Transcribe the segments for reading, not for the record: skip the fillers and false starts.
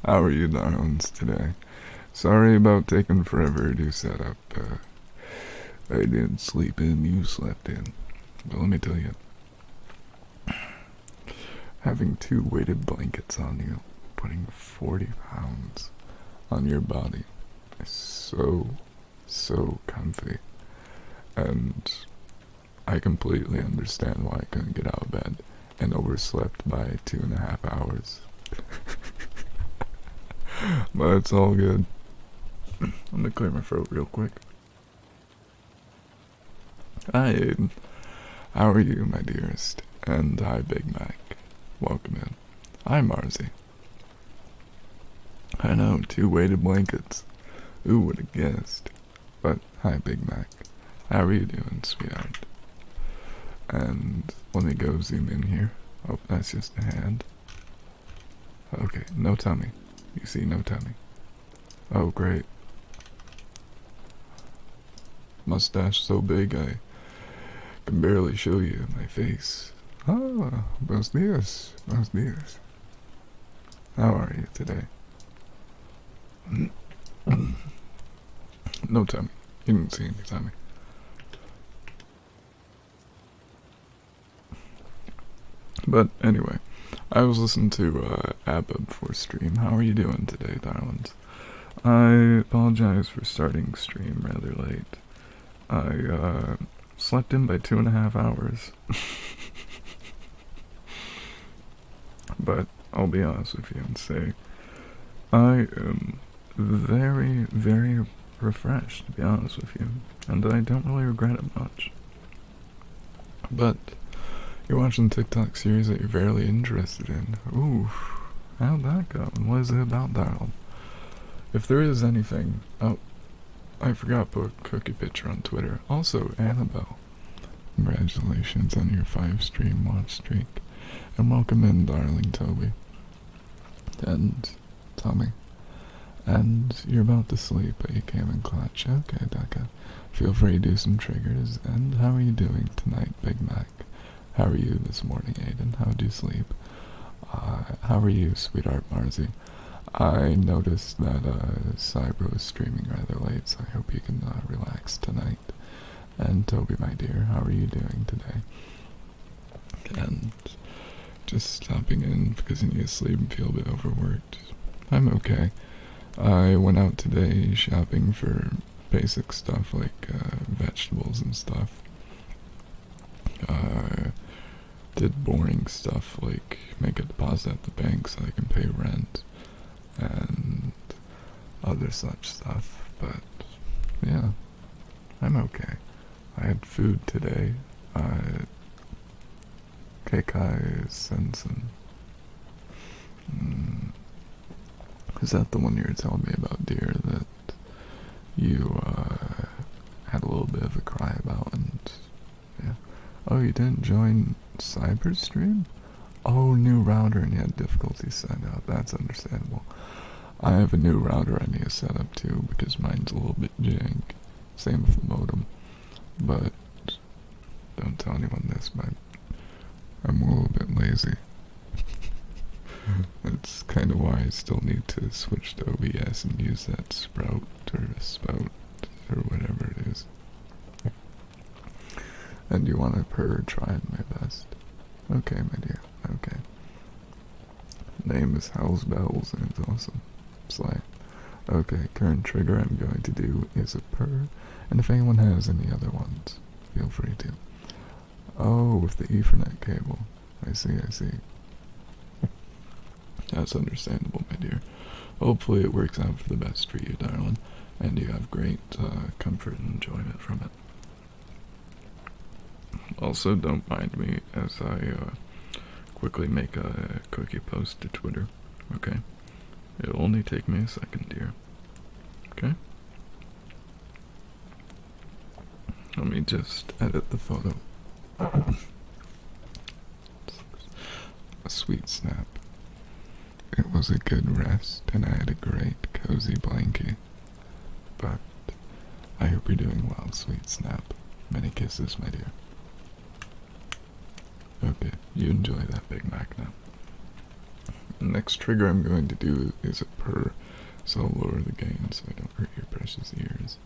How are you, darlings, today? Sorry about taking forever to set up. I didn't sleep in, you slept in. But let me tell you, having two weighted blankets on you, putting 40 pounds on your body is so comfy. And I completely understand why I couldn't get out of bed and overslept by 2.5 hours. But it's all good. I'm gonna clear my throat real quick. Hi, Aiden. How are you, my dearest? And hi, Big Mac. Welcome in. Hi, Marzi. I know, 2 weighted blankets. Who would have guessed? But hi, Big Mac. How are you doing, sweetheart? And let me go zoom in here. Oh, that's just a hand. Okay, no tummy. You see no tummy. Oh, great. Mustache so big I can barely show you my face. Ah, buenos dias, buenos dias. How are you today? No tummy. You didn't see any tummy. But anyway, I was listening to ABBA before stream. How are you doing today, darlings? I apologize for starting stream rather late. I slept in by 2.5 hours. But I'll be honest with you and say I am very refreshed, to be honest with you, and I don't really regret it much. But you're watching TikTok series that you're fairly interested in. Ooh, how'd that go? And what is it about, darling? If there is anything, oh, I forgot to put a cookie picture on Twitter. Also, Annabelle, congratulations on your 5-stream watch streak. And welcome in, darling Toby. And Tommy. And you're about to sleep, but you came in clutch. Okay, Becca. Feel free to do some triggers. And how are you doing tonight, Big Mac? How are you this morning, Aiden? How'd you sleep? How are you, sweetheart Marzi? I noticed that Cyber was streaming rather late, so I hope you can relax tonight. And Toby, my dear, how are you doing today? And just stopping in because you need to sleep and feel a bit overworked. I'm okay. I went out today shopping for basic stuff like vegetables and stuff. Did boring stuff like make a deposit at the bank so I can pay rent and other such stuff. But yeah, I'm okay. I had food today. Kekai Sensen. Is that the one you were telling me about, dear, that you had a little bit of a cry about? And yeah. Oh, you didn't join Cyber's stream? Oh, new router and you had difficulty setting up. That's understandable. I have a new router I need to set up too because mine's a little bit jank. Same with the modem. But don't tell anyone this, but I'm a little bit lazy. That's kind of why I still need to switch to OBS and use that spout or whatever it is. And you want to purr, trying my best. Okay, my dear, okay. Name is Hell's Bells and it's awesome. Slay. Okay, current trigger I'm going to do is a purr, and if anyone has any other ones, feel free to. Oh, with the Ethernet cable. I see. That's understandable, my dear. Hopefully it works out for the best for you, darling, and you have great comfort and enjoyment from it. Also, don't mind me as I quickly make a cookie post to Twitter, okay? It'll only take me a second, dear. Okay? Let me just edit the photo. A sweet snap. It was a good rest, and I had a great, cozy blankie. But I hope you're doing well, sweet snap. Many kisses, my dear. Okay, you enjoy that Big Mac now. next trigger I'm going to do is a purr, so I'll lower the gain so I don't hurt your precious ears.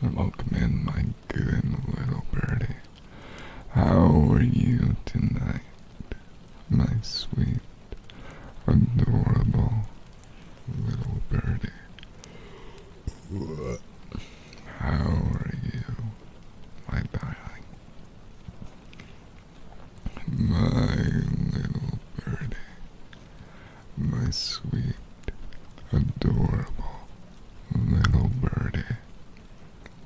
Welcome in, my good little birdie. How are you tonight, my sweet, adorable little birdie? How are you, my darling? My little birdie, my sweet, adorable little birdie.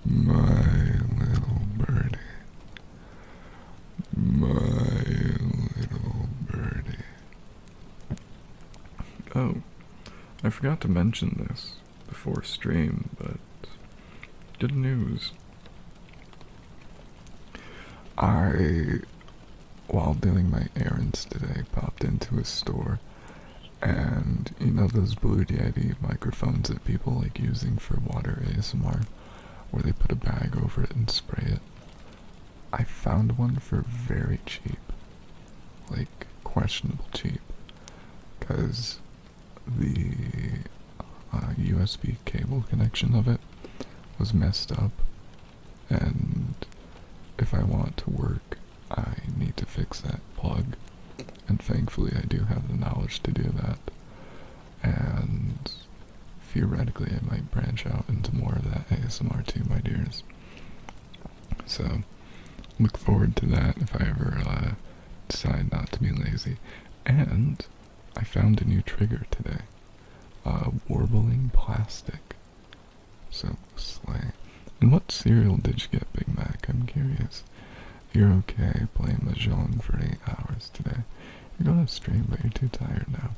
My little birdie. My little birdie. Oh, I forgot to mention this before stream, but good news. While doing my errands today, popped into a store, and you know those Blue Yeti microphones that people like using for water ASMR? Where they put a bag over it and spray it. I found one for very cheap. Like, questionable cheap. Because the USB cable connection of it was messed up. And if I want to work, I need to fix that plug. And thankfully I do have the knowledge to do that. And theoretically, I might branch out into more of that ASMR too, my dears. So, look forward to that if I ever decide not to be lazy. And I found a new trigger today. Warbling plastic. So, slay. And what cereal did you get, Big Mac? I'm curious. You're okay playing Mahjong for 8 hours today. You're going to stream, but you're too tired now.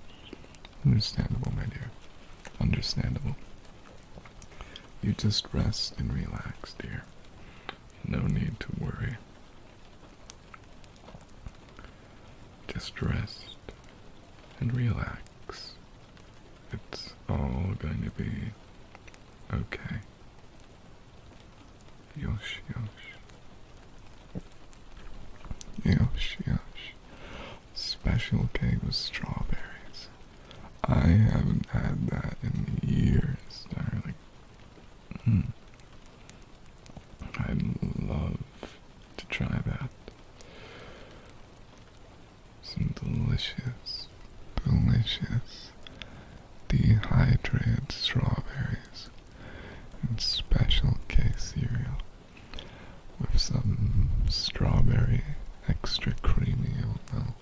Understandable, my dear. Understandable. You just rest and relax, dear. No need to worry. Just rest and relax. It's all going to be okay. Yosh, yosh. Yosh, yosh. Special cake with strawberries. I haven't had that in years, darling. I'd love to try that. So some delicious, delicious dehydrated strawberries in special K cereal with some strawberry extra creamy oat milk.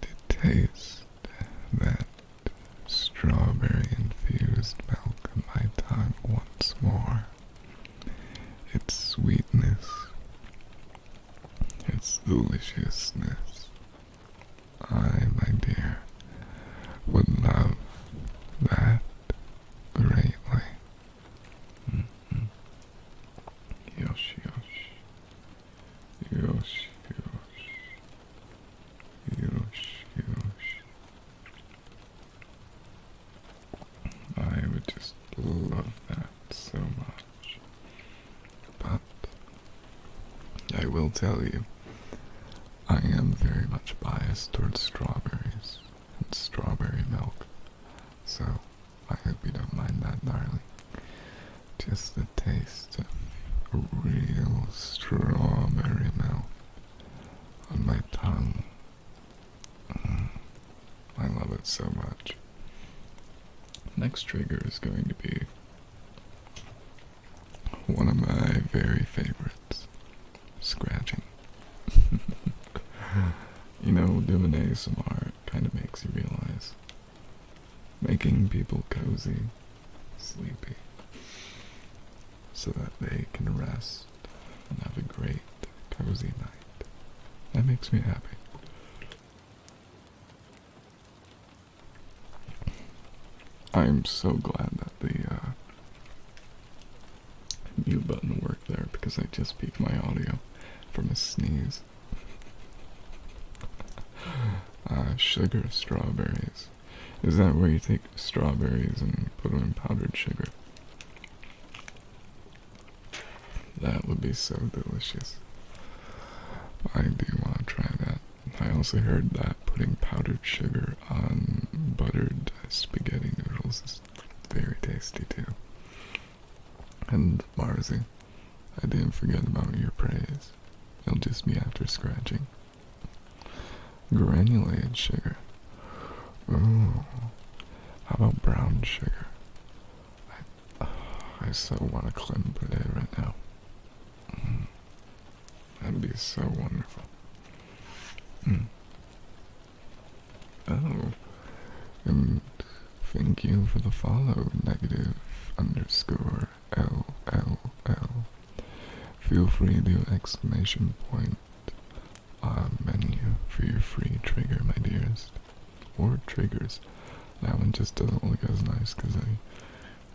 To taste that strawberry infused milk on my tongue once more, its sweetness, its deliciousness, I, my dear, would love that greatly. Mm-hmm. Yosh, yosh. Yosh, yosh. Yosh, yosh. I would just love that so much. But I will tell you, I am very much biased towards strawberries and strawberry milk, so I hope you don't mind that, darling. Just the taste of real strawberry milk on my tongue. I love it so much. Next trigger is going to be one of my very favorites, scratching. You know, doing ASMR kind of makes you realize making people cozy, sleepy, so that they can rest and have a great, cozy night. That makes me happy. I'm so glad that the mute button worked there, because I just peaked my audio from a sneeze. Sugar strawberries. Is that where you take strawberries and put them in powdered sugar? That would be so delicious. I do want to try that. I also heard that putting powdered sugar on buttered spaghetti noodles is very tasty too. And Marzi, I didn't forget about your praise. It'll just be after scratching. Granulated sugar. Ooh. How about brown sugar? I so want a crème brûlée right now. That'd be so wonderful. Oh, and thank you for the follow, negative_LLL. Feel free to do exclamation point menu for your free trigger, my dearest. Or triggers. That one just doesn't look as nice because I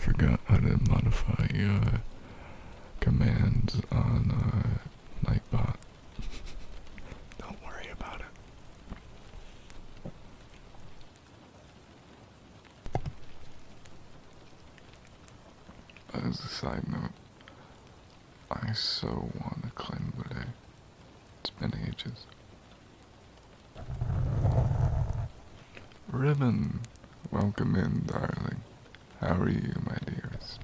forgot how to modify commands on Nightbot. Don't worry about it. As a side note, I so want a crème brûlée. It's been ages. Ribbon, welcome in, darling. How are you, my dearest?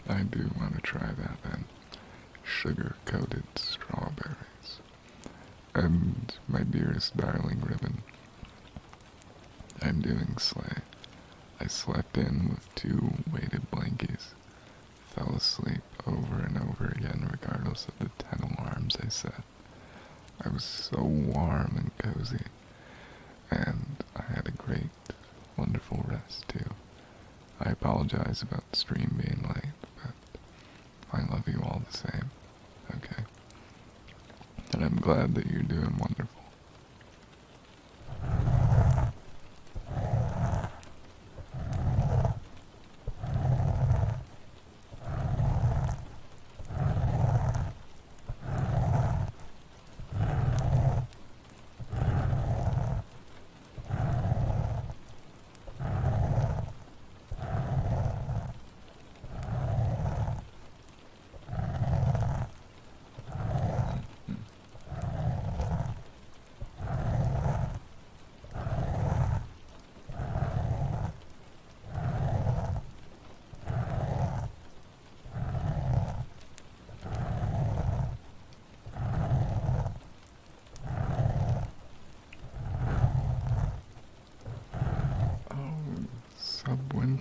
I do want to try that then. Sugar-coated strawberries. And my dearest darling Ribbon, I'm doing slay. I slept in with 2 weighted blankies. Fell asleep over and over again regardless of the 10 alarms I set. I was so warm and cozy. And I had a great, wonderful rest too. I apologize about the stream being late, but I love you all the same, okay? And I'm glad that you're doing wonderful.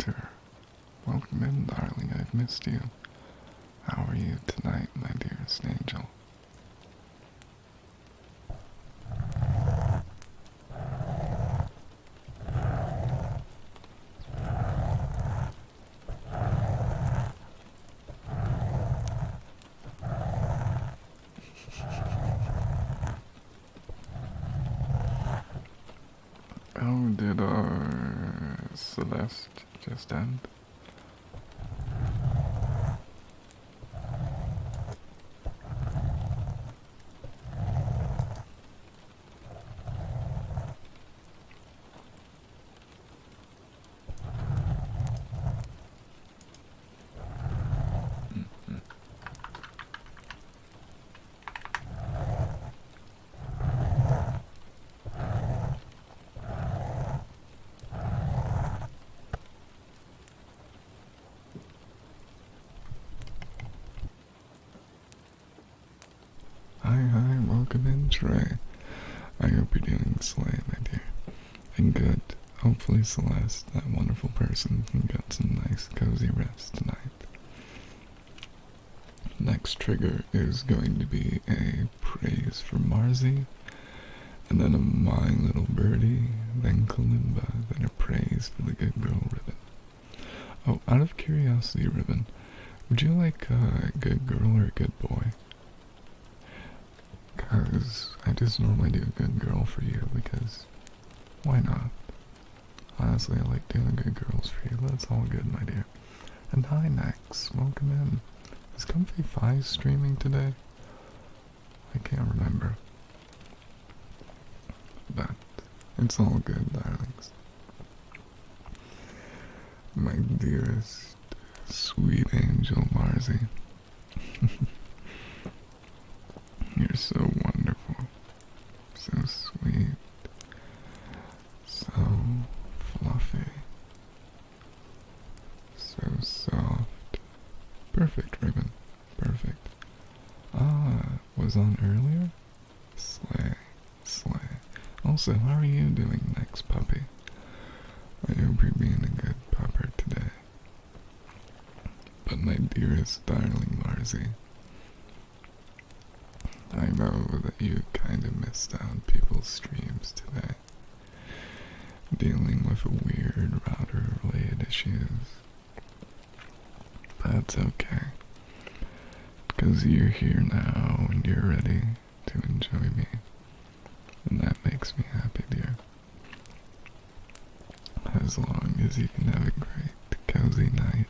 Winter. Welcome in, darling. I've missed you. How are you tonight, my dearest angel? Oh, did our Celeste just end? Hi, welcome in, Trey. I hope you're doing slay, my dear. And good. Hopefully Celeste, that wonderful person, can get some nice cozy rest tonight. Next trigger is going to be a praise for Marzi, and then a my little birdie, then Kalimba, then a praise for the good girl ribbon. Oh, out of curiosity, Ribbon, would you like a good girl or a good boy? Because I just normally do a good girl for you, because why not? Honestly, I like doing good girls for you. That's all good, my dear. And hi, Nex. Welcome in. Is Comfy Fi streaming today? I can't remember. But it's all good, darlings. My dearest, sweet angel Marzi. You're so wonderful, so sweet, so fluffy, so soft. Perfect, Ribbon, perfect. Was on earlier? Slay, slay. Also, how are you doing, next puppy? I hope you're being a good pupper today. But my dearest darling Marzi, I know that you kind of missed out on people's streams today, dealing with weird router-related issues. That's okay, because you're here now and you're ready to enjoy me, and that makes me happy, dear. As long as you can have a great, cozy night,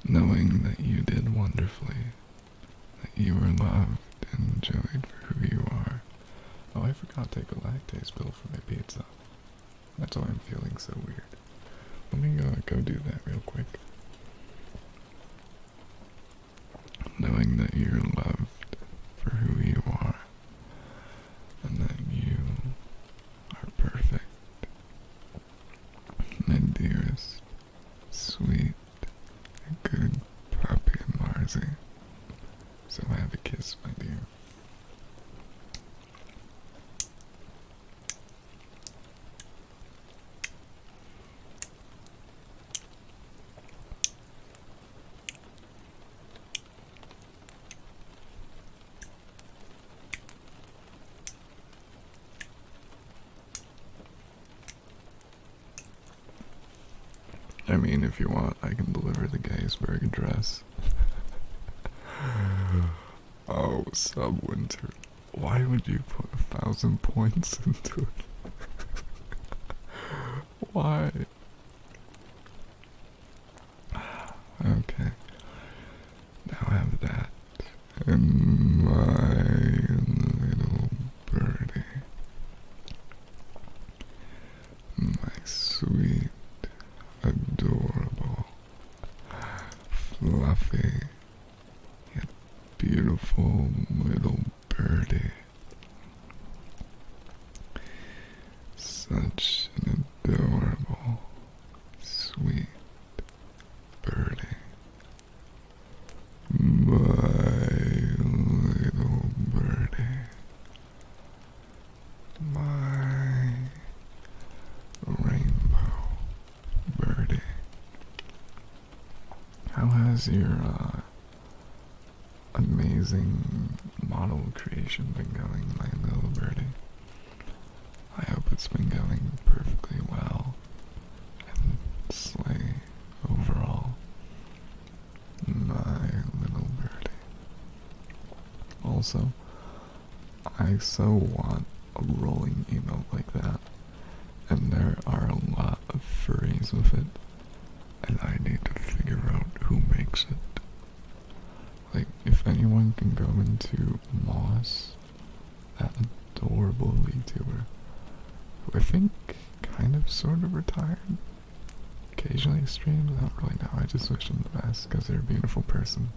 knowing that you did wonderfully, that you were loved and enjoyed for who you are. Oh, I forgot to take a lactase pill for my pizza. That's why I'm feeling so weird. Let me go do that real quick. Knowing that you're loved for who you are, and that you are perfect. My dearest, sweet, good puppy Marzi. So have a kiss, my dear. I mean, if you want, I can deliver the Gettysburg Address. Oh, Subwinter. Why would you put 1,000 points into it? Why? Okay. Now I have that. And my little birdie. My sweet, adorable, fluffy, yet beautiful little birdie. Such an adorable, sweet birdie. My little birdie. My rainbow birdie. how's your amazing model creation been going, my little birdie? I hope it's been going perfectly well and slay overall, my little birdie. Also, I so want a rolling emote like that, and there are a lot of furries with it, and I need to figure out who makes it. Like, if anyone can go into Moss, that adorable VTuber, who I think kind of sort of retired, occasionally streams, I don't really know, I just wish them the best because they're a beautiful person.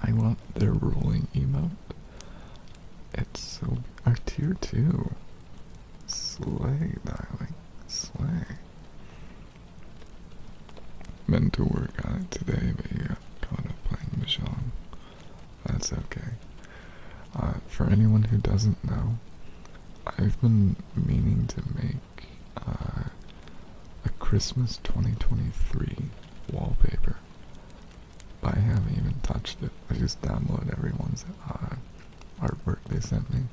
I want their rolling emote. It's so, our tier 2. Slay, darling, slay. Meant to work on it today, but you got caught up playing Mahjong. That's okay. For anyone who doesn't know, I've been meaning to make a Christmas 2023 wallpaper, but I haven't even touched it. I just downloaded everyone's artwork they sent me.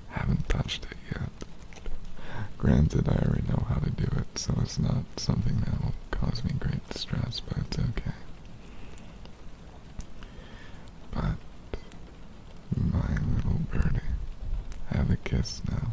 Haven't touched it yet. Granted, I already know how to do it, so it's not something that will cause me great distress, but it's okay. But, my little birdie, have a kiss now.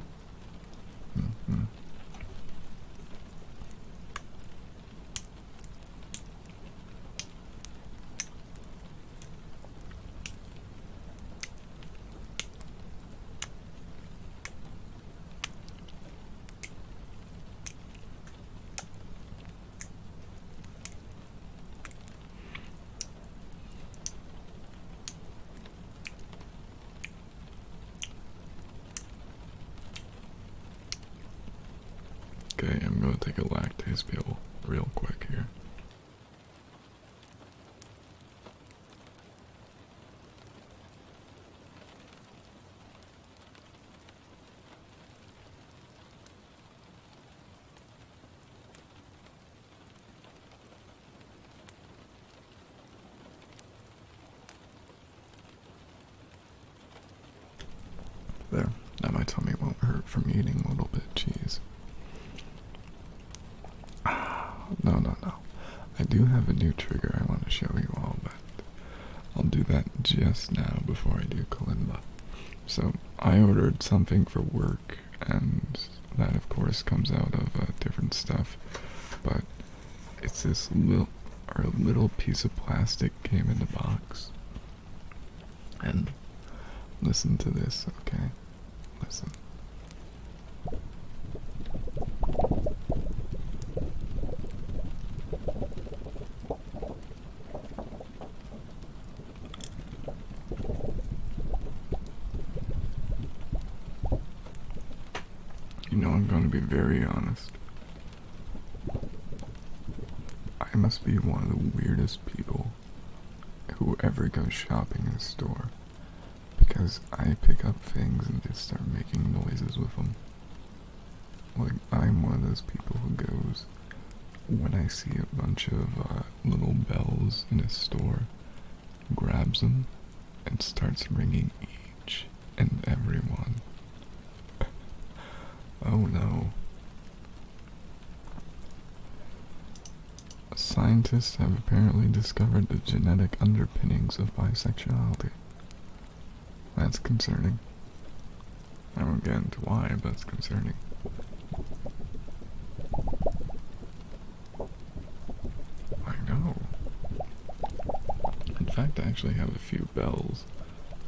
Okay, I'm gonna take a lactase pill real quick here. There, now my tummy won't hurt from eating a little bit of cheese. No. I do have a new trigger I want to show you all, but I'll do that just now before I do Kalimba. So, I ordered something for work, and that of course comes out of different stuff, but it's this little piece of plastic came in the box. And listen to this, okay? Listen. You know, I'm going to be very honest. I must be one of the weirdest people who ever goes shopping in a store, because I pick up things and just start making noises with them. Like, I'm one of those people who goes, when I see a bunch of little bells in a store, grabs them and starts ringing each and every one. Oh no. Scientists have apparently discovered the genetic underpinnings of bisexuality. That's concerning. I won't get into why, but it's concerning. I know. In fact, I actually have a few bells,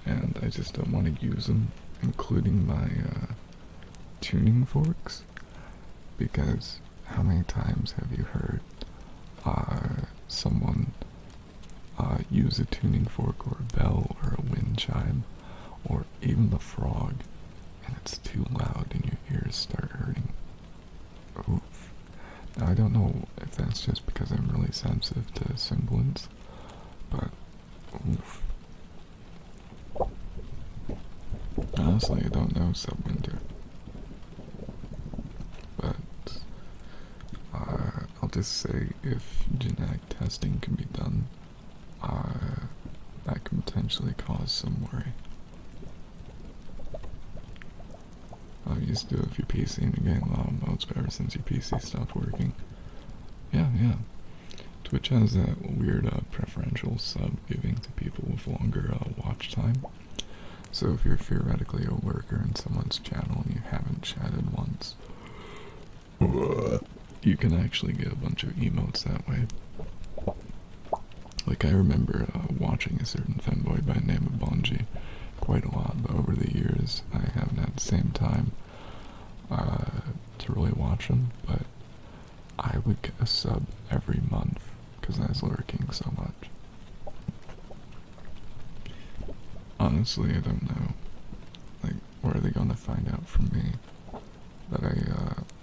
and I just don't want to use them, including my tuning forks, because how many times have you heard someone use a tuning fork or a bell or a wind chime or even the frog, and it's too loud and your ears start hurting? Oof. Now, I don't know if that's just because I'm really sensitive to sibilants, but oof. Honestly, I don't know Subwinter. But I'll just say if genetic testing can be done, that can potentially cause some worry. I used to do a few PC and gain a lot of modes, but ever since your PC stopped working. Yeah. Twitch has that weird preferential sub giving to people with longer watch time. So if you're theoretically a lurker in someone's channel and you haven't chatted once, you can actually get a bunch of emotes that way. Like I remember watching a certain femboy by the name of Bonji quite a lot, but over the years I haven't had the same time to really watch him, but I would get a sub every month because I was lurking so much. Honestly, I don't know. Like, where are they gonna find out from me that I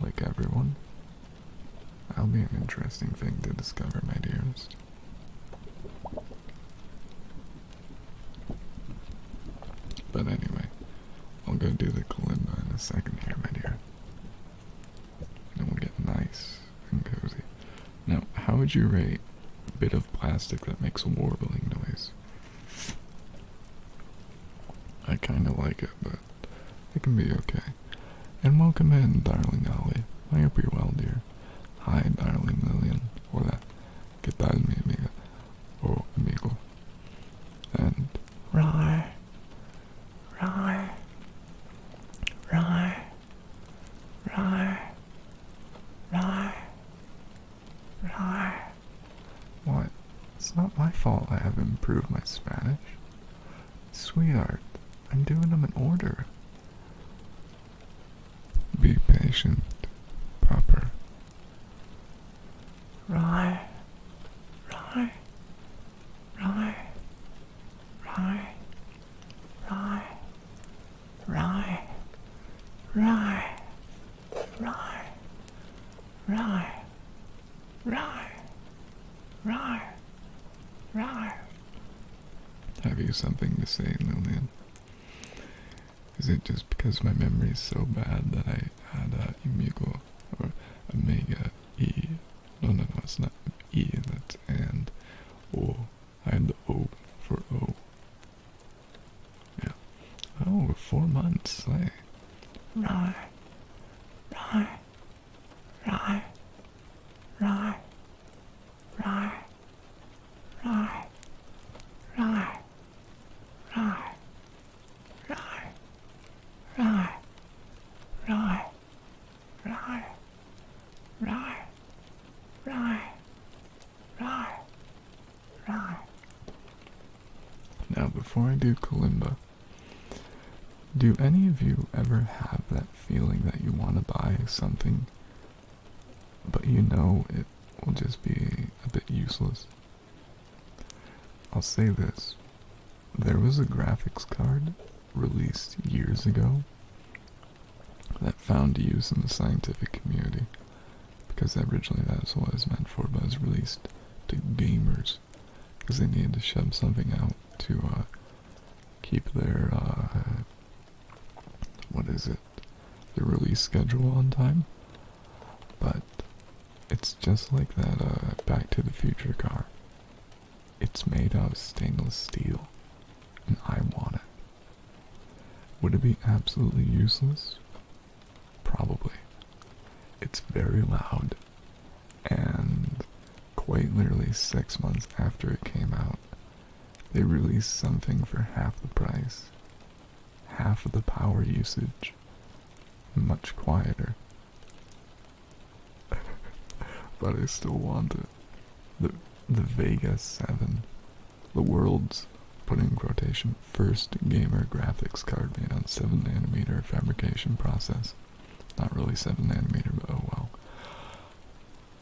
like everyone? That'll be an interesting thing to discover, my dearest. But anyway, I'll go do the kalimba in a second here, my dear. And we'll get nice and cozy. Now, how would you rate a bit of plastic that makes a warbling noise? I kinda like it, but it can be okay. And welcome in, darling Ollie. I hope you're well, dear. Hi, darling Lillian. Hola. ¿Qué tal, mi amiga? O amigo. And Rye. What? It's not my fault I haven't improved my Spanish. Sweetheart, I'm doing them in order. Be patient, Popper. Rye. Have you something to say, Lillian? Is it just because my memory is so bad that I had Umigo or Omega E? No, it's not E, that's and O. I had the O for O. Yeah. Oh, 4 months, eh? Rye. Now, before I do kalimba, do any of you ever have that feeling that you want to buy something, but you know it will just be a bit useless? I'll say this. There was a graphics card released years ago that found use in the scientific community, because originally that's what it was meant for, but it was released to gamers because they needed to shove something out to keep their their release schedule on time. But it's just like that Back to the Future car. It's made out of stainless steel, and I want it. Would it be absolutely useless? Probably. It's very loud, and quite literally 6 months after it came out, they released something for half the price, half of the power usage, and much quieter. But I still want it. The Vega 7, the world's, put in quotation, first gamer graphics card made on 7nm fabrication process. Not really 7nm, but oh well.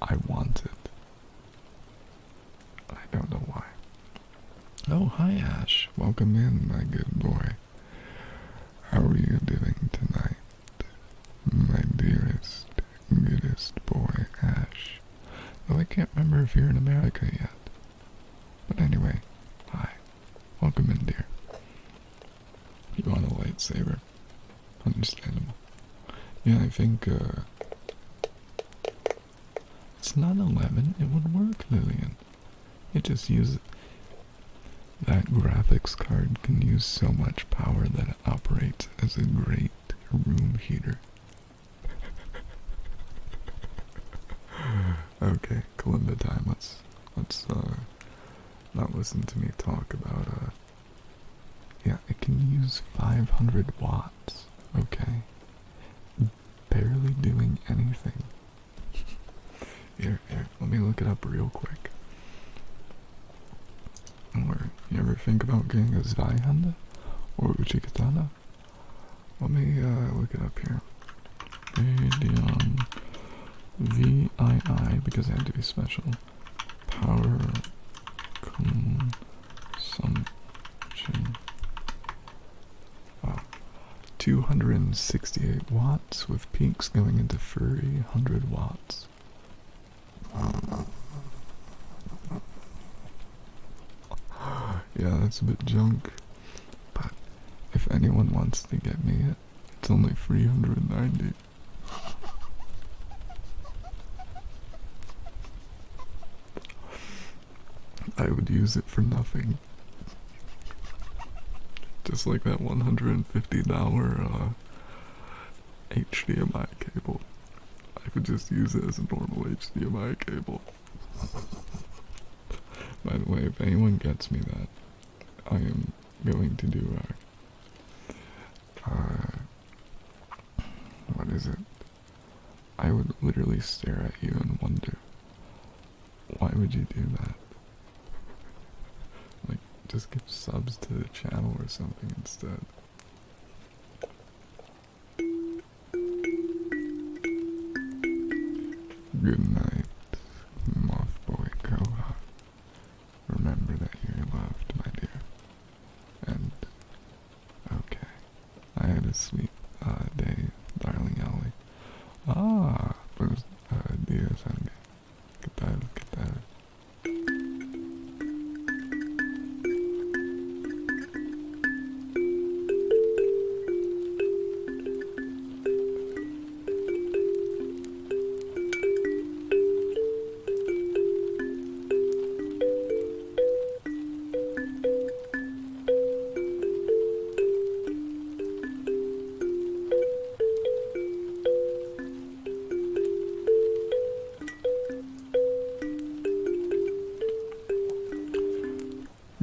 I want it. I don't know why. Oh, hi Ash. Welcome in, my good boy. How are you doing tonight? My dearest, goodest boy, Ash. Though I can't remember if you're in America yet. But anyway, hi. Welcome in, dear. You want a lightsaber? Understandable. Yeah, I think It's not 11. It would work, Lillian. It just uses... That graphics card can use so much power that it operates as a great room heater. Okay, Kalimba time. Let's not listen to me talk about, yeah, it can use 500 watts, okay? Barely doing anything. Here, let me look it up real quick. Or, you ever think about getting a Zweihander? Or Uchikatana? Let me, look it up here. Radeon VII, because it had to be special. Power consumption. Wow. 268 watts with peaks going into 300 watts. Yeah, that's a bit junk. But if anyone wants to get me it, it's only 390. I would use it for nothing. Just like that $150 HDMI cable. I could just use it as a normal HDMI cable. By the way, if anyone gets me that, I am going to do what is it? I would literally stare at you and wonder, why would you do that? Like, just give subs to the channel or something instead. Good night, Mothboy Koha. Remember that you're loved, my dear. And, okay, I had a sweet day, darling Ellie. Ah, buenos días, Andy. ¿Qué tal, qué tal?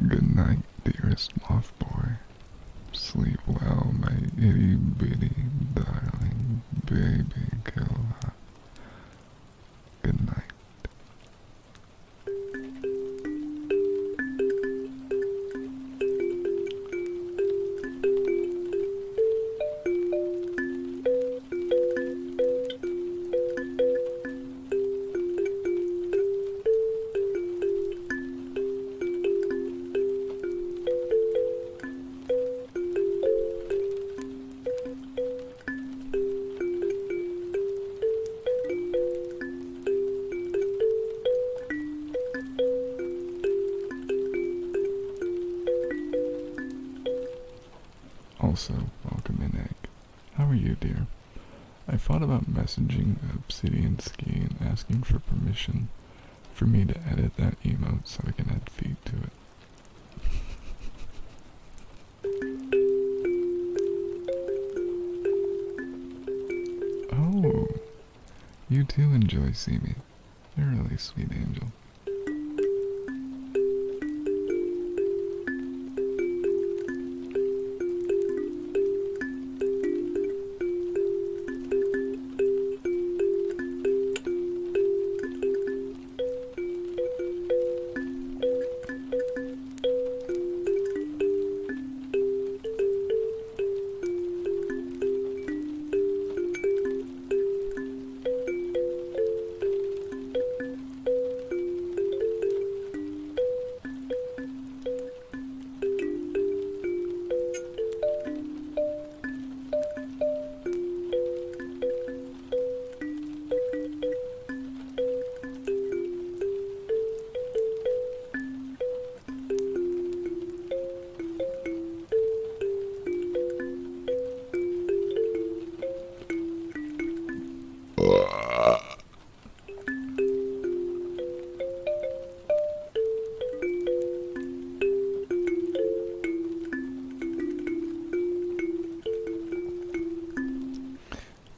Good night, dearest moth boy. Sleep well, my itty bitty darling baby killer. Good night. Also, welcome in, Egg. How are you, dear? I thought about messaging Obsidian Ski and asking for permission for me to edit that emote so I can add feed to it. Oh, you too enjoy Seamy. You're a really sweet angel.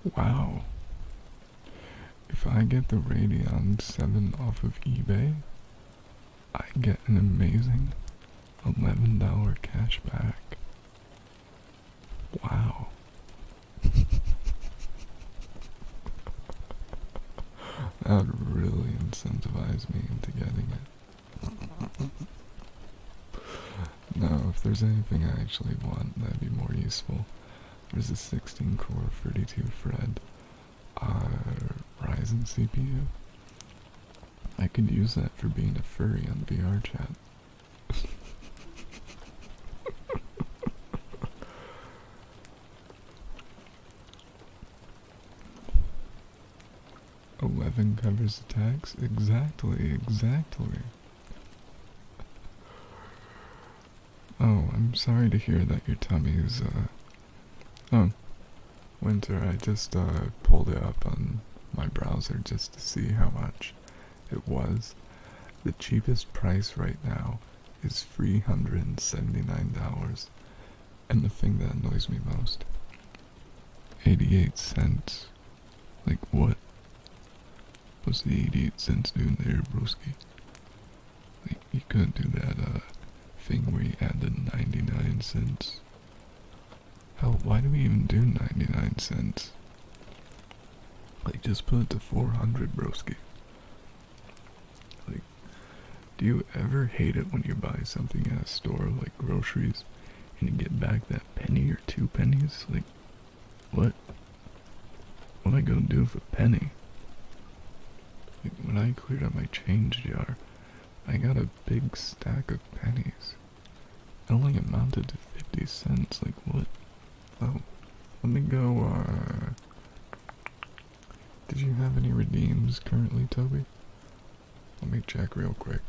Wow. If I get the Radeon 7 off of eBay, I get an amazing $11 cash back. Wow. That would really incentivize me into getting it. No, if there's anything I actually want that'd be more useful, there's a 16-core 32-thread Ryzen CPU. I could use that for being a furry on VR chat. 11 covers attacks? Exactly. Oh, I'm sorry to hear that your tummy's, oh, Winter, I just, pulled it up on my browser just to see how much it was. The cheapest price right now is $379. And the thing that annoys me most, 88 cents. Like, what? What's the 88 cents doing there, broski? Like, you couldn't do that, thing where you add the 99 cents. Hell, why do we even do 99 cents? Like, just put it to 400, broski. Like, do you ever hate it when you buy something at a store, like groceries, and you get back that penny or 2 pennies? Like, what? What am I gonna do with a penny? Like, when I cleared out my change jar, I got a big stack of pennies. It only amounted to 50 cents, like what? Oh, let me go, did you have any redeems currently, Toby? Let me check real quick.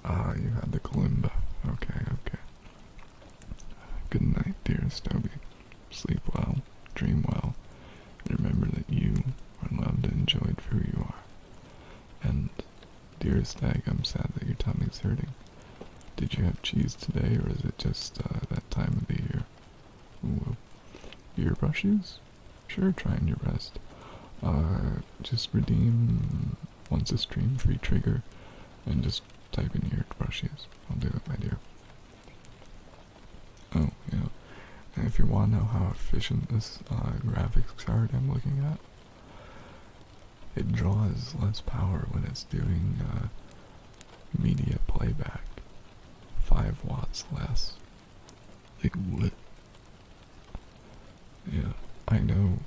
Ah, you had the kalimba. Okay. Good night, dearest Toby. Sleep well, dream well, and remember that you are loved and enjoyed for who you are. And, dearest Egg, I'm sad that your tummy's hurting. Did you have cheese today, or is it just, that time of the year? Ooh. Ear brushes? Sure, trying your best. Just redeem once a stream free trigger, and just type in ear brushes. I'll do it, my dear. Oh, yeah. And if you want to know how efficient this, graphics card I'm looking at, it draws less power when it's doing, media playback. 5 watts less. Like, what? Yeah, I know.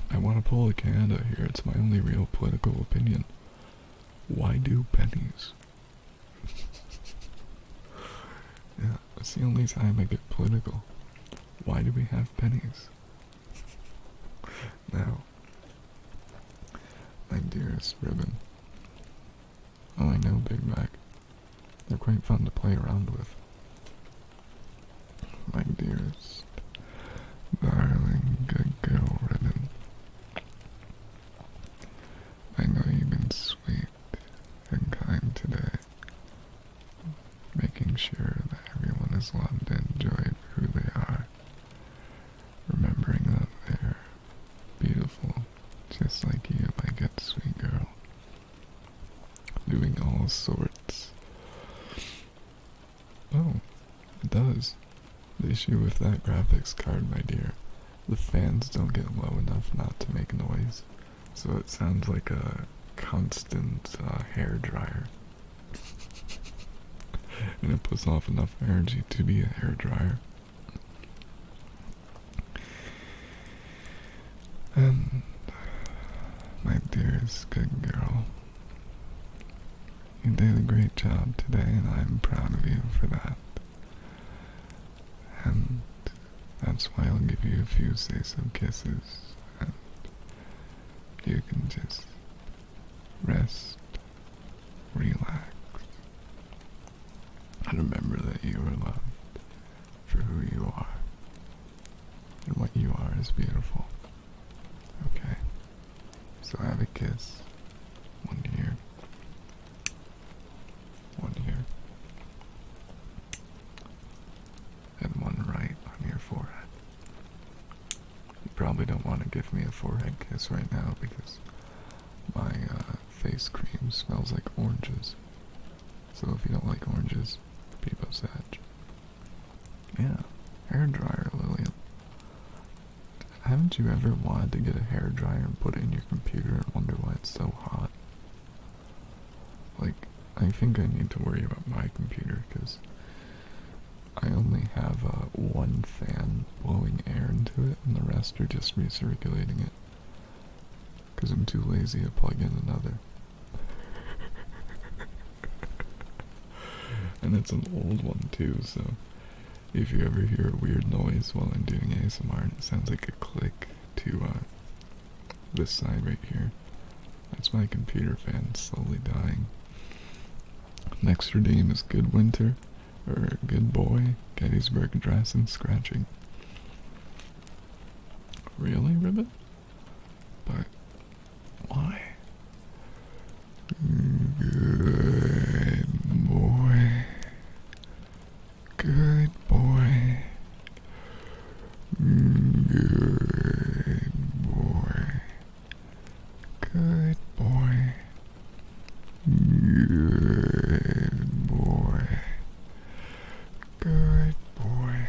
I want to pull a Canada here. It's my only real political opinion. Why do pennies? Yeah, that's the only time I get political. Why do we have pennies? Now, my dearest Ribbon. Oh, I know, Big Mac. They're quite fun to play around with. My dearest, darling, good girl, Ribbon. I know you've been sweet and kind today, making sure that everyone is loved and enjoyed for who they are, remembering that they're beautiful, just like you, my good sweet girl, doing all sorts. Oh, it does. The issue with that graphics card, my dear, the fans don't get low enough not to make noise, so it sounds like a constant hair dryer. And it puts off enough energy to be a hair dryer. And my dearest good girl, you did a great job today, and I'm proud of you for that. And that's why I'll give you a few say-so kisses, and you can just rest, relax, and remember that you are loved for who you are, and what you are is beautiful. Okay, so have a kiss, one here, one here, and one right on your forehead. You probably probably don't want to give me a forehead kiss right now because my face cream smells like oranges. So if you don't like oranges, people sag. Yeah, hair dryer, Lillian. Haven't you ever wanted to get a hair dryer and put it in your computer and wonder why it's so hot? Like, I think I need to worry about my computer because I only have one fan blowing air into it and the rest are just recirculating it. Because I'm too lazy to plug in another. And it's an old one too, so if you ever hear a weird noise while I'm doing ASMR and it sounds like a click to this side right here, that's my computer fan slowly dying. Next redeem is Good Winter, or Good Boy, Gettysburg Dress and Scratching. Really, Ribbon? But why? Good boy. Good boy. Good boy. Good boy. Good boy. Good boy.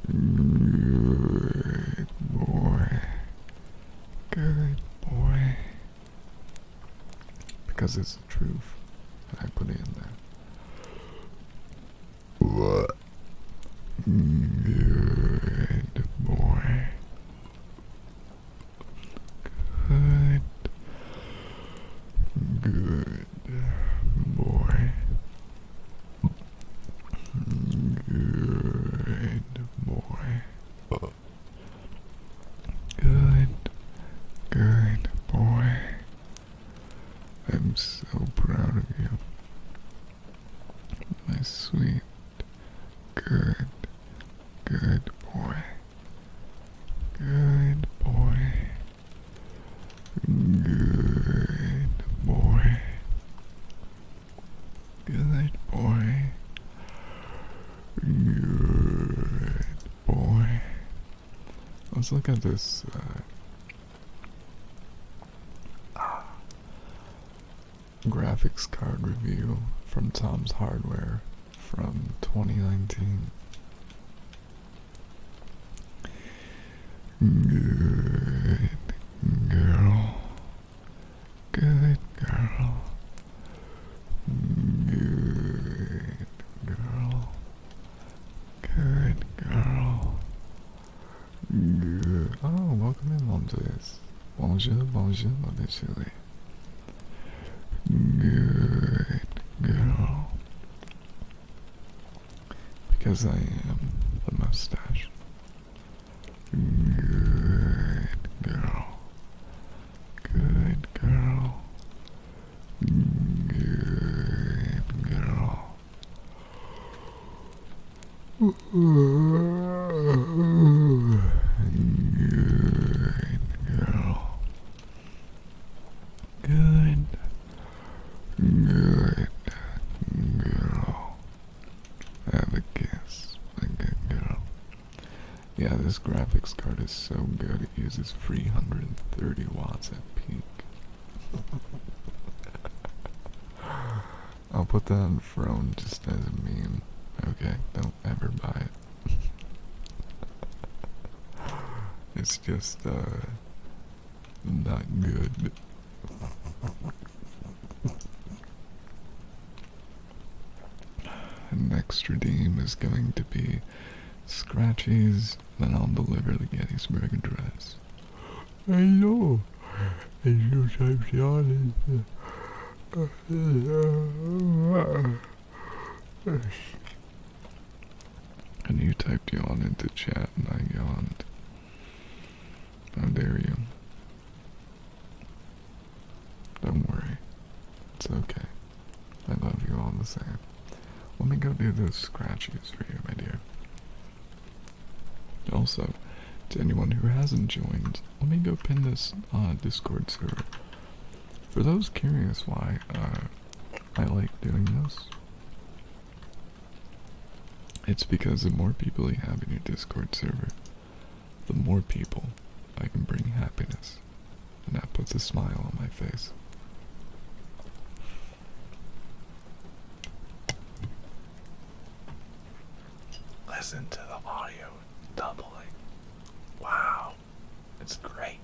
Good boy. Good boy. Because it's the truth. And I put it in there. What? Good boy. Good. Good boy. Good boy. Good. Good boy. I'm so proud of you. My sweet, good boy. Good boy. Good boy. Good boy. Good boy. Let's look at this, graphics card review from Tom's Hardware from 2019. Good girl. Good girl. Good girl. Good girl. Good. Oh, welcome in, Montes. Bonjour, bonjour, bonjour. Good girl. Because I am the mustache. Good girl. Good girl. Good girl. Good girl. Good. Good girl. Have a kiss, my good girl. Yeah, this graphics card is so good. It uses 330 watts at peak. I'll put that on Throne just as a meme. Okay, don't ever buy it. It's just, not good. Next redeem is going to be Scratchies, then I'll deliver the Gettysburg Address. Hello! Hello, Champion. And you typed yawn into chat and I yawned. How dare you? Don't worry. It's okay. I love you all the same. Let me go do those scratchies for you, my dear. Also, to anyone who hasn't joined, let me go pin this Discord server. For those curious why I like doing this, it's because the more people you have in your Discord server, the more people I can bring happiness, and that puts a smile on my face. Listen to the audio doubling. Wow, it's great.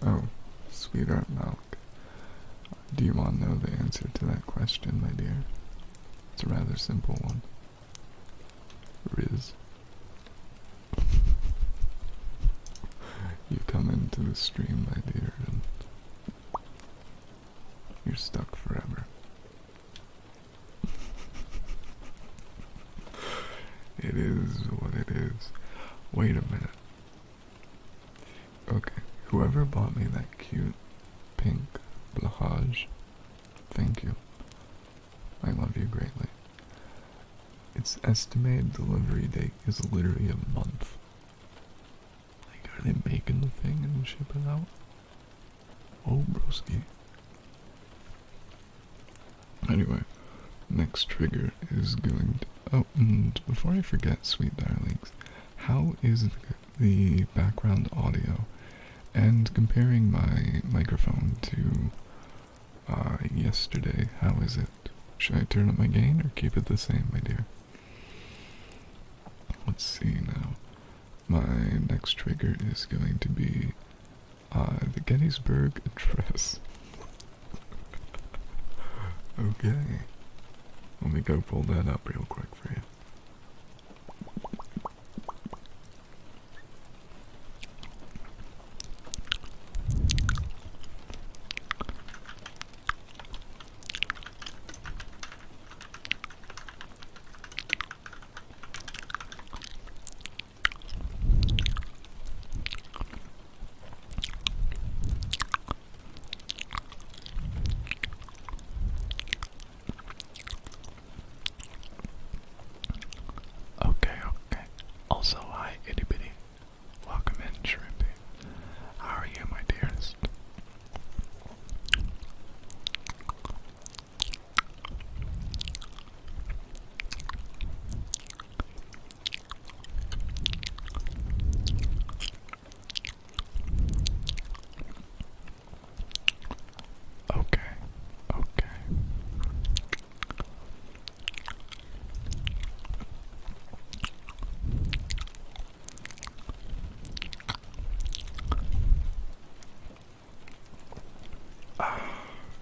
Oh, sweetheart milk. Do you want to know the answer to that question, my dear? It's a rather simple one. Riz. You come into the stream, my dear, and you're stuck forever. It is what it is. Wait a minute. Okay, whoever bought me that cute pink blushage, thank you. I love you greatly. Its estimated delivery date is literally a month. Like, are they making the thing and ship it out? Oh, broski. Anyway, next trigger is going to... Oh, and before I forget, sweet darlings, how is the background audio? And comparing my microphone to yesterday, how is it? Should I turn up my gain or keep it the same, my dear? Let's see now. My next trigger is going to be the Gettysburg Address. Okay. Let me go pull that up real quick for you.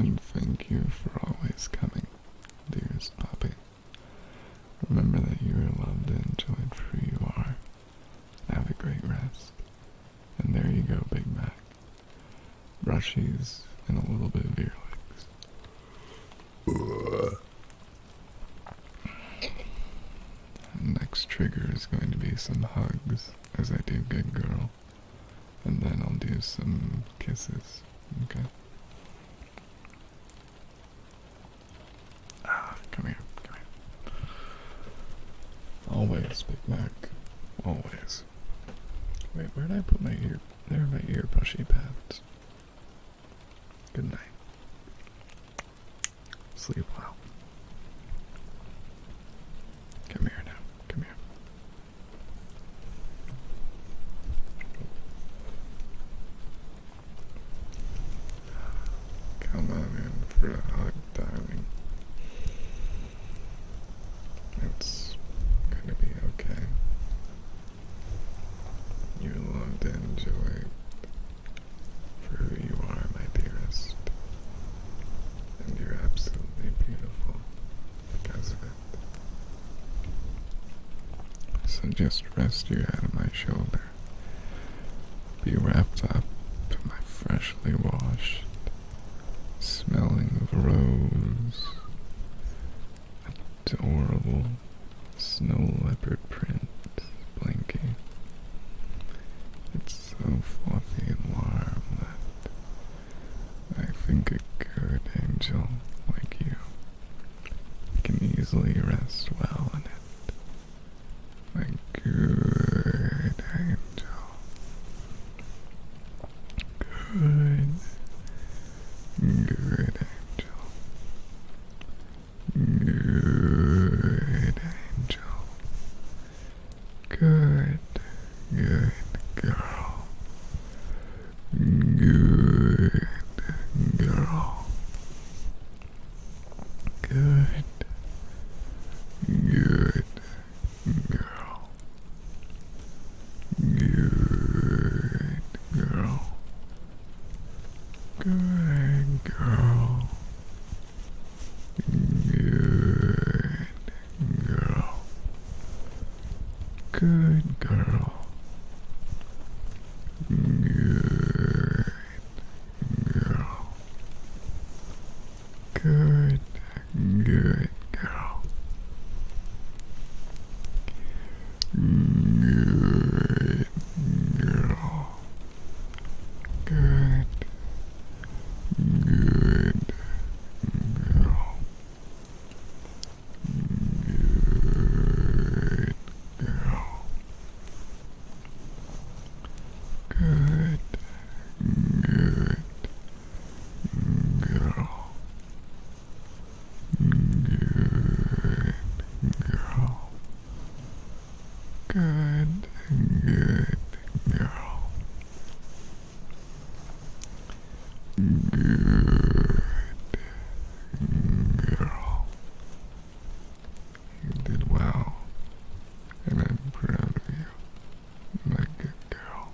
And thank you for always coming, dearest puppy. Remember that you are loved and enjoyed for who you are. Have a great rest. And there you go, Big Mac. Brushies and a little bit of ear licks. Next trigger is going to be some hugs, as I do good girl. And then I'll do some kisses, okay? Come here, come here. Always, Big Mac. Always. Wait, where did I put my ear? There are my ear brushy pads. Good night. Sleep well. Come here now. Come here. Come on in for a hug, darling. It's gonna be okay. You're loved and enjoyed for who you are, my dearest. And you're absolutely beautiful because of it. So just rest your head on my shoulder. Be wrapped up in my freshly washed, smelling of rose, adorable snow leopard print blankie. It's so fluffy and warm that I think a good angel like you can easily rest well in it. My good angel. Good angel. Good angel. Good girl. Good girl. Good girl. Good girl. Good girl. Good girl. Good girl. Good girl. Good girl. Good girl. Good girl. Good girl. Girl. You did well, and I'm proud of you, my good girl.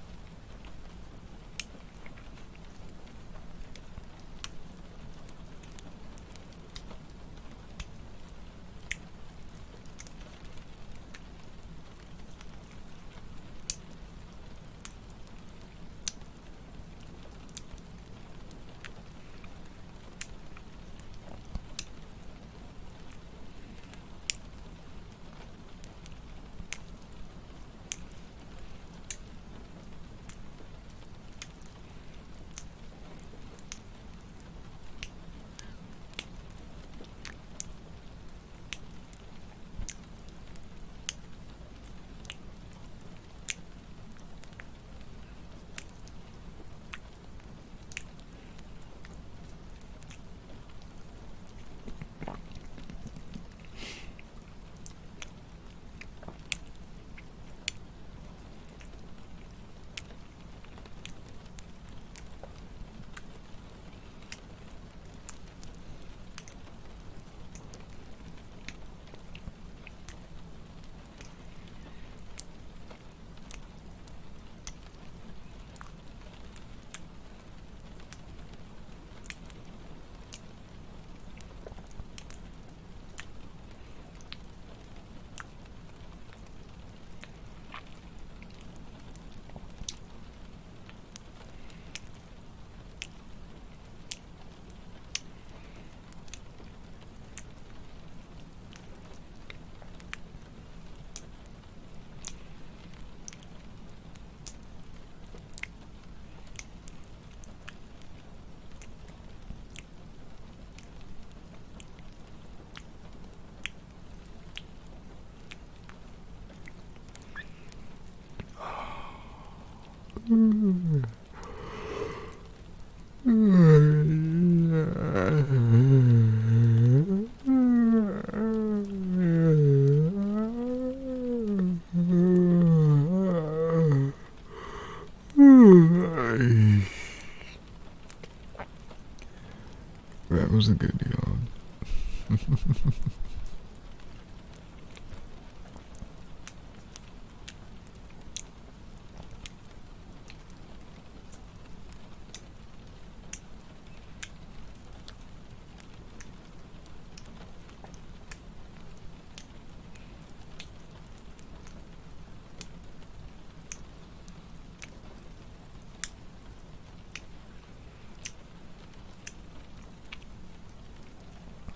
That was a good yawn.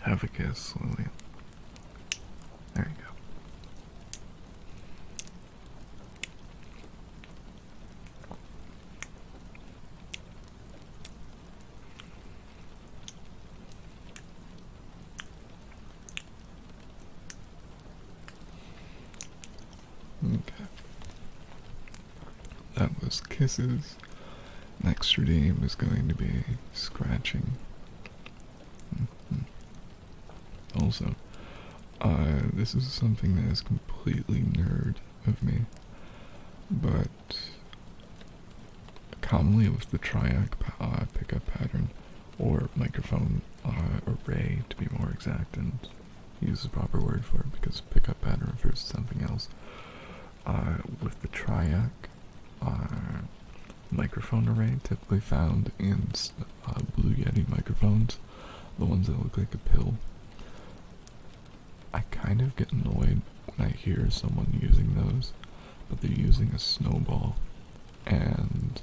Have a kiss slowly. There you Okay. That was kisses. Next redeem is going to be scratching. Also, this is something that is completely nerd of me, but commonly with the triac pickup pattern, or microphone array to be more exact and use the proper word for it because pickup pattern refers to something else. With the triac microphone array typically found in Blue Yeti microphones, the ones that look like a pill, I kind of get annoyed when I hear someone using those, but they're using a snowball, and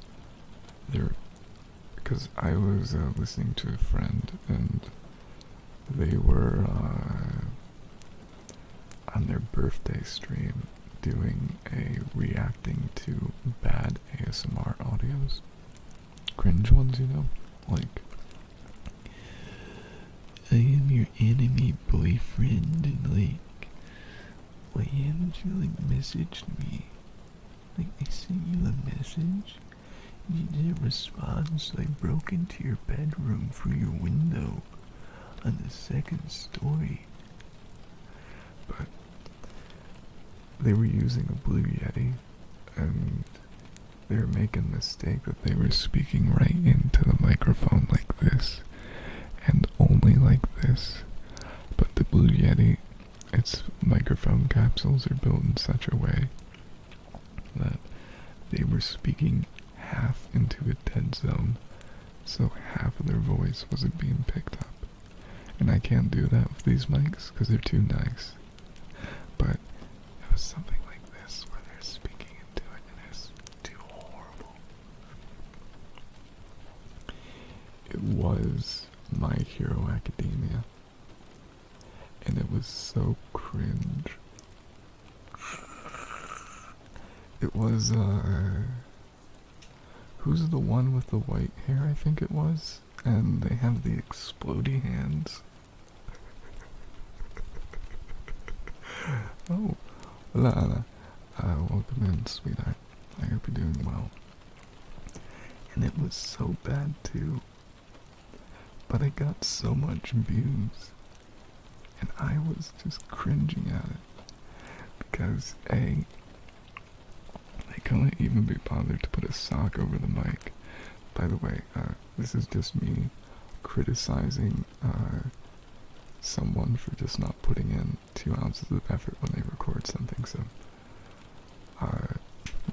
because I was listening to a friend, and they were on their birthday stream doing a reacting to bad ASMR audios, cringe ones, you know, like, I am your anime boyfriend, and like, why haven't you like messaged me? Like, I sent you a message, and you didn't respond, so I broke into your bedroom through your window on the second story. But they were using a Blue Yeti, and they were making the mistake that they were speaking right into the microphone like this, and only like this. But the Blue Yeti, its microphone capsules are built in such a way that they were speaking half into a dead zone, so half of their voice wasn't being picked up. And I can't do that with these mics because they're too nice. But it was something like this where they're speaking into it, and it's too horrible. It was My Hero Academia, and it was so cringe. It was, who's the one with the white hair, I think it was? And they have the explodey hands. Oh, hola. Welcome in, sweetheart. I hope you're doing well. And it was so bad too. But it got so much views. And I was just cringing at it. Because A, they couldn't even be bothered to put a sock over the mic. By the way, this is just me criticizing someone for just not putting in 2 ounces of effort when they record something, so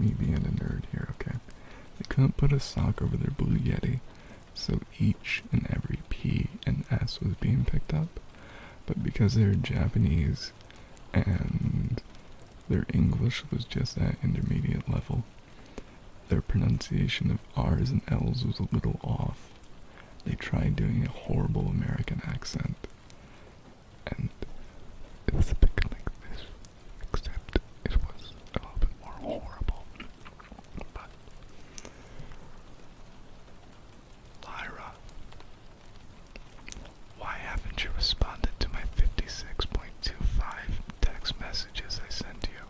me being a nerd here, okay? They couldn't put a sock over their Blue Yeti, so each and every P and S was being picked up, but because they're Japanese and their English was just at intermediate level, their pronunciation of R's and L's was a little off. They tried doing a horrible American accent, and it was a bit like this, except it was a little bit more horrible. But Lyra, why haven't you responded to my 56.25 text messages I sent you?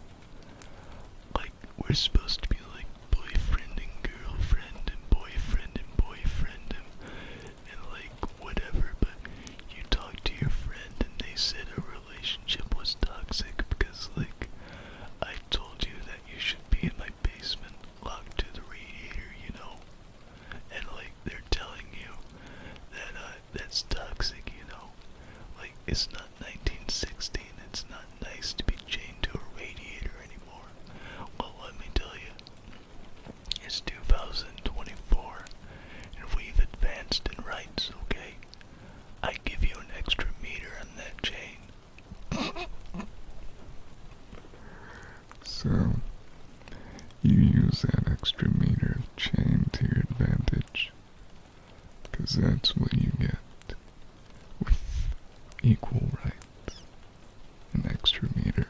Like, we're supposed to be like boyfriend and girlfriend and boyfriend and like whatever, but you talked to your friend and they said a relationship was It's not 1916. It's not nice to be chained to a radiator anymore. Well, let me tell you, it's 2024, and we've advanced in rights, okay? I give you an extra meter on that chain. So, you use that extra meter of chain to your advantage, 'cause that's what you get with equal rights. An extra meter.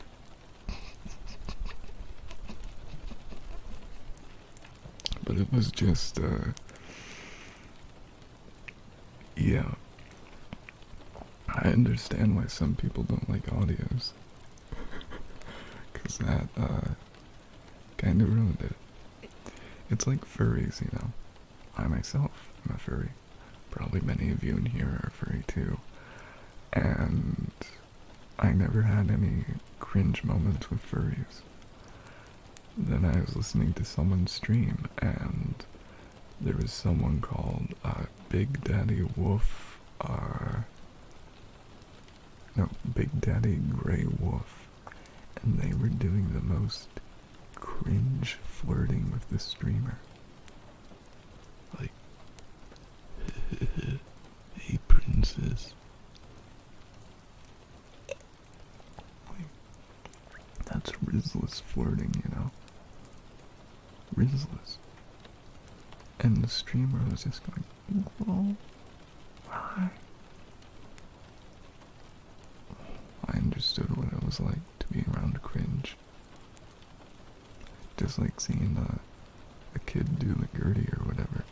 But it was just, yeah. I understand why some people don't like audios. 'Cause that, kinda ruined it. It's like furries, you know. I myself am a furry. Probably many of you in here are furry too. And I never had any cringe moments with furries. Then I was listening to someone stream, and there was someone called Big Daddy Wolf, Big Daddy Gray Wolf, and they were doing the most cringe flirting with the streamer. Like, hey princess. Like, that's Rizless flirting, you know? Rizless. And the streamer was just going, oh, hi. I understood what it was like to be around cringe. Just like seeing a kid do the Gertie or whatever.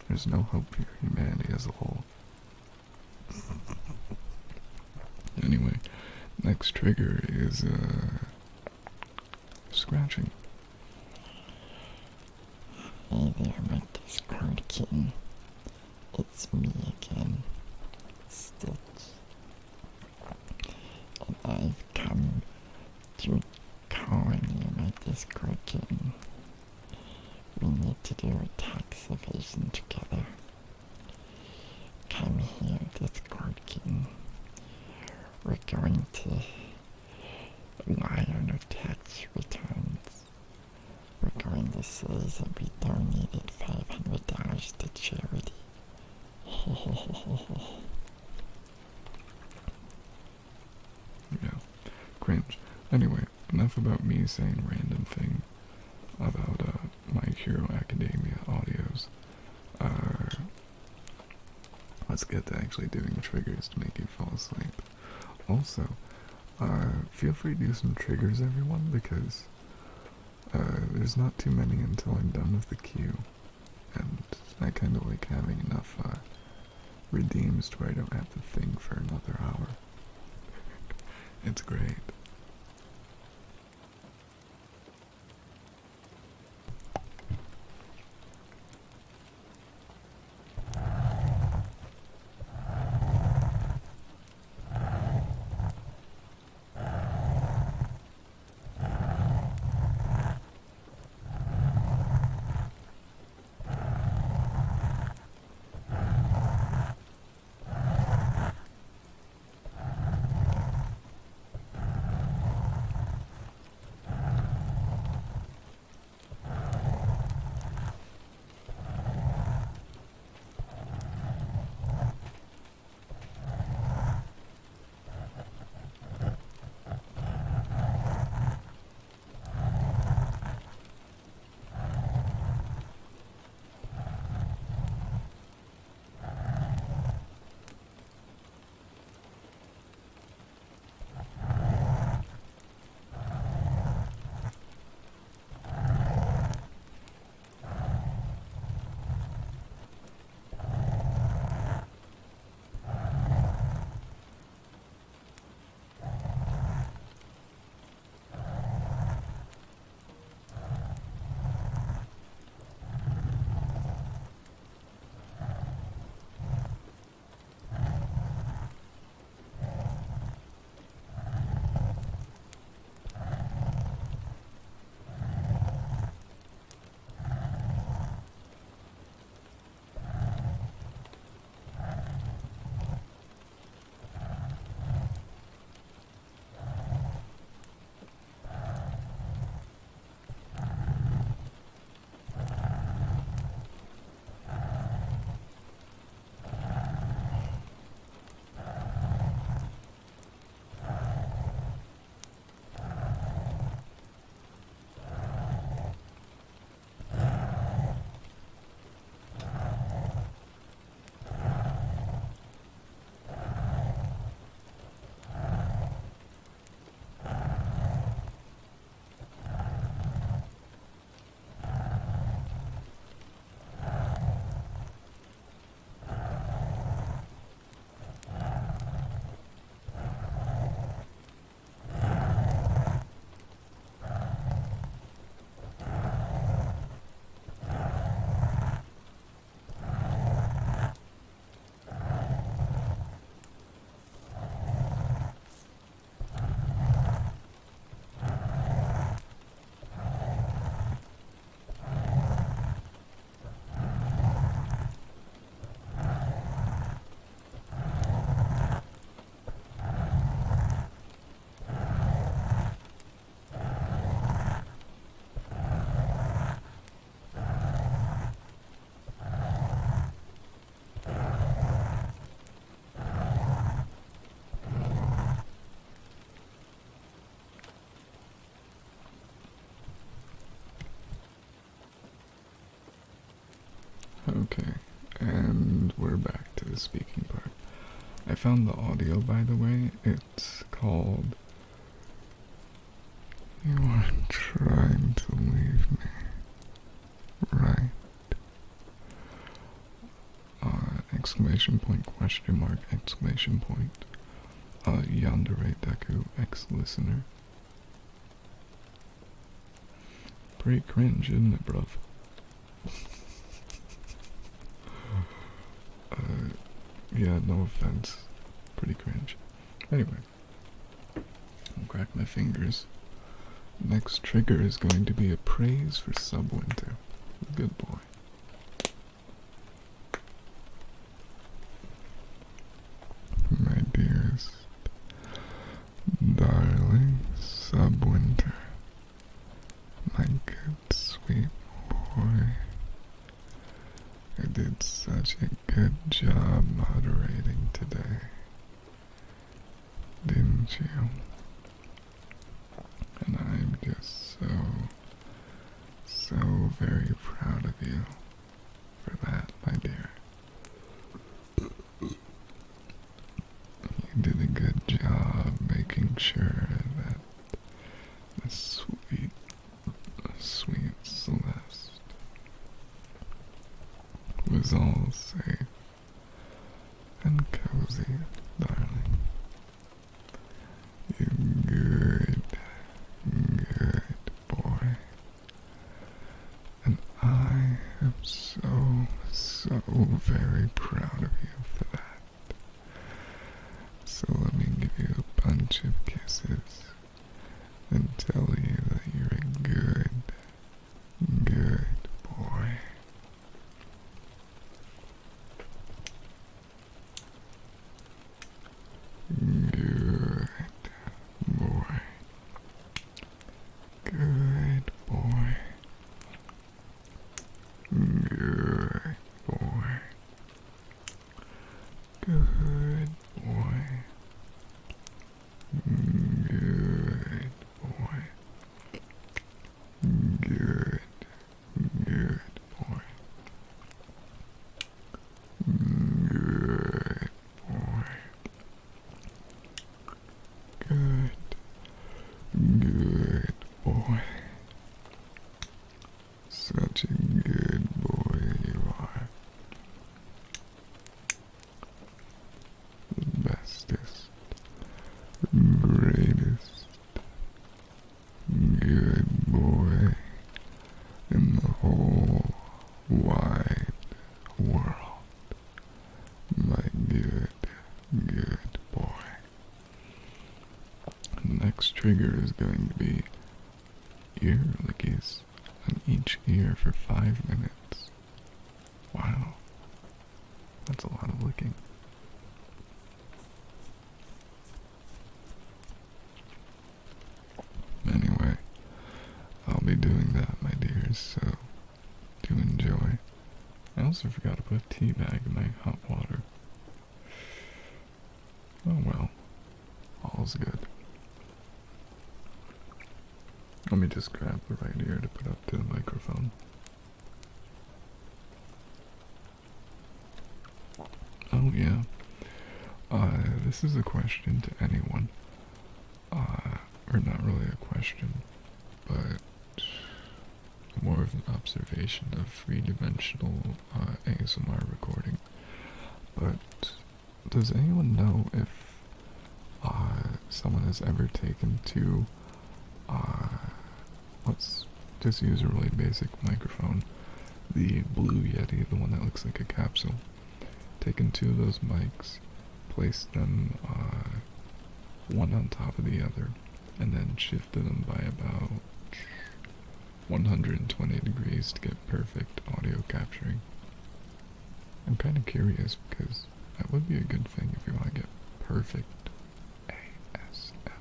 There's no hope for humanity as a whole. Anyway, next trigger is scratching. Hey there, my Discord kitten. It's me again, Stitch. And I've come to calling you my Discord kitten. We need to do a tax evasion together. Come here, Discord kitten. We're going to lie on our tax returns. We're going to say that we donated $500 to charity. Yeah, cringe. Anyway, enough about me saying random thing about My Hero Academia audios. Let's get to actually doing triggers to make you fall asleep. Also, feel free to do some triggers, everyone, because there's not too many until I'm done with the queue, and I kind of like having enough redeems to where I don't have to think for another hour. It's great. Okay, and we're back to the speaking part. I found the audio, by the way. It's called "You Are Trying to Leave Me, Right?" Exclamation point, question mark, exclamation point. Yandere Deku, ex-listener. Pretty cringe, isn't it, bruv? Yeah, no offense. Pretty cringe. Anyway, I'll crack my fingers. Next trigger is going to be a praise for Subwinter. Good boy. My dearest, darling Subwinter. My good, sweet boy. You did such a good job moderating today, didn't you? And I'm just so very proud of you for that, my dear. You did a good job making sure that the sweet Celeste was all safe and cozy, darling. You good boy. And I am so very proud of you for that. So let me give you a bunch of kisses and tell you that you're a good boy. Good boy. Good boy. Good boy. Good boy. Good boy. Good boy. Good boy. Good boy. Such a good boy you are. The bestest, greatest, good boy in the whole wide world. My good boy. Next trigger is going to be ear lickies on each ear for 5 minutes. Wow, that's a lot of licking. Anyway, I'll be doing that, my dears, so do enjoy. I also forgot to put a tea bag in my hot water. Oh well, all's good. Let me just grab the right ear to put up to the microphone. Oh yeah, this is a question to anyone. Or not really a question, but more of an observation of three-dimensional ASMR recording. But does anyone know if someone has ever taken to let's just use a really basic microphone, the Blue Yeti, the one that looks like a capsule, taken 2 of those mics, placed them one on top of the other, and then shifted them by about 120 degrees to get perfect audio capturing. I'm kind of curious because that would be a good thing if you want to get perfect ASMR.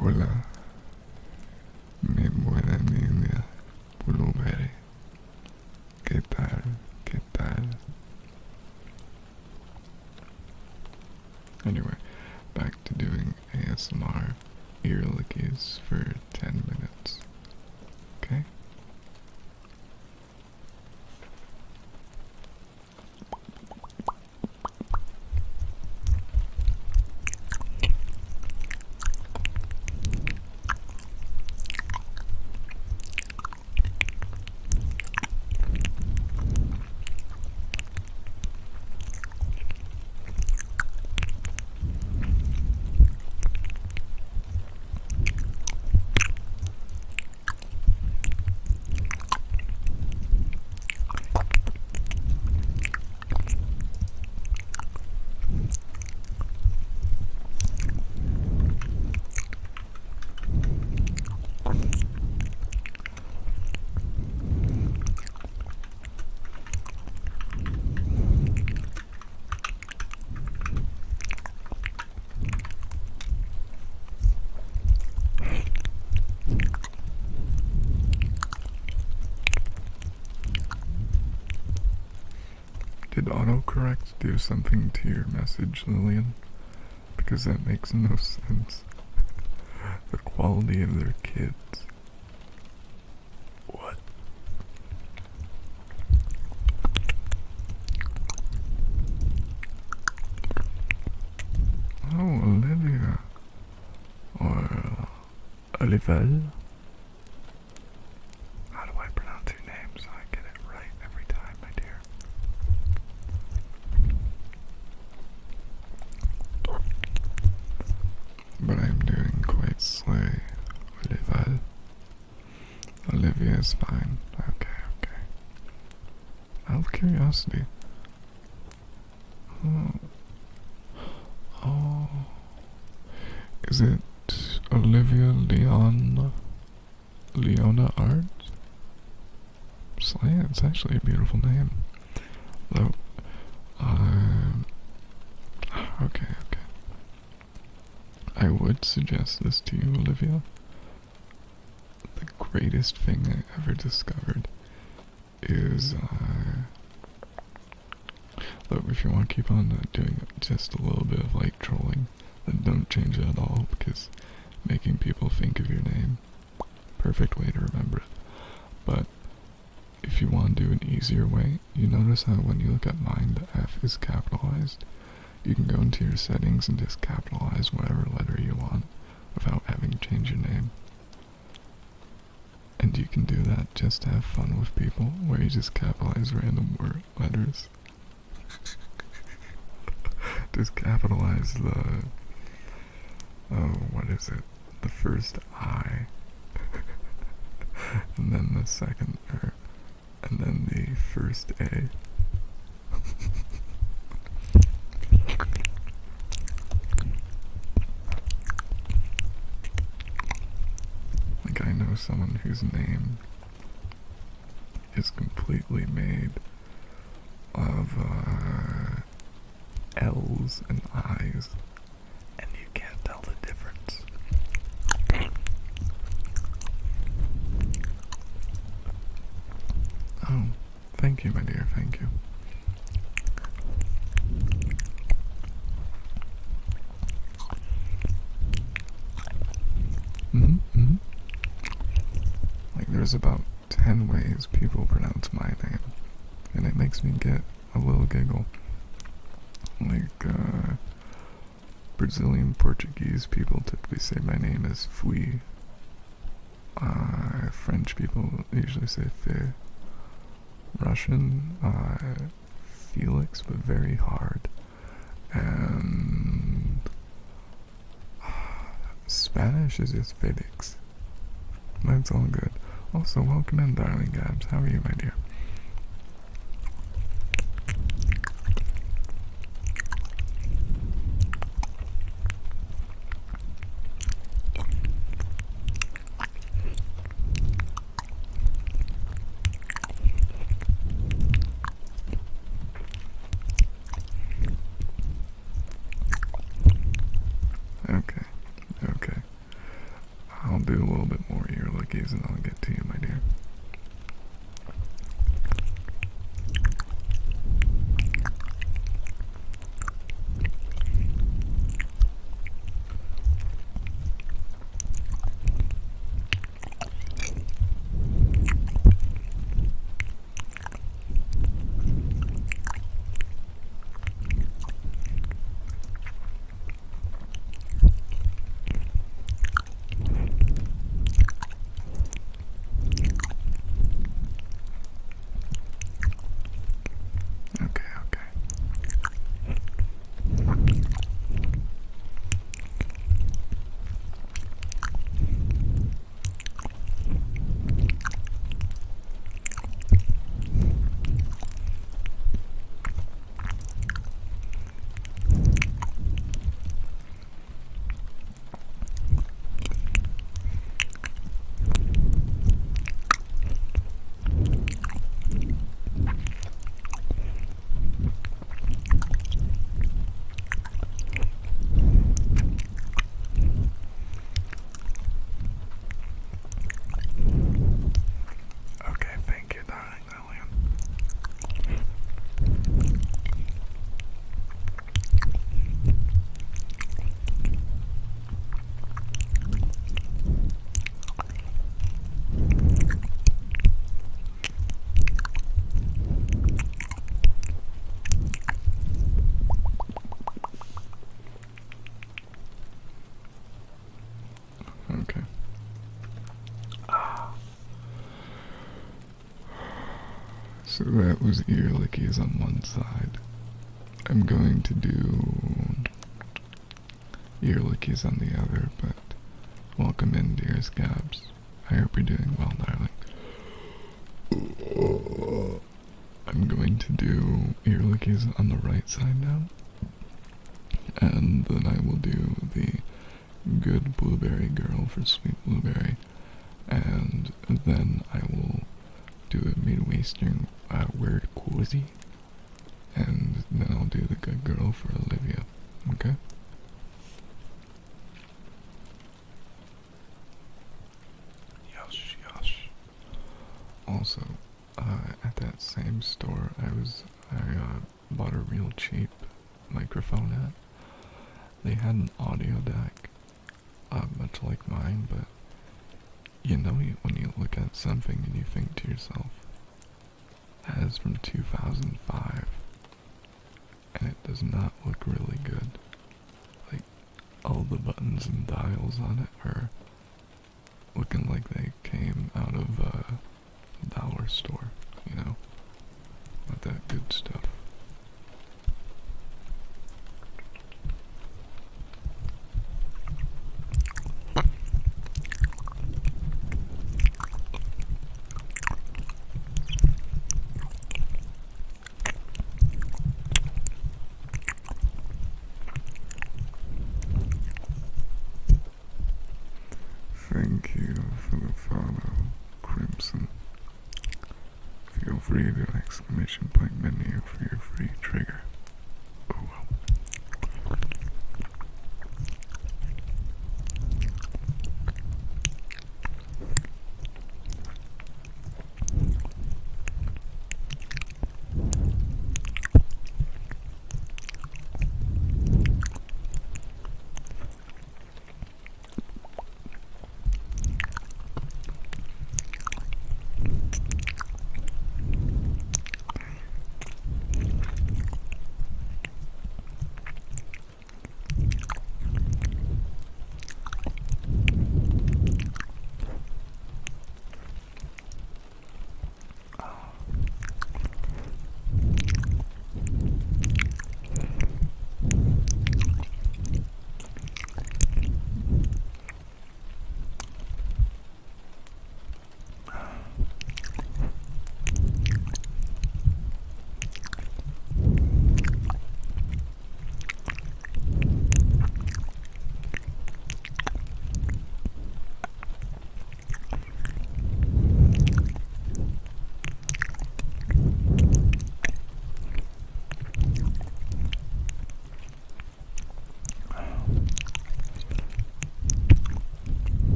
Hola, mi buena niña Blueberry. ¿Qué tal? ¿Qué tal? Anyway, back to doing ASMR ear lickies for 10 minutes. Did autocorrect do something to your message, Lillian? Because that makes no sense. The quality of their kids. What? Oh, Olivia. Or Olivel. How do I pronounce your name so I get it right every time, my dear? But I'm doing quite slay, Olivel. Olivia is fine. Okay, okay. Out of curiosity. Oh. Is it Olivia Leona Art? Slay, it's actually a beautiful name. Though, okay. I would suggest this to you, Olivia. The greatest thing I ever discovered is, though if you want to keep on doing just a little bit of like trolling, then don't change it at all, because making people think of your name, perfect way to remember it. But if you want to do an easier way, you notice how when you look at mine, the F is capitalized. You can go into your settings and just capitalize whatever letter you want without having to change your name. And you can do that just to have fun with people, where you just capitalize random letters. Just capitalize the, what is it? The first I. And then the second R. And then the first A. Like, I know someone whose name is completely made of L's and I's, and you can't tell the difference. Oh, thank you, my dear, thank you. Like, there's about 10 ways people pronounce my name, and it makes me get a little giggle. Like, Brazilian Portuguese people typically say my name as Fui. French people usually say Fe. Russian, Felix, but very hard. And Spanish is just Felix. That's all good. Also, welcome in, darling Gabs. How are you, my dear? Okay. I'll do a little bit more ear lickies and I'll get to you, my dear. So that was ear lickies on one side. I'm going to do ear lickies on the other, but welcome in, dear Scabs. I hope you're doing well, darling. I'm going to do ear lickies on the right side now, and then I will do the good blueberry girl for sweet blueberry, and then I will do a Midwestern word cozy, and then I'll do the good girl for Olivia, okay? Yes, yes. Also, at that same store I bought a real cheap microphone at. They had an audio deck, much like mine, but you know when you look at something and you think to yourself, that is from 2005, and it does not look really good. Like, all the buttons and dials on it are looking like they came out of a dollar store, you know? Not that good stuff. Thank you for the follow, Crimson. Feel free to exclamation point menu for your free trigger. Oh well.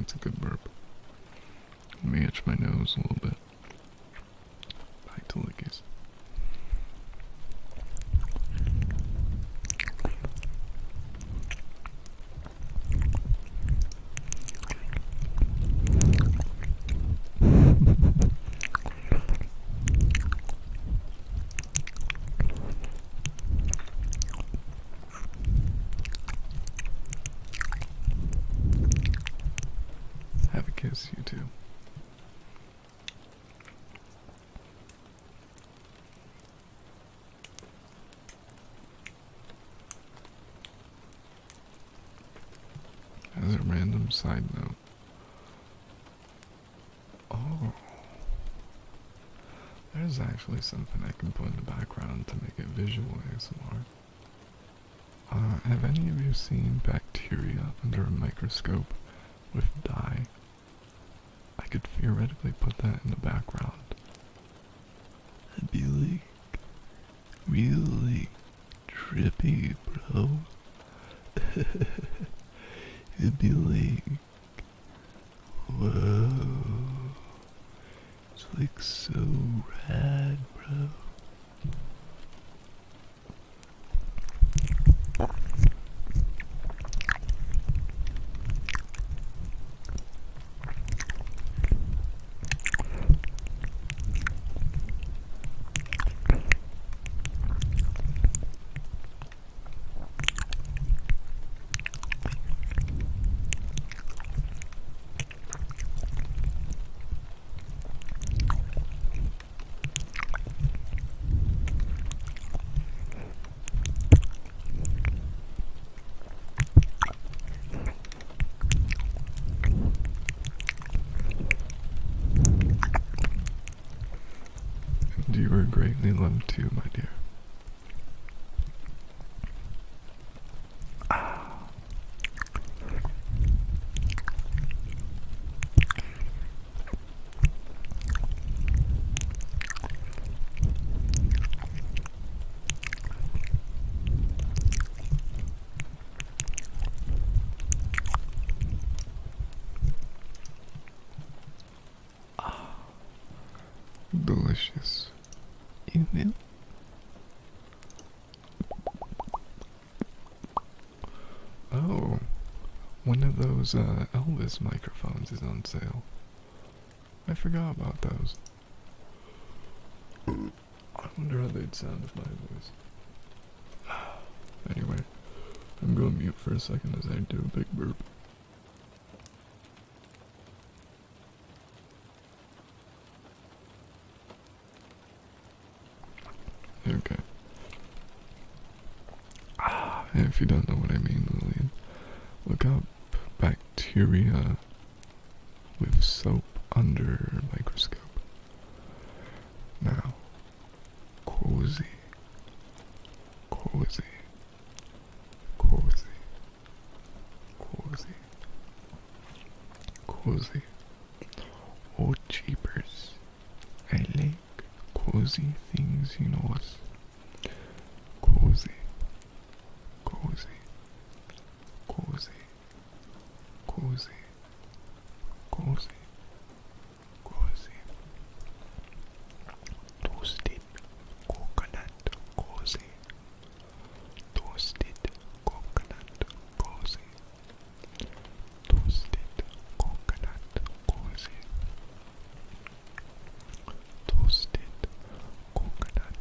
That's a good burp. Let me itch my nose a little bit. Back to lickies. Have a kiss, you two. As a random side note, oh, there's actually something I can put in the background to make it visual ASMR. Have any of you seen bacteria under a microscope with dye? I could theoretically put that in the background. That'd be like really trippy, bro. It'd be like, whoa, it's like so rad, bro. And you are greatly loved too, my dear. Delicious. You know? Oh, one of those Elvis microphones is on sale. I forgot about those. I wonder how they'd sound with my voice. Anyway, I'm going mute for a second as I do a big burp. Okay. And if you don't know what I mean, Lillian, look up bacteria with soap under a microscope. Now, cozy, cozy, cozy, cozy, cozy. Oh, cheapers. I like cozy things, you know. Cozy, cozy, cozy, cozy, cozy, cozy. Toasted coconut cozy. Toasted coconut cozy. Toasted coconut cozy. Toasted coconut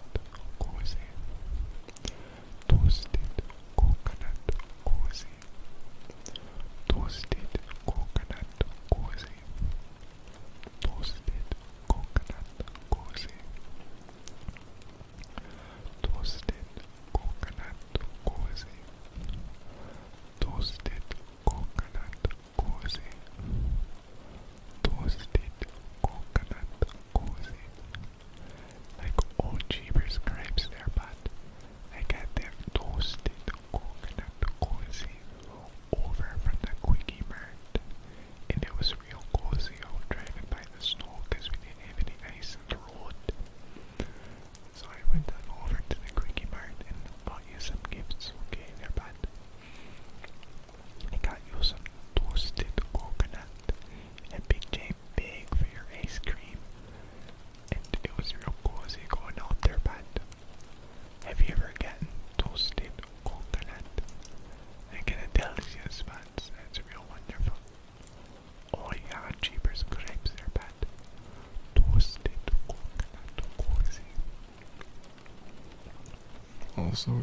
Also,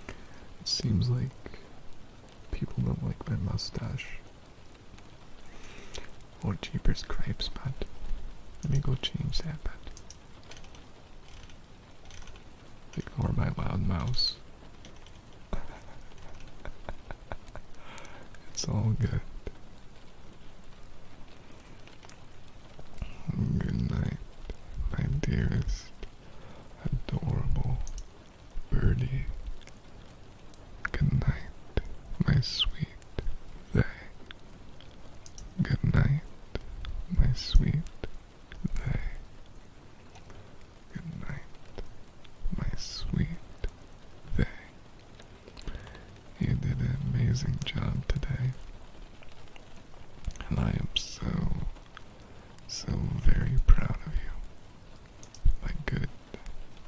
it seems like people don't like my mustache. Oh, jeepers cripes, bud. Let me go change that, bud. Ignore my loud mouse. It's all good. Good night, my dearest, adorable birdie. Good night, my sweet they. Good night, my sweet they. Good night, my sweet they. You did an amazing job today, and I am so very proud of you, my good,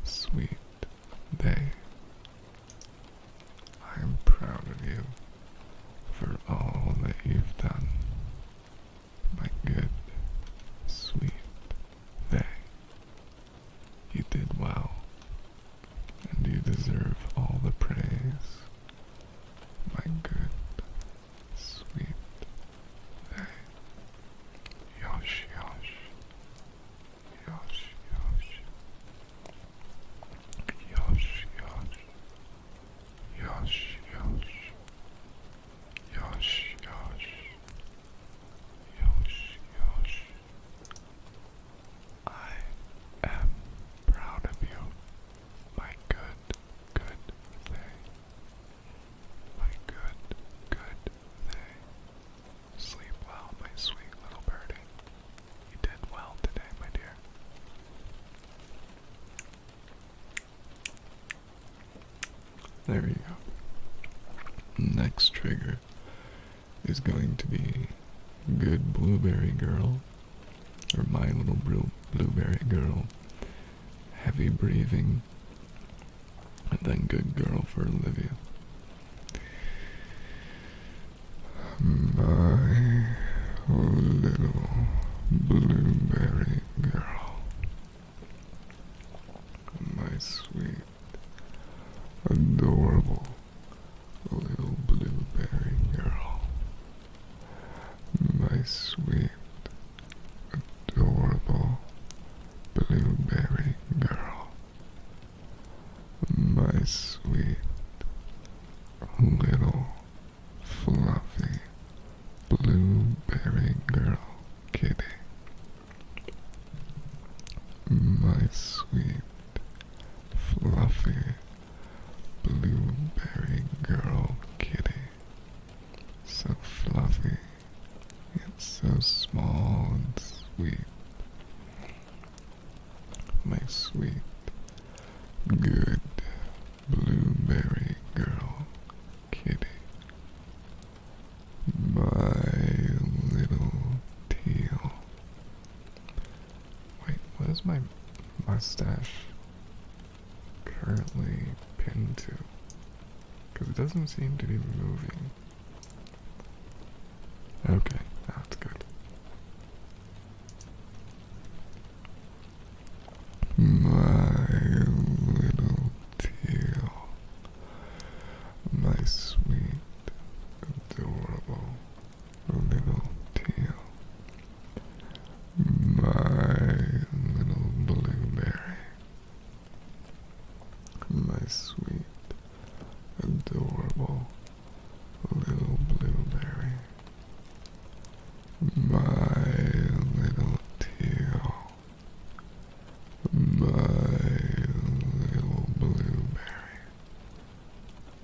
sweet they. I am proud of you for all that you've done, my good, sweet they. You did well, and you deserve all the praise, my good, sweet they. Yosh, yosh. Yosh, yosh. Yosh, yosh. Yosh, yosh. Yosh, yosh. Yosh, yosh. I am proud of you, my good, good thing. My good, good thing. Sleep well, my sweet little birdie. You did well today, my dear. There you go. Next trigger is going to be Good Blueberry Girl, or My Little Blueberry Girl, Heavy Breathing, and then Good Girl for Olivia. My little blueberry girl, my sweet, adorable little blueberry girl, my sweet, adorable blueberry girl, my sweet, little, fluffy, blueberry girl kitty, my sweet, fluffy, blueberry girl kitty, so fluffy, yet so small and sweet, my sweet, good blueberry girl kitty, my little teal. Wait, what is my mustache currently pinned to? Because it doesn't seem to be moving. Okay, that's good. My little teal. My sweet, adorable little teal. My little blueberry. My sweet, adorable little blueberry. My little teal. My little blueberry.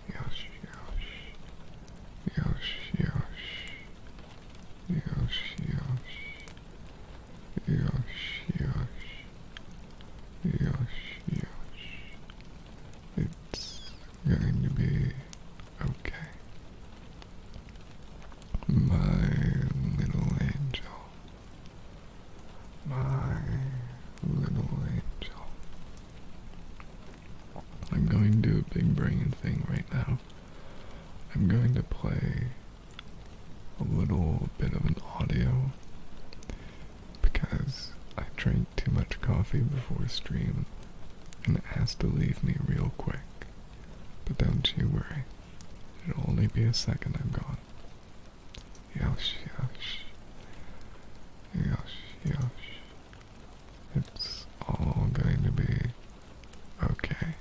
Yosh, yosh. Yosh, yosh. Yosh, yosh. Yosh, yosh. Yosh, yosh. It's going to be okay. My little angel. My little angel. I'm going to do a big brain thing right now. I'm going to play a little bit of an audio because I drank too much coffee before stream and it has to leave me real quick. Don't you worry. It'll only be a second I'm gone. Yosh, yosh. Yosh, yosh. It's all going to be okay.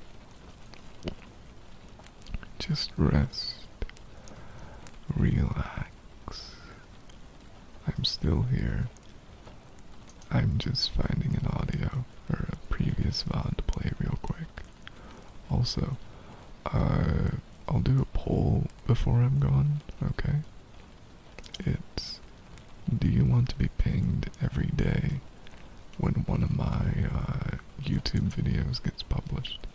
Just rest. Relax. I'm still here. I'm just finding an audio or a previous VOD to play real quick. Also, I'll do a poll before I'm gone, okay? It's, do you want to be pinged every day when one of my YouTube videos gets published?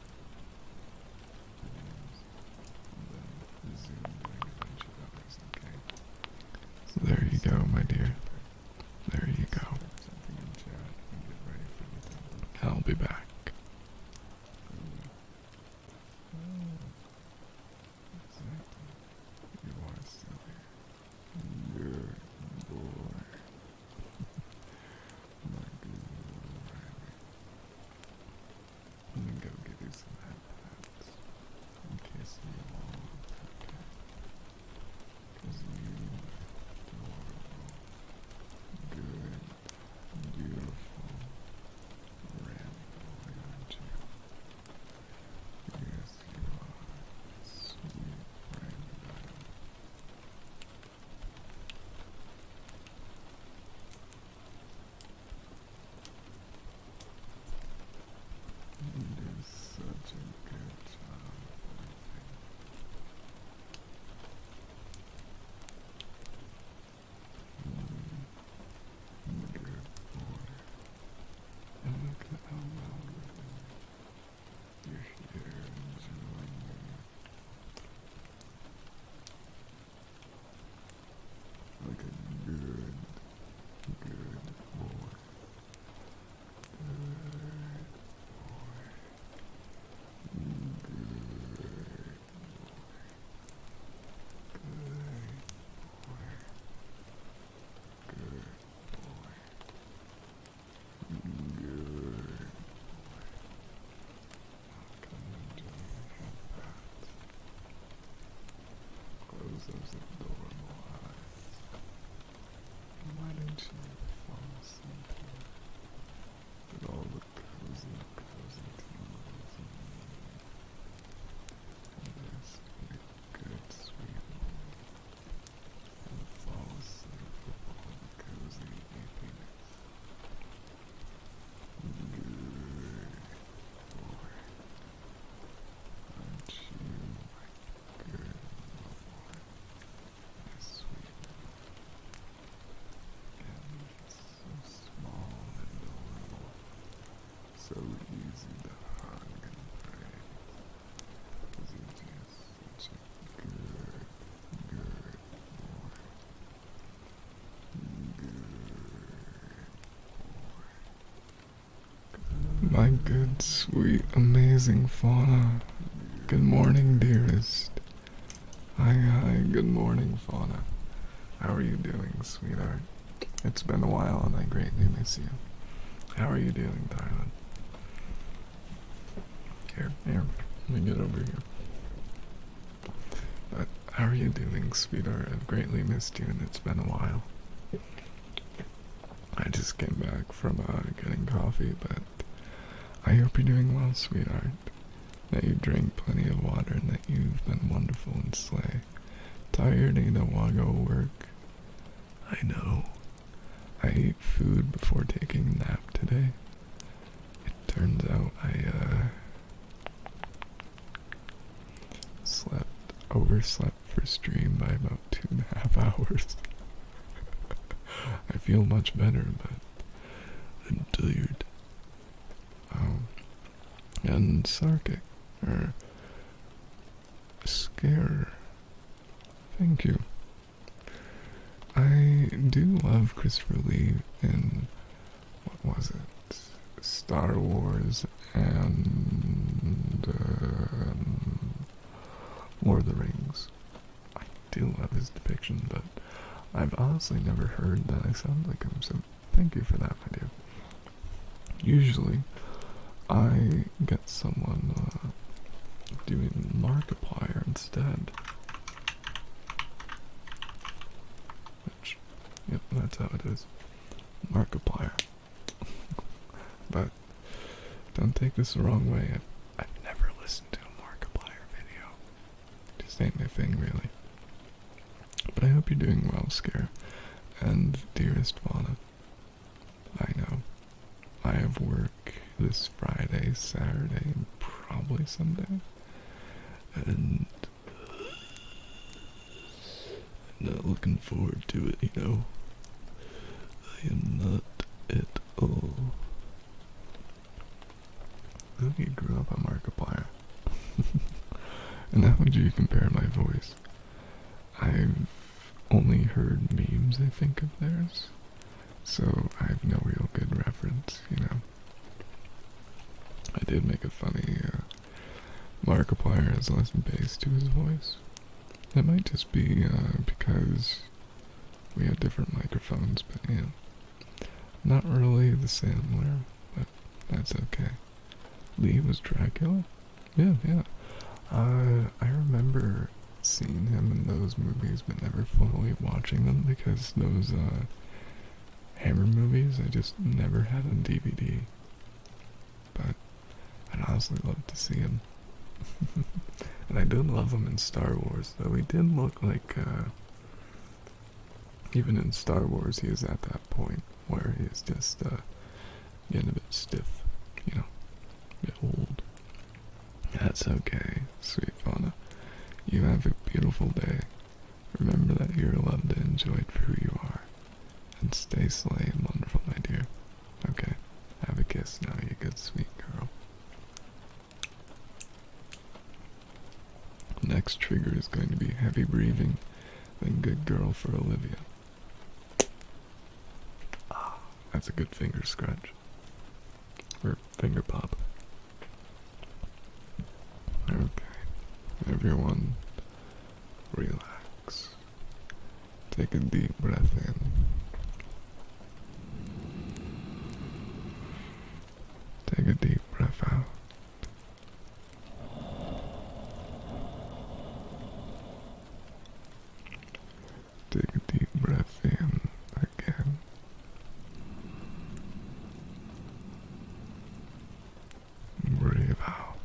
So there you go, my dear. There you go. I'll be back. You are still here. Good boy. My good boy. Let me go give you some head pats and kiss you all, okay? 'Cause you adorable, good, beautiful, red boy, aren't you? Yes, you are. Sweet rainbow. You do such a good job for me. Good boy. And look at how well we're doing. You're here enjoying me. Like a good, good boy. Good boy. Good boy. Good boy. Good boy. Good. Come and join me in that. Close those adorable eyes. Why don't you fall asleep here with all the cozy, cozy tingles you need? And rest with a good sweet boy. And fall asleep with all the cozy happiness. Good boy. Aren't you my good little boy? My sweet boy. And so small and adorable. So easy to hug and praise. 'Cause you're just such a good, good boy. Good boy. My good, sweet, amazing Fauna. Good morning, dearest. Hi, good morning, Fauna. How are you doing, sweetheart? It's been a while and I greatly miss you. How are you doing, darling? Here, let me get over here. But how are you doing, sweetheart? I've greatly missed you and it's been a while. I just came back from getting coffee, but I hope you're doing well, sweetheart. That you drank plenty of water and that you've been wonderful and slay. Tired, ain't don't wanna go work. I know. I ate food before taking a nap today. It turns out I overslept for stream by about 2.5 hours. I feel much better, but I'm tired. And sarkic, or scare. Thank you. I do love Christopher Lee in, what was it, Star Wars and Lord of the Rings. I do love his depiction, but I've honestly never heard that I sound like him, so thank you for that, my dear. Usually, I get someone doing Markiplier instead. Which, yep, that's how it is. Markiplier. But don't take this the wrong way. I've never listened to a Markiplier video. Just ain't my thing, really. But I hope you're doing well, Scare. And dearest Fauna, I know I have work this Friday, Saturday, and probably Sunday. And I'm not looking forward to it, you know. I am not at all. Look, you grew up on Markiplier. And how would you compare my voice? I've only heard memes, I think, of theirs. So I have no real good reference, you know. I did make a funny, Markiplier has less bass to his voice. That might just be, because we have different microphones, but yeah. Not really the same, but that's okay. Lee was Dracula? Yeah. I remember seeing him in those movies, but never fully watching them because those, Hammer movies I just never had on DVD. But I'd honestly love to see him. And I did love him in Star Wars, though he did look like, even in Star Wars he is at that point where he is just, getting a bit stiff, you know, a bit old. That's okay, sweet Fauna. You have a beautiful day. Remember that you're allowed to enjoy it for who you are. And stay slay and wonderful, my dear. Okay, have a kiss now, you good sweet girl. Next trigger is going to be heavy breathing, then good girl for Olivia. Ah, that's a good finger scratch. Or finger pop. Okay, everyone, relax. Take a deep breath in. Take a deep breath out. Take a deep breath in again. Breathe out.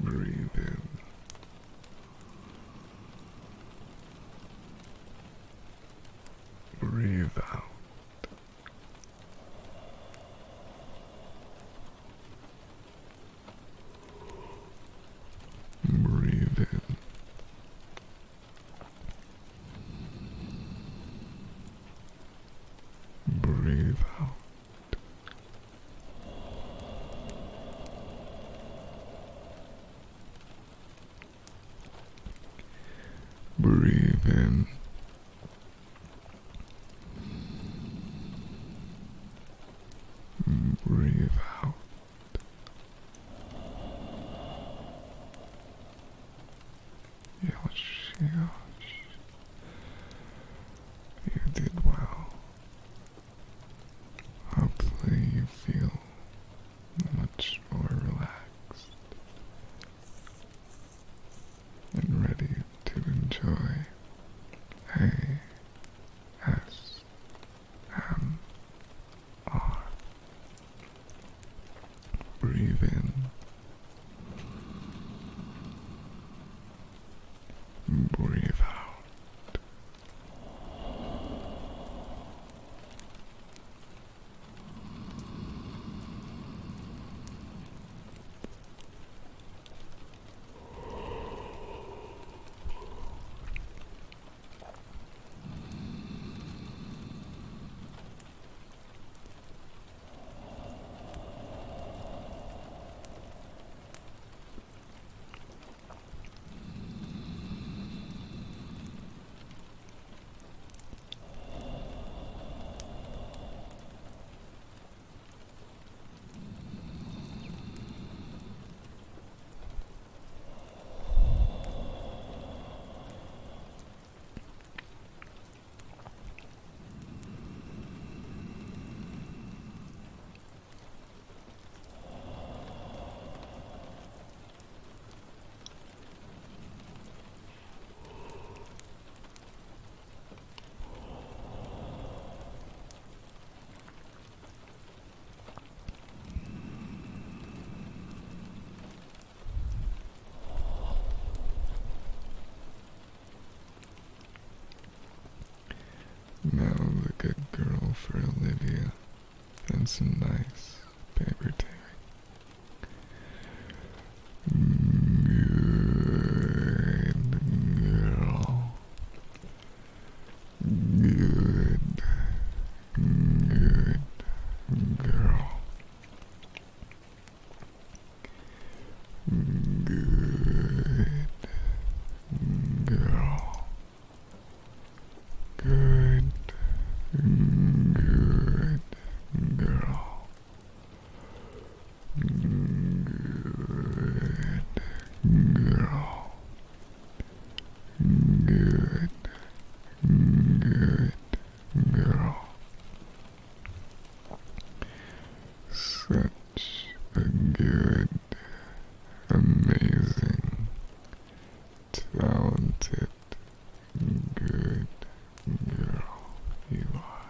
Breathe in. Breathe out. Breathe in. Breathe out. Breathe in. Breathe out. Yosh. You did well. Hopefully you feel much more relaxed and ready to enjoy ASMR. some nice paper tapping. Good girl. Good. Good girl. Good girl. Good. Good girl. Good girl. Good. Good girl. Such a good, amazing, talented, good girl you are.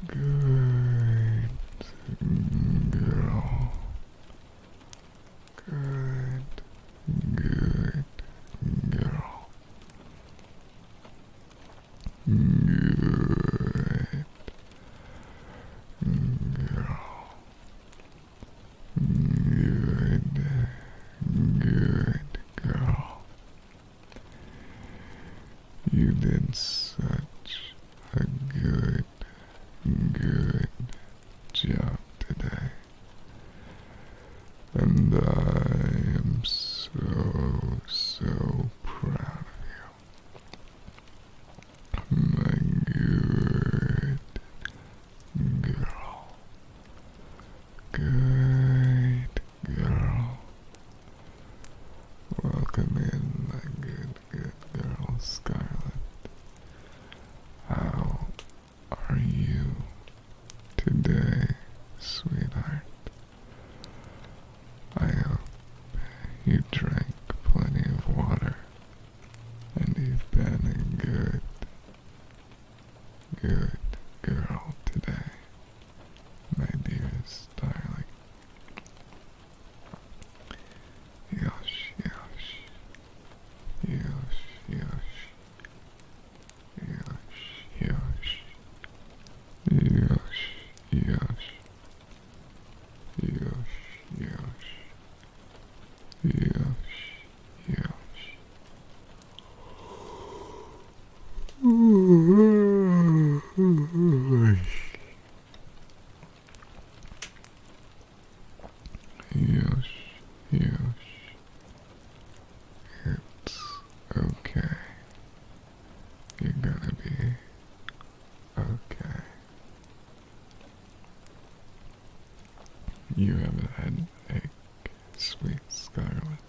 Good girl. Good, good girl. Good girl. Good, good girl. You did such a good job today. And I am so proud of you. My good girl. Good girl. Welcome in, my good girl, Scarlet. How are you today, sweetheart? I hope you drank plenty of water and you've been a good girl today, my dearest darling. Yosh, yosh, yosh, yosh, yosh, yosh, yosh, yosh, yosh, yosh, yosh, yosh. Yosh, yosh. It's okay. You're gonna be okay. You have a headache, sweet Scarlet,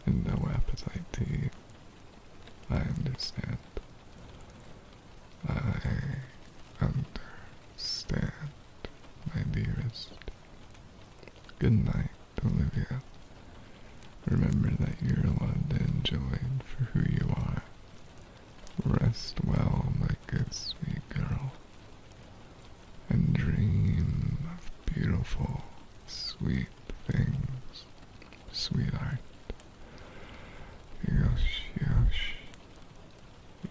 and no appetite to eat. I understand. I understand, my dearest. Good night, Olivia. Remember that you're allowed to enjoy for who you are. Rest well, my good sweet girl, and dream of beautiful, sweet things, sweetheart. Yosh, yosh,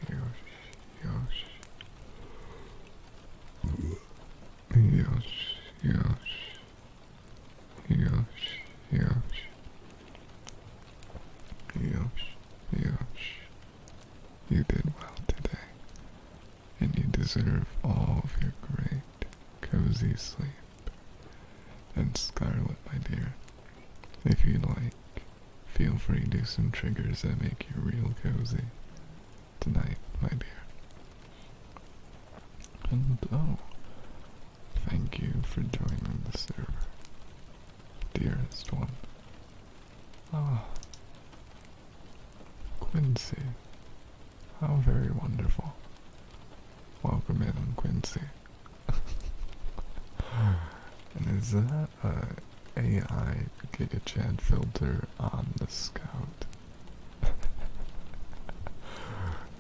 yosh, yosh, yosh, yosh, yosh, yosh, yosh, yosh. You did well today, and you deserve all of your great, cozy sleep. And Scarlet, my dear, if you'd like, feel free to do some triggers that make you real cozy tonight, my dear. And oh, thank you for joining the server, dearest one. Ah, Quincy, how very wonderful. Welcome in, Quincy. And is that a AI GigaChat filter on the Scout?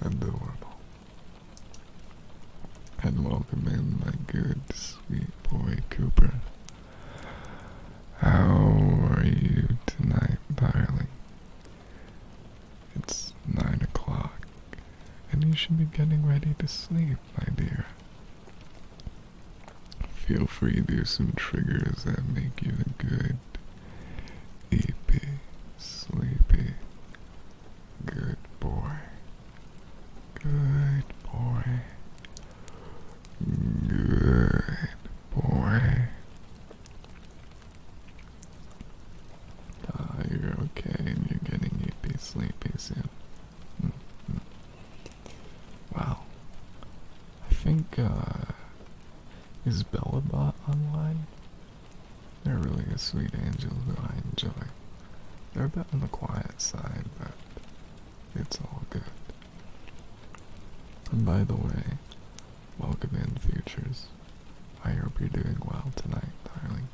Adorable. And welcome in, my good, sweet boy Cooper. How are you tonight, darling? It's 9 o'clock, and you should be getting ready to sleep, my dear. feel free to do some triggers that make you a good, eepy, sleepy, good boy. Good boy. Good boy. You're okay and you're getting eepy sleepy soon. Wow. I think, is Bellabot online? They're really a sweet angel who I enjoy. They're a bit on the quiet side, but it's all good. And by the way, welcome in, Futures. I hope you're doing well tonight, darling.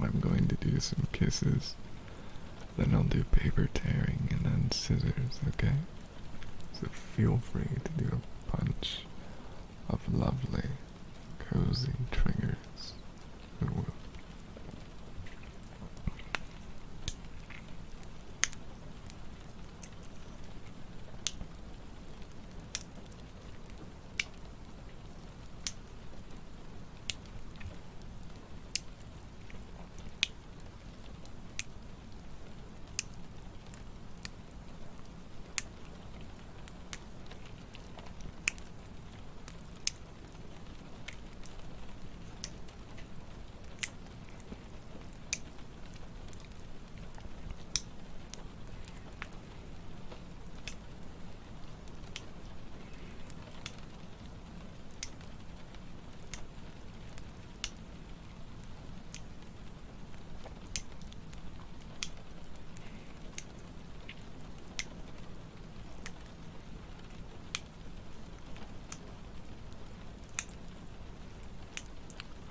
I'm going to do some kisses, then I'll do paper tearing and then scissors, okay? So feel free to do a bunch of lovely, cozy triggers. UwU.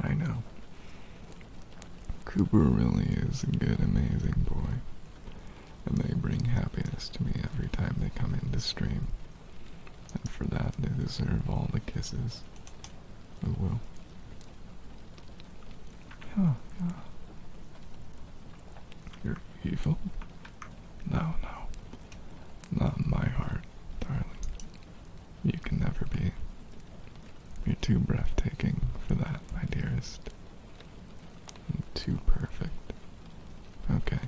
I know. Cooper really is a good, amazing boy, and they bring happiness to me every time they come in to stream, and for that they deserve all the kisses. UwU. Yeah. You're evil? No, not in my heart, darling. You can never be. You're too breathtaking for that, my dearest. And too perfect. Okay.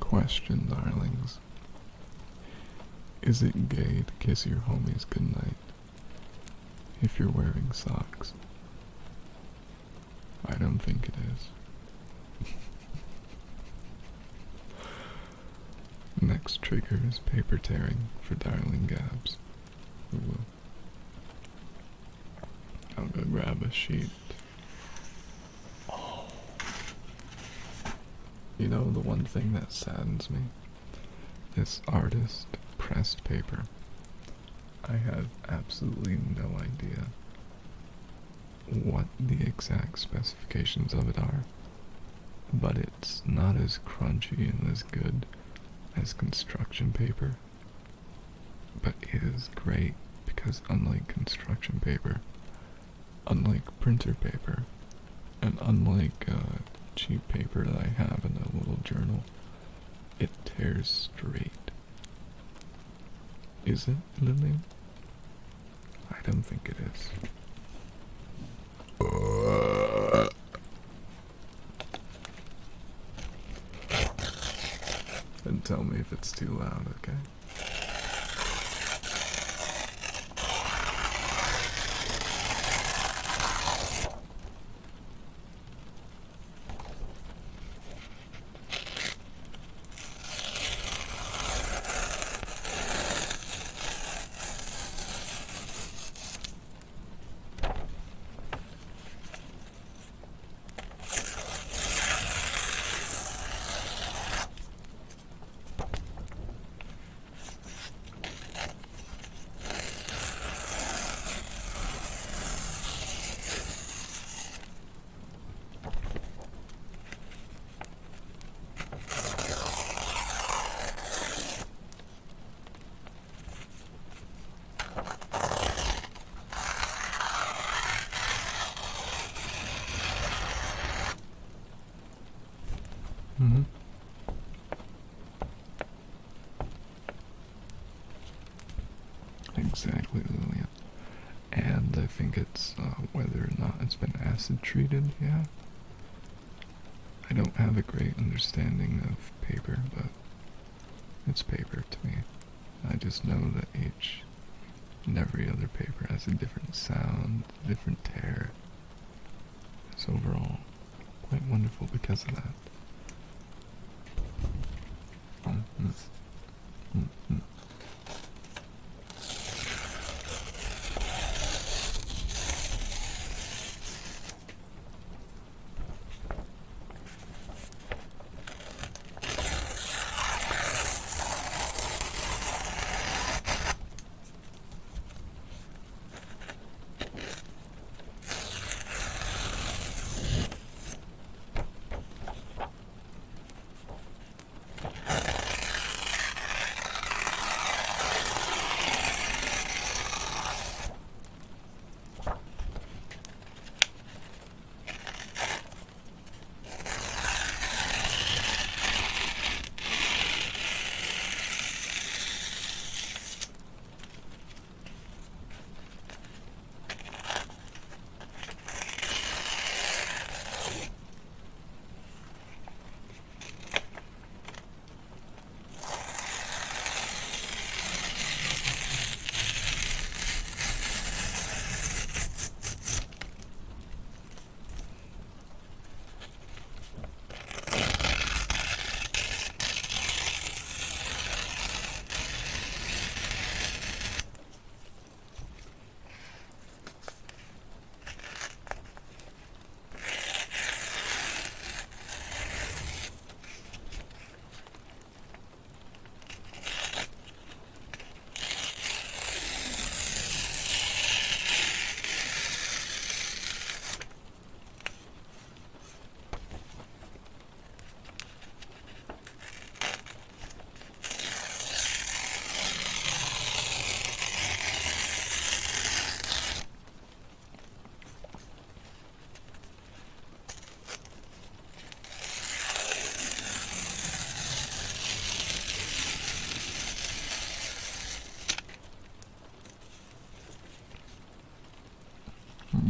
Question, darlings. Is it gay to kiss your homies goodnight if you're wearing socks? I don't think it is. Next trigger is paper tearing for darling Gabs. UwU. I'll go grab a sheet. You know, the one thing that saddens me? This artist pressed paper. I have absolutely no idea what the exact specifications of it are, but it's not as crunchy and as good as construction paper, but it is great because unlike construction paper, unlike printer paper, and unlike cheap paper that I have in a little journal, it tears straight. Is it, Lily? I don't think it is. tell me if it's too loud, okay? Mm-hmm. Exactly, Lillian. And I think it's whether or not it's been acid treated, yeah? I don't have a great understanding of paper, but it's paper to me. I just know that each and every other paper has a different sound, different tear. It's overall quite wonderful because of that.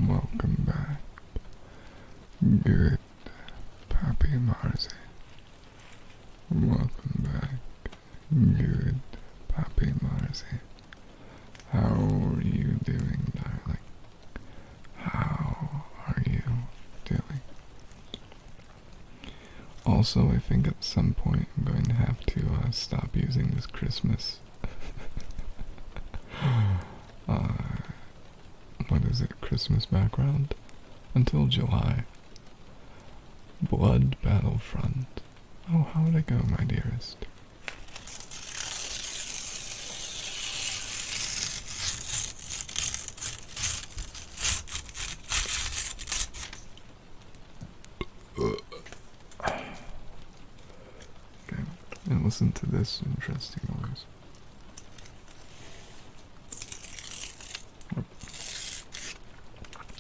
Welcome back. Good Pappy Marzi. Welcome back. Good Pappy Marzi. How are you doing, darling? How are you doing? Also, I think at some point I'm going to have to stop using this Christmas what is it, Christmas background until July. Blood Battlefront. Oh, how would it go, my dearest? Okay, and listen to this interesting noise.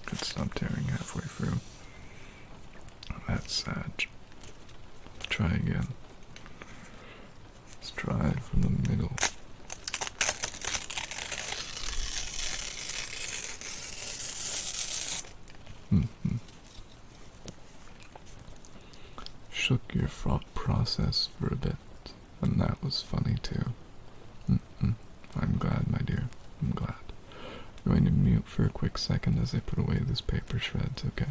Could stop tearing halfway through. That's sad. Try again. Let's try from the middle. Shook your thought process for a bit. And that was funny too. I'm glad, my dear. I'm glad. I'm going to mute for a quick second as I put away this paper shreds, okay?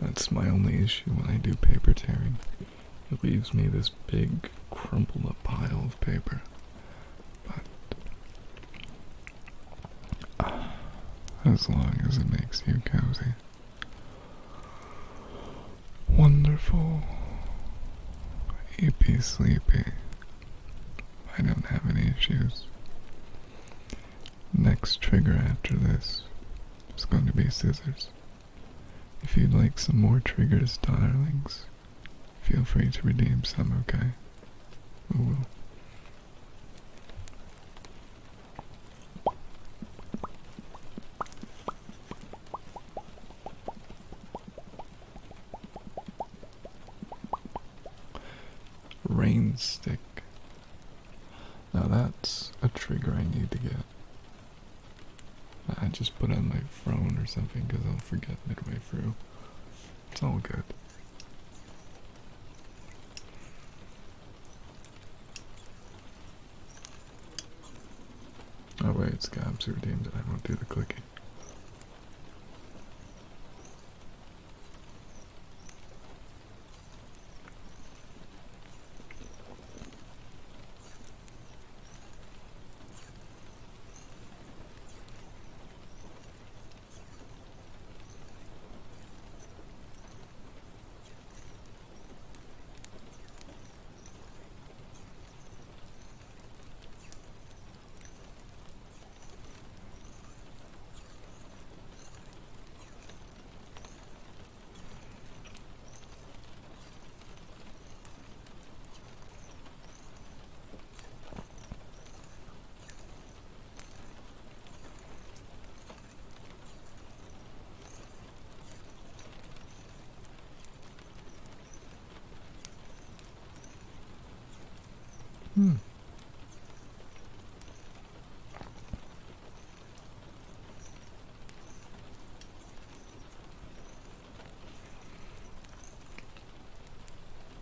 That's my only issue when I do paper tearing. It leaves me this big, crumpled up pile of paper. But as long as it makes you cozy. Wonderful. Eepy sleepy. I don't have any issues. Next trigger after this is going to be scissors. If you'd like some more triggers, darlings, feel free to redeem some, okay? Ooh. Rain stick. Now that's a trigger I need to get. I just put on my phone or something because I'll forget midway through. It's all good. Oh wait, Scabs redeemed it. I won't do the clicking.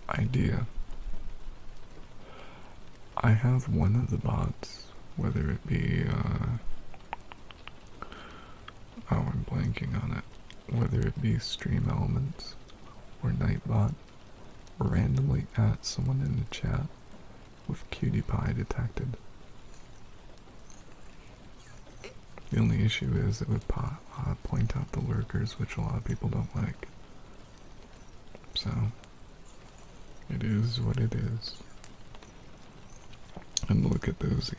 Idea. I have one of the bots, whether it be, I'm blanking on it, whether it be Stream Elements or Nightbot, randomly at someone in the chat with Cutie Pie detected. The only issue is it would point out the lurkers, which a lot of people don't like. So, it is what it is. And look at those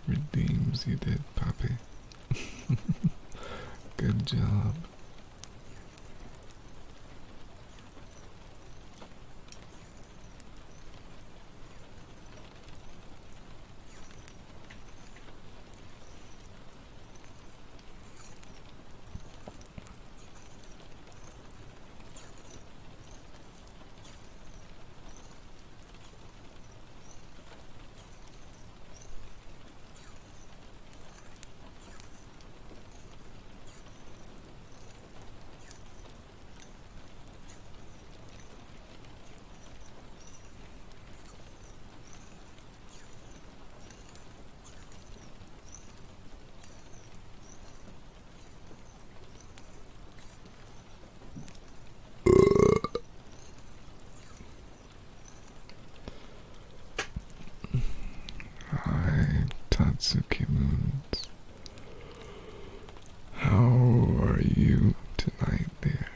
redeems you did, puppy. Good job. Tatsuki Moons. How are you tonight, dear?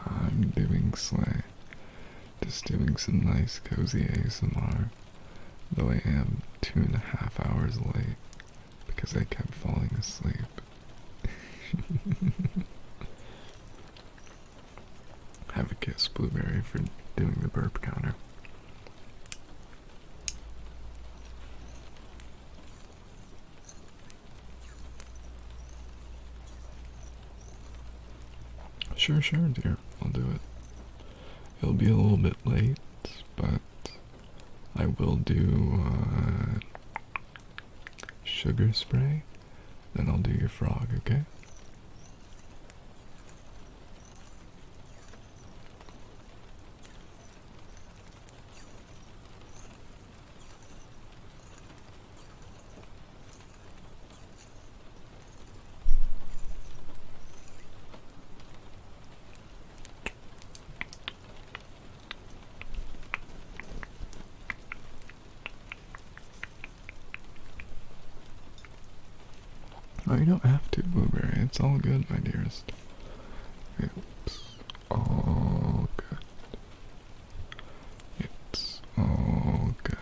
I'm doing slay. Just doing some nice cozy ASMR, though I am 2.5 hours late because I kept falling asleep. Have a kiss, Blueberry, for doing the burp counter. Sure, dear. I'll do it. It'll be a little bit late, but I will do sugar spray, then I'll do your frog, okay? No, you don't have to, Blueberry. It's all good, my dearest. It's all good. It's all good.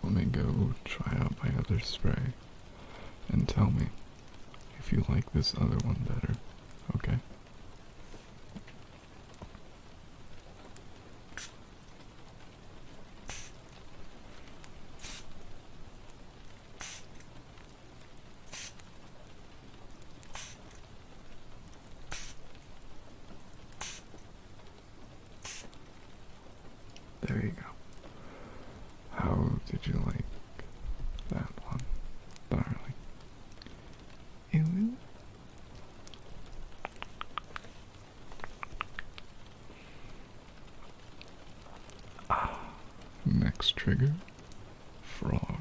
Let me go try out my other spray and tell me if you like this other one better, okay? There you go. How did you like that one, darling? Ew. Next trigger, frog.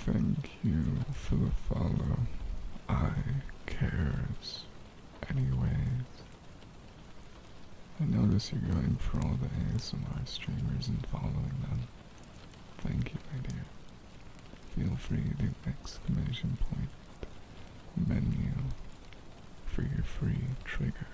Thank you for the follow. I cares. Anyways, I notice you're going for all the ASMR streamers and following them. Thank you, my dear. Feel free to exclamation point menu for your free trigger.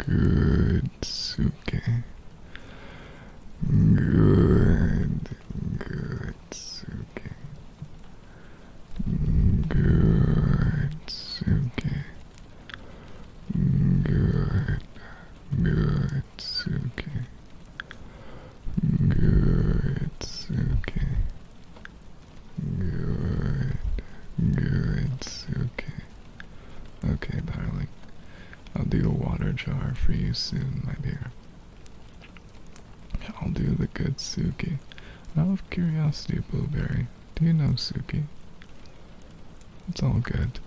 Good, Suke. Good, good, Suke. Good, Suke. Good, good, Suke. Good, Suke. Good, good, Suke. Okay, darling. I'll do a water jar for you soon, my dear. I'll do the good Suki. Out of curiosity, Blueberry, do you know Suki? It's all good.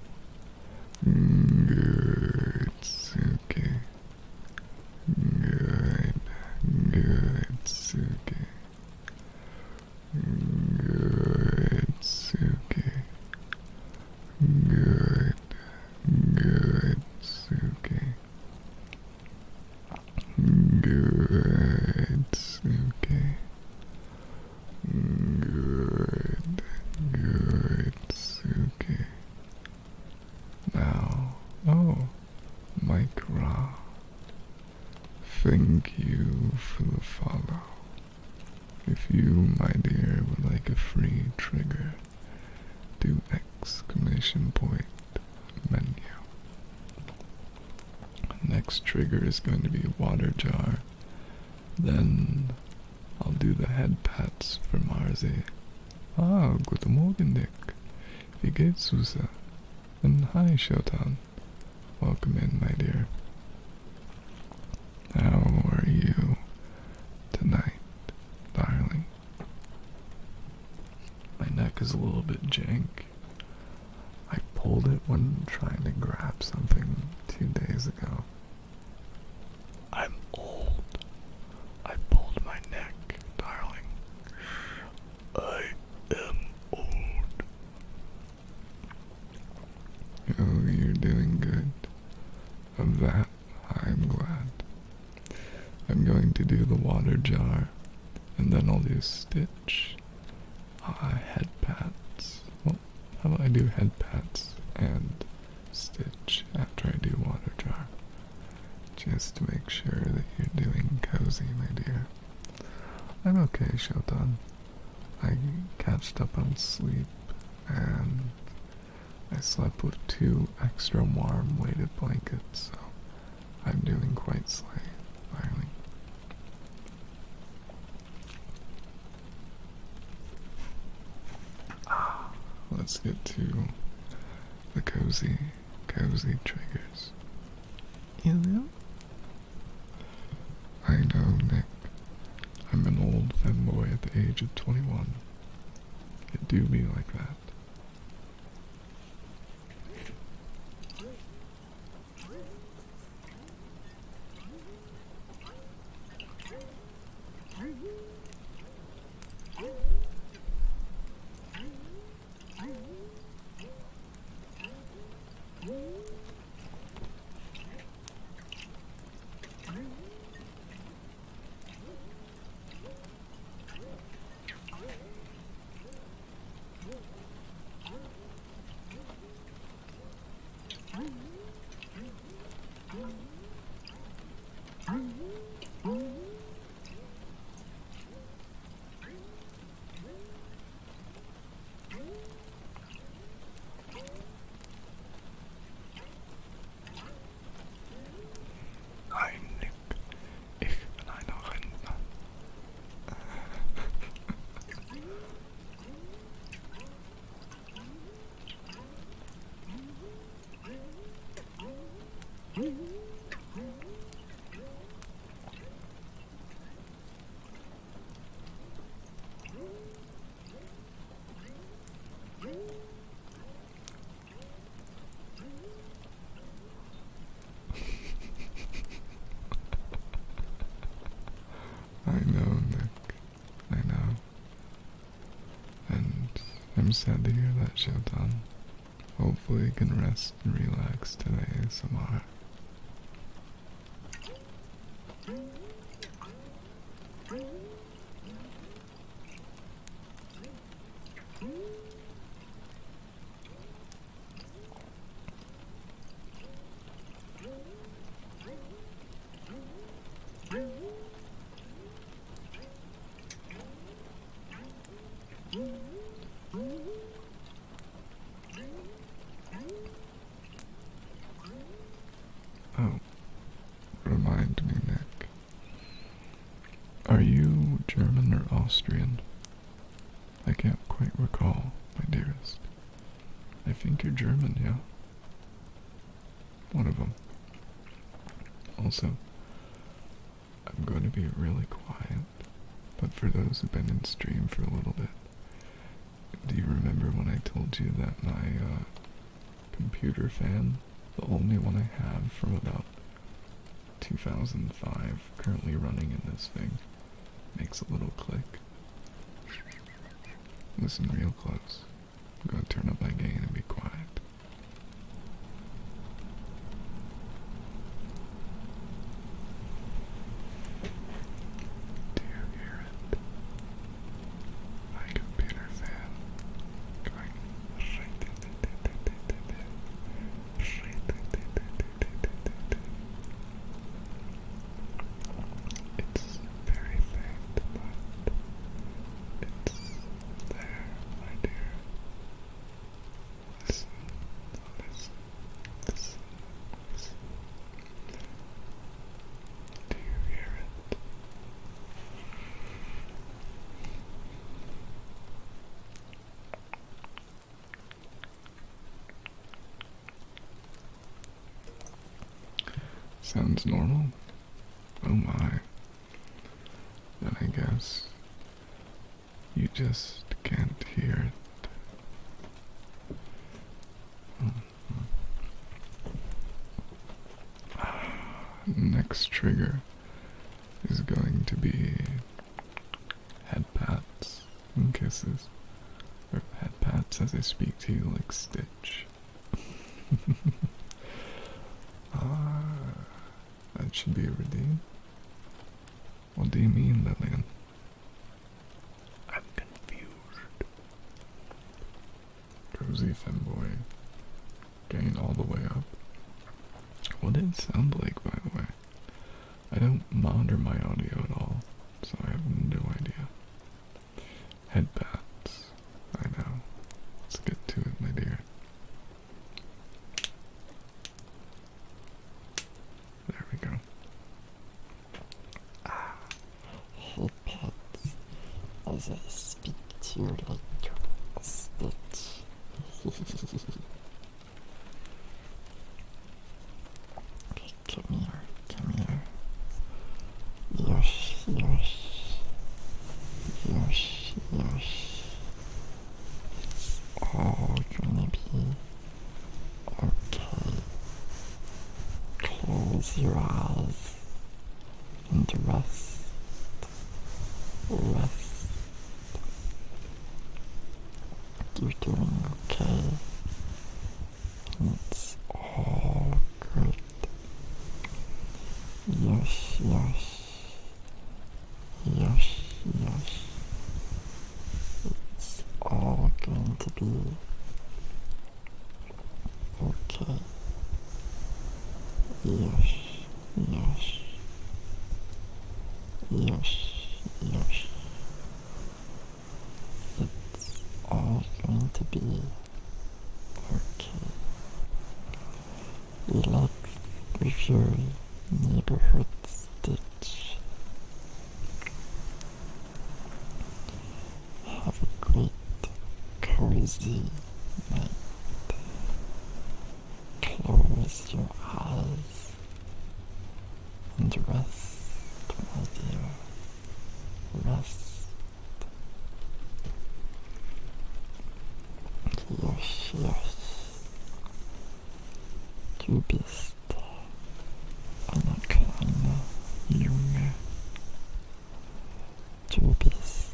Good Suki. Good, good Suki. Good Suki. Good, good Suki. Good Suki. Good, good Suki. Now, oh, Mike Ra. Thank you for the follow. If you, my dear, would like a free trigger, do exclamation point menu. Next trigger is going to be water jar. Then I'll do the head pats for Marzi. Ah, guten Morgen, Dick. Wie geht's, Susa? And hi, Shotan. Welcome in, my dear. How are you tonight, darling? My neck is a little bit jank. I pulled it when trying to grab something 2 days ago. I'm old. I pulled my neck, darling. I am old. Oh, you're doing good. Of that, I'm glad. I'm going to do the water jar, and then I'll do stitch, head pats. Well, how about I do head pats and stitch after I do water jar? Just to make sure that you're doing cozy, my dear. I'm okay, Shotan. I catched up on sleep, and I slept with 2 extra warm weighted blankets, so I'm doing quite slightly. Let's get to the cozy triggers. You know? I know, Nick. I'm an old femboy at the age of 21. It do be like that. I know, Nick. I know. And I'm sad to hear that, Shotan. Hopefully you can rest and relax today some more. Austrian. I can't quite recall, my dearest. I think you're German, yeah? One of them. Also, I'm going to be really quiet, but for those who've been in stream for a little bit, do you remember when I told you that my computer fan, the only one I have from about 2005, currently running in this thing, makes a little click? Listen real close. I'm going to turn up my gain and be quiet. Do you hear it? My computer fan going. It's very faint, but it's there, my dear. Listen, listen, listen, listen. Do you hear it? Sounds normal? Oh my. Then I guess you just can't hear it. Next trigger is going to be head pats and kisses. Or head pats as I speak to you like Stitch. That should be a redeem. What do you mean, Lillian? I'm confused. Cozy F3mboi. Gain all the way up. What did it sound like, by the way? I don't monitor my audio at all, so I have no idea. Head pats. I know. Let's get to it, my dear. There we go. Hey pets, as I speak to you like a Stitch. Okay, come here, come here. Yosh, yosh. Yosh, yosh. It's all gonna be okay. Close your eyes and rest. Rest. You're doing okay. And it's all good. Yosh, yosh. Yosh, yosh. It's all going to be okay. Yosh, yosh. Yosh, yosh. It's all going to be okay. Relax with your neighborhood Stitch. Have a great, cozy night. Close your eyes and rest, my dear. Rest. Yosh, yosh. Du bist eine kleine Junge. Du bist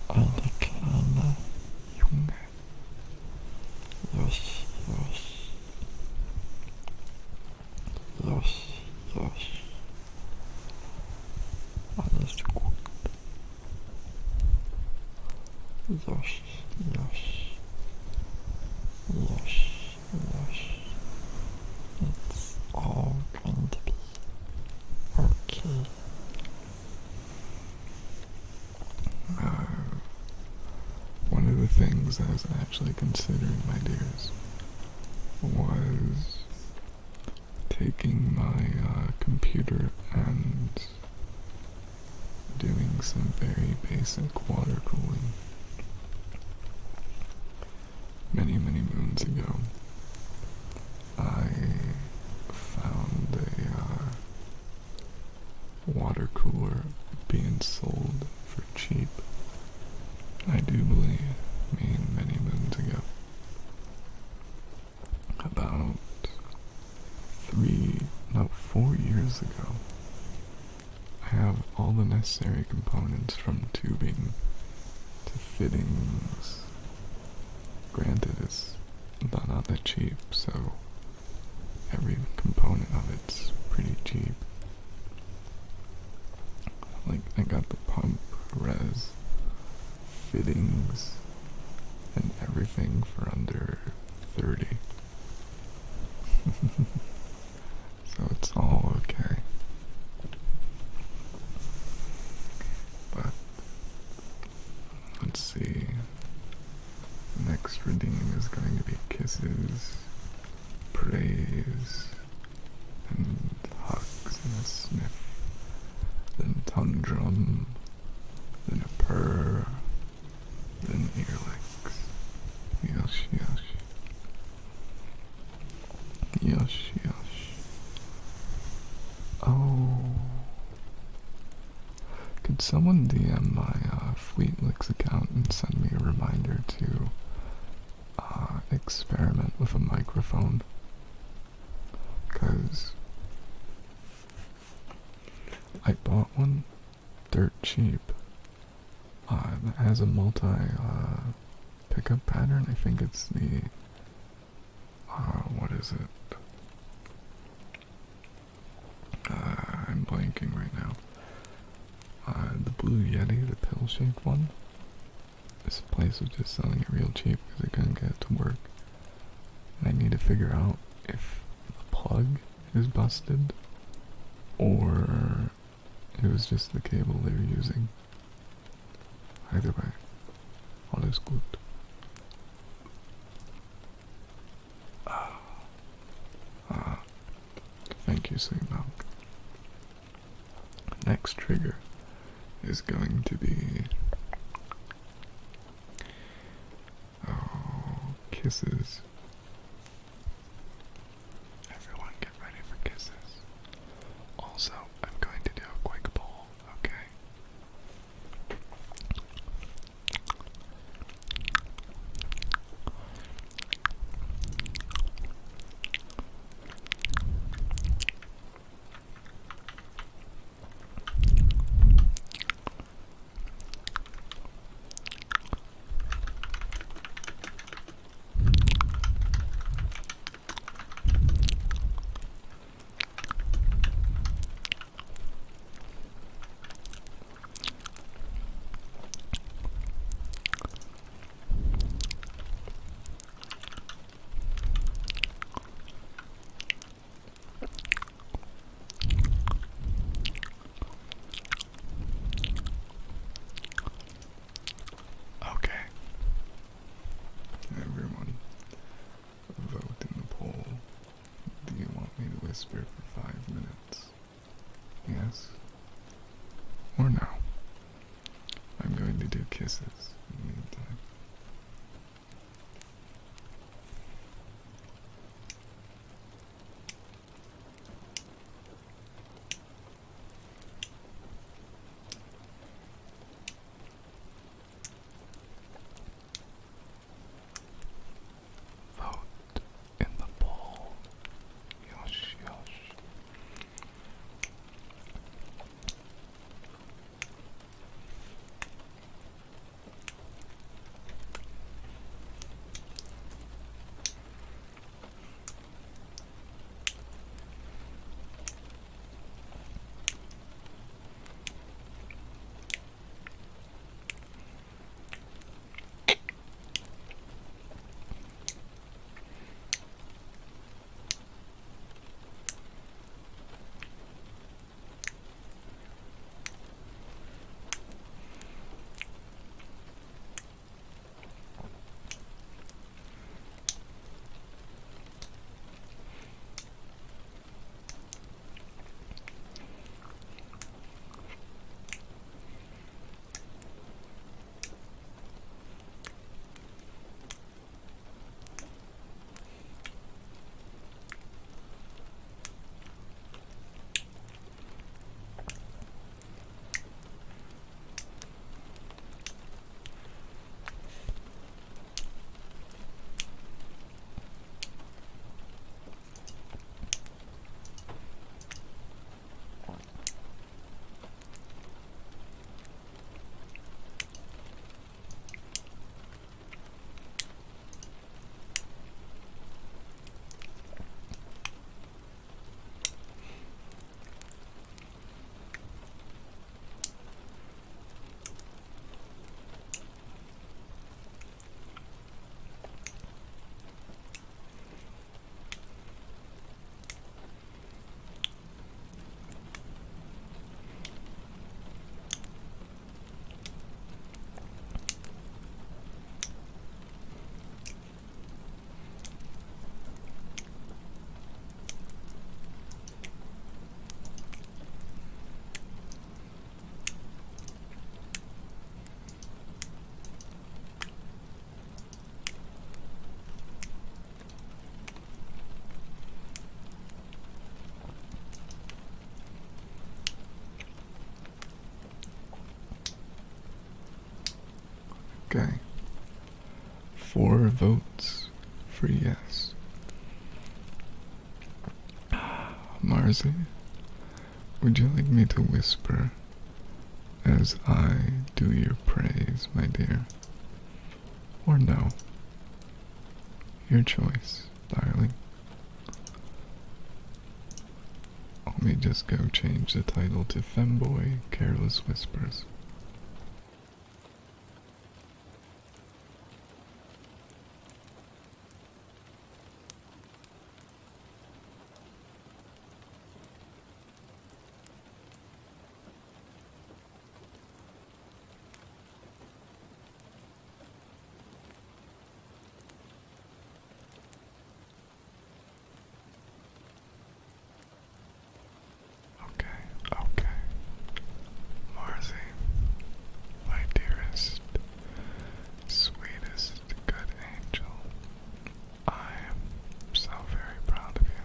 eine kleine Junge. Yosh, yosh. Yosh, yosh. Alles gut. Yosh, yosh. Yosh, yosh. It's all going to be okay. One of the things I was actually considering, my dears, was taking my computer and doing some very basic water cooling. Many, many moons ago, I found a water cooler being sold for cheap. I do believe, many moons ago. About 4 years ago. I have all the necessary components from tubing to fittings. Granted, it's not on the cheap, so every component of it's pretty cheap. Like, I got the pump, res, fittings, and everything for under 30. So it's all okay. But let's see. Next redeem is going to be kisses, praise, and hugs and a sniff, then tongue drum, then a purr, then ear licks. Yosh, yosh. Yosh, yosh. Oh. Could someone DM my Fleetlicks account and send me a reminder to experiment with a microphone? Because I bought one dirt cheap that has a multi pickup pattern. I think it's the what is it? I'm blanking right now. The Blue Yeti, the pill-shaped one. This place was just selling it real cheap because they couldn't get it to work. And I need to figure out if the plug is busted or it was just the cable they were using. Either way, all is good. Thank you, Sweet Milk. Next trigger is going to be kisses. Everyone get ready for kisses. Also, I'm going to do a quick poll, okay? Everyone, vote in the poll. Do you want me to whisper for 5 minutes? Yes? Or no? I'm going to do kisses in the meantime. In the bowl. Yosh, yosh. Okay. 4 votes for yes. Marcy, would you like me to whisper as I do your praise, my dear? Or no? Your choice, darling. Let me just go change the title to F3mboi Careless Whispers. Okay. Marcy, my dearest, sweetest, good angel, I am so very proud of you.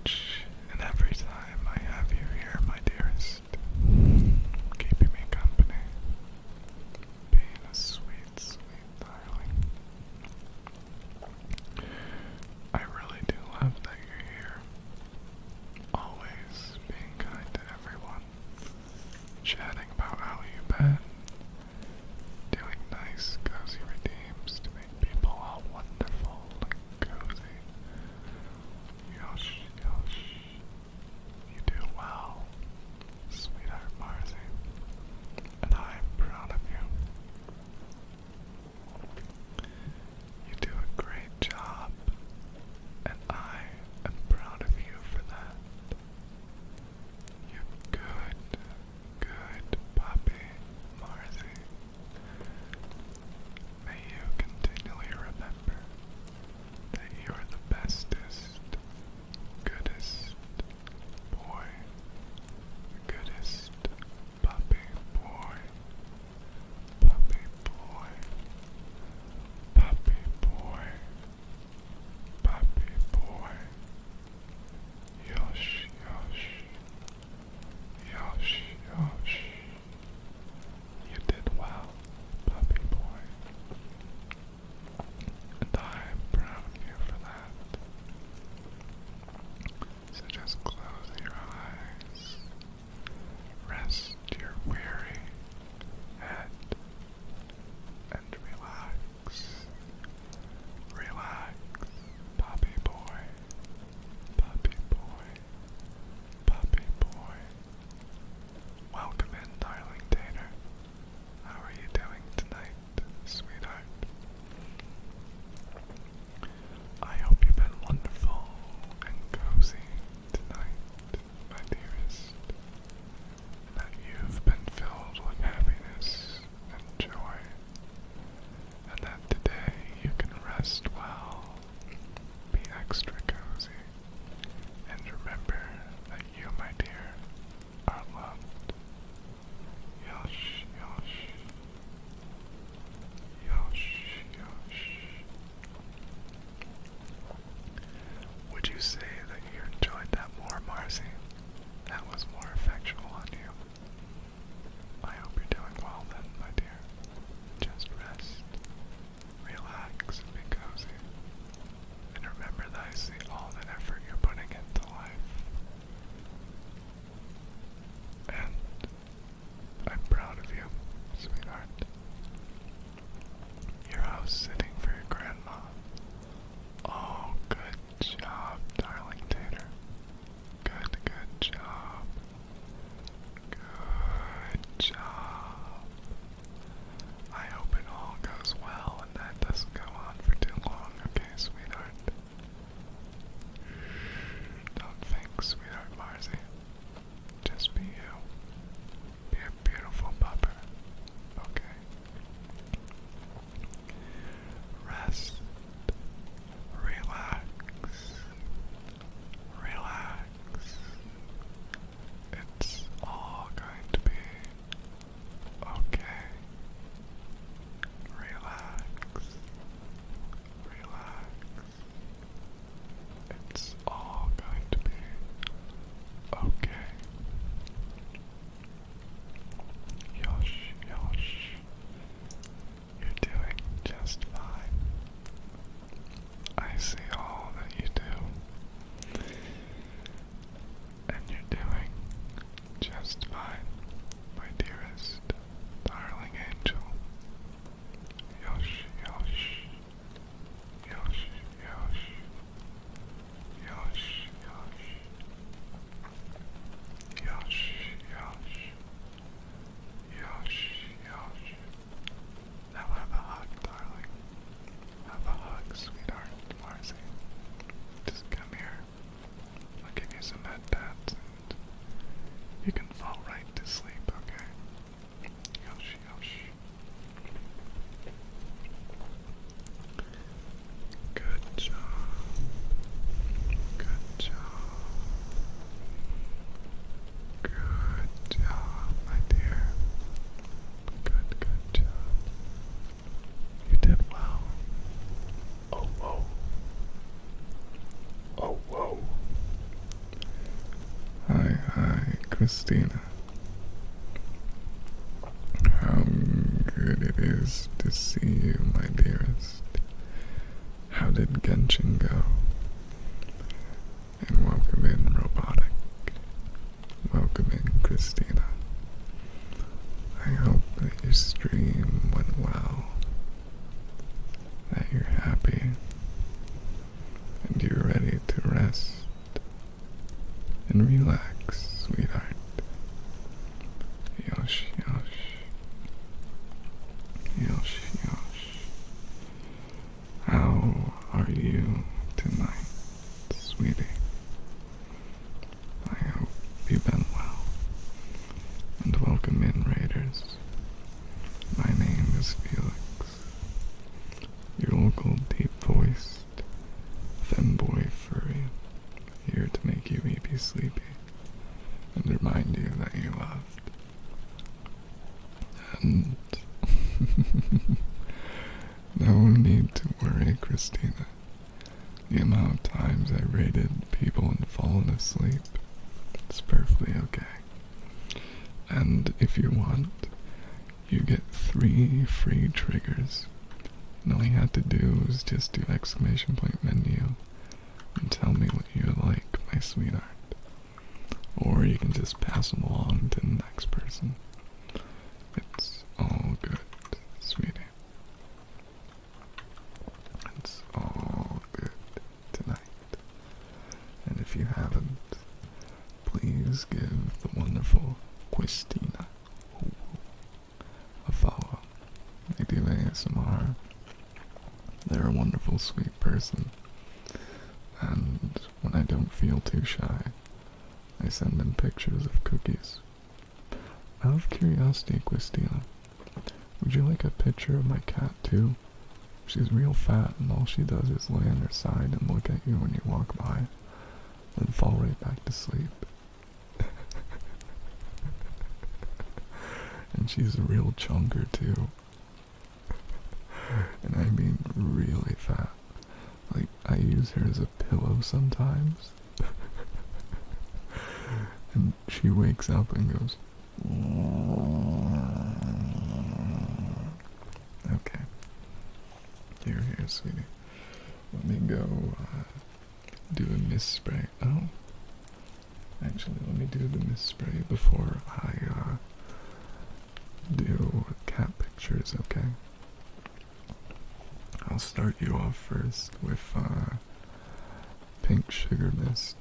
Each and every time I have you here, my dearest, keeping me company, being a sweet, sweet darling. I really do love that you're here. Always being kind to everyone, chatting about how you've been, doing nice, cozy redeems to make people all wonderful and cozy. Yosh, yosh. You do well, sweetheart Marcy, and I'm proud of you. You do a great job, and I am proud of you for that. You good, good puppy, Marcy. May you continually remember that you are the bestest, goodest boy, goodest puppy boy, puppy boy, puppy boy, puppy boy. Yosh, yosh, yosh, yosh. You did well, puppy boy, and I am proud of you for that. So just close your eyes, rest your weary head, and relax. Relax, puppy boy, puppy boy, puppy boy. Welcome in, darling Tater. How are you doing tonight, sweetheart? I hope you've been wonderful and cozy tonight, my dearest, and that you've been filled with happiness and joy, and that today you can rest well, be extra cozy, and remember that you, my dear, are loved. Yosh, yosh. Yosh, yosh. Would you say that you enjoyed that more, Marcy? That was more effectual on you. I hope you're doing well then, my dear. Just rest, relax, and be cozy. And remember that I see all that effort you're putting into life. And I'm proud of you, sweetheart. You're out sitting for your grandma. Oh, good job, darling Tater. Good, good job. Good job. I hope it all goes well and that doesn't go on for too long, okay, sweetheart? Don't think, sweetheart Marcy. Just be you. Be a beautiful pupper, okay? Christina. How good it is to see you, my dearest. How did Genshin go? And welcome in, Robotic. Welcome in, Christina. I hope that your stream went well, that you're happy, and you're ready to rest and relax, sweetheart. Yosh, yosh. Yosh, yosh. How are you tonight, sweetie? I hope you've been well. And welcome in, Raiders. My name is Felix, your local deep-voiced F3mboi furry, here to make you weepy sleepy and remind you that you're loved. And no need to worry, Christina. The amount of times I raided people and fallen asleep, it's perfectly okay. And if you want, you get 3 free triggers. And all you have to do is just do !menu and tell me what you like, my sweetheart. Or you can just pass them along to the next person. It's all good, sweetie. It's all good tonight. And if you haven't, please give the wonderful Christina a follow. They do ASMR. They're a wonderful, sweet person. And when I don't feel too shy, I send them pictures of cookies. Out of curiosity, Christina, would you like a picture of my cat too? She's real fat and all she does is lay on her side and look at you when you walk by, then fall right back to sleep. And she's a real chunker too. And I mean really fat. Like, I use her as a pillow sometimes. And she wakes up and goes, okay. Here, sweetie. Let me go do a mist spray. Oh. Actually, let me do the mist spray before I do cat pictures, okay? I'll start you off first with pink sugar mist,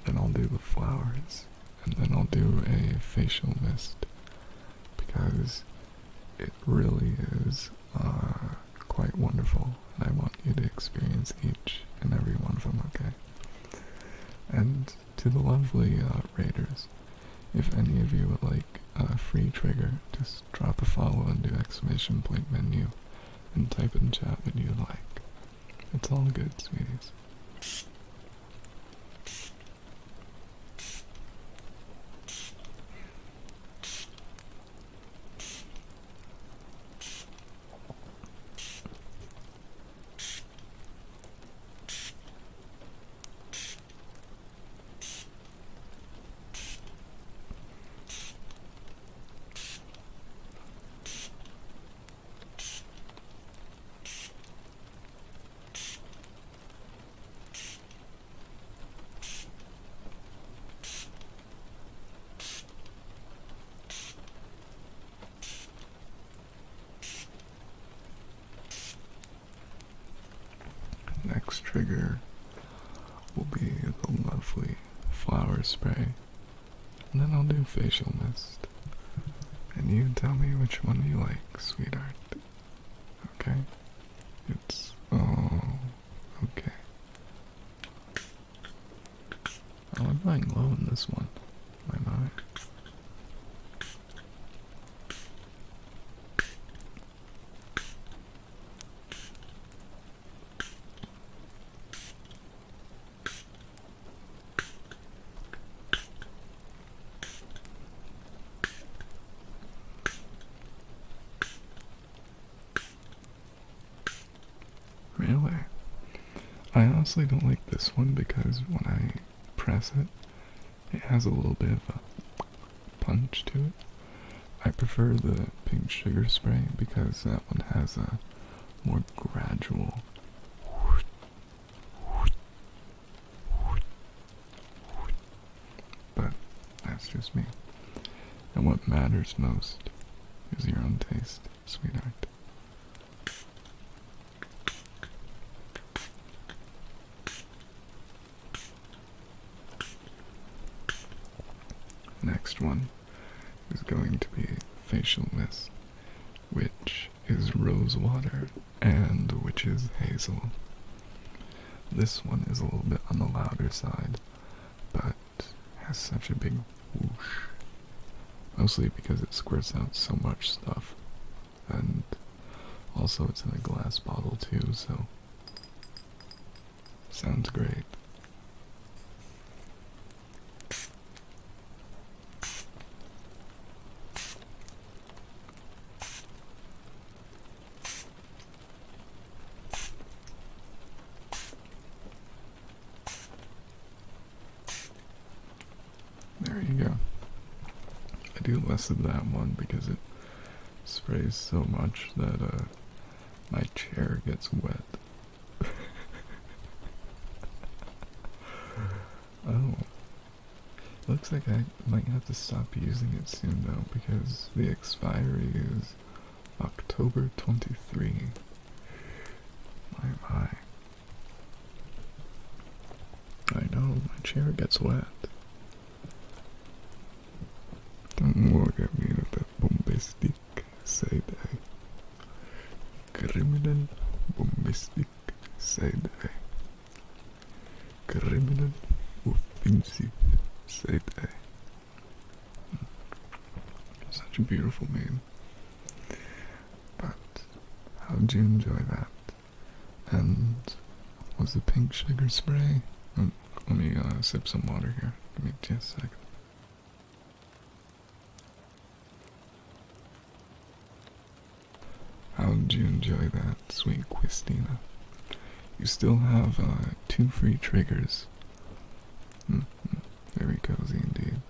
then I'll do the flowers, and then I'll do a facial mist, because it really is quite wonderful, and I want you to experience each and every one of them, okay? And to the lovely raiders, if any of you would like a free trigger, just drop a follow and do !menu and type in chat what you like. It's all good, sweeties. Next trigger will be the lovely flower spray, and then I'll do facial mist. And you tell me which one you like, sweetheart. Okay? It's all okay. Oh, I'm going low in this one. Am I not? Really? I honestly don't like this one because when I press it, it has a little bit of punch to it. I prefer the pink sugar spray because that one has a more gradual but that's just me. And what matters most is your own taste, sweetheart. Next one is going to be facial mist, which is rose water and witch's hazel. This one is a little bit on the louder side, but has such a big whoosh. Mostly because it squirts out so much stuff. And also it's in a glass bottle too, so sounds great. There you go. I do less of that one because it sprays so much that my chair gets wet. Oh. Looks like I might have to stop using it soon though, because the expiry is October 23. My. I know, my chair gets wet. Don't look at me with that bombastic side eye. Criminal bombastic side eye. Criminal offensive side eye. Such a beautiful name. But how'd you enjoy that? And was the pink sugar spray? Let me sip some water here. Give me just a second. How did you enjoy that, sweet Christina? You still have 2 free triggers. Very cozy indeed.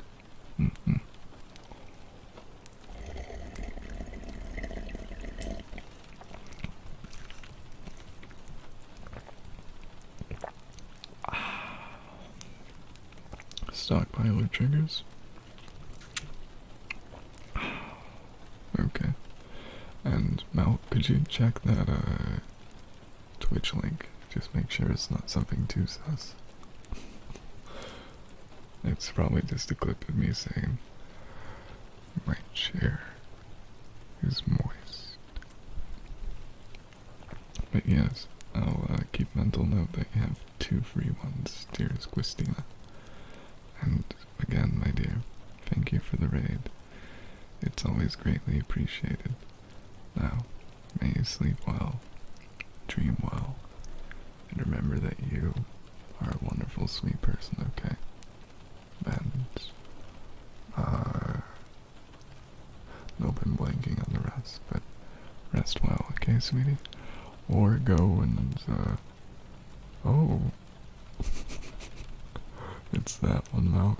Stockpile of triggers? Okay. And Mel, could you check that Twitch link? Just make sure it's not something too sus. It's probably just a clip of me saying, my chair is moist. But yes, I'll keep mental note that you have 2 free ones, dearest Christina. And again, my dear, thank you for the raid. It's always greatly appreciated. Now, may you sleep well, dream well, and remember that you are a wonderful, sweet person, okay? And, nope, I'm blanking on the rest, but rest well, okay, sweetie? Or go and, oh, it's that one, Milk.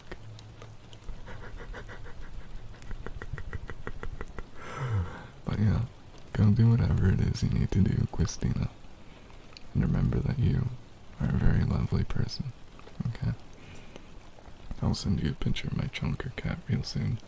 But yeah, go do whatever it is you need to do, Christina. And remember that you are a very lovely person, okay? I'll send you a picture of my chunker cat real soon.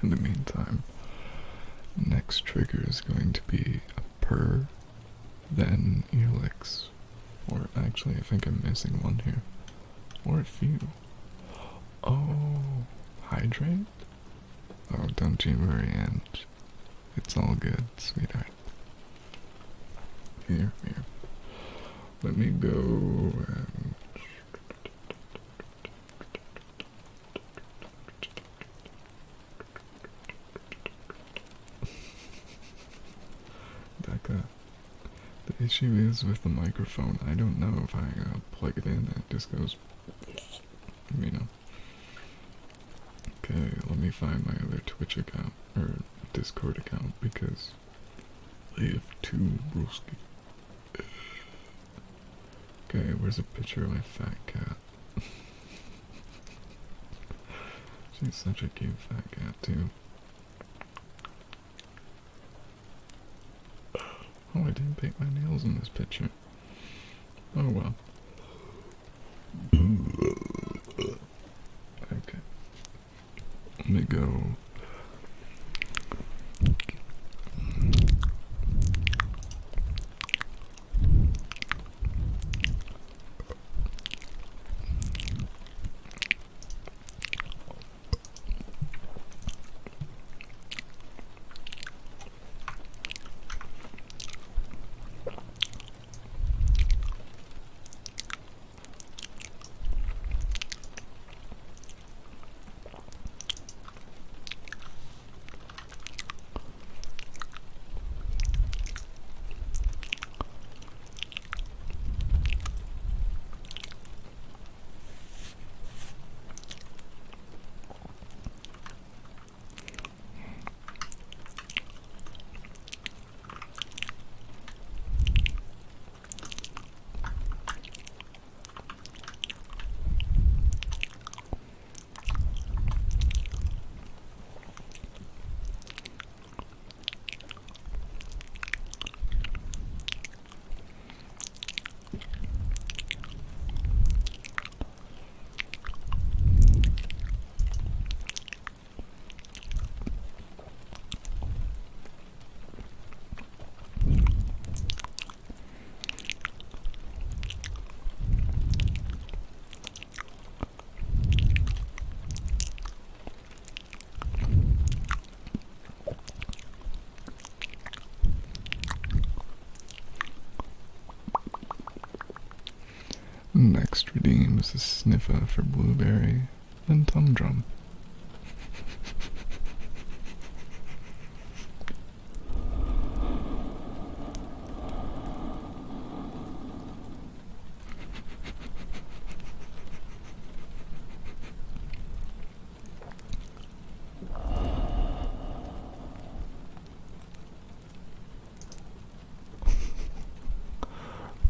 In the meantime, next trigger is going to be a purr, then earlicks, or actually I think I'm missing one here, or a few. Oh, hydrate? Oh, don't you worry, Ange. It's all good, sweetheart. Here. Let me go and... Becca, the issue is with the microphone. I don't know if I plug it in, it just goes, you know. Okay, let me find my other Twitch account, or Discord account, because I have two broski. Okay, where's a picture of my fat cat? She's such a cute fat cat, too. Oh, I didn't paint my nails in this picture. Oh well. Okay. Let me go. Next redeem is a sniffer for blueberry and tongue drum.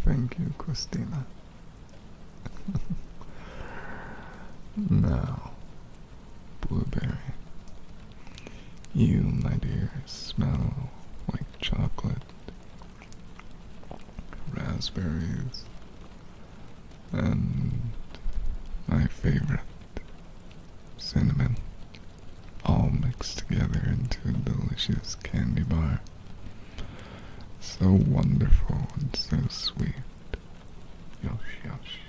Thank you, Christina. Now, blueberry, you, my dear, smell like chocolate, raspberries, and my favorite, cinnamon, all mixed together into a delicious candy bar. So wonderful and so sweet. Yosh, yosh.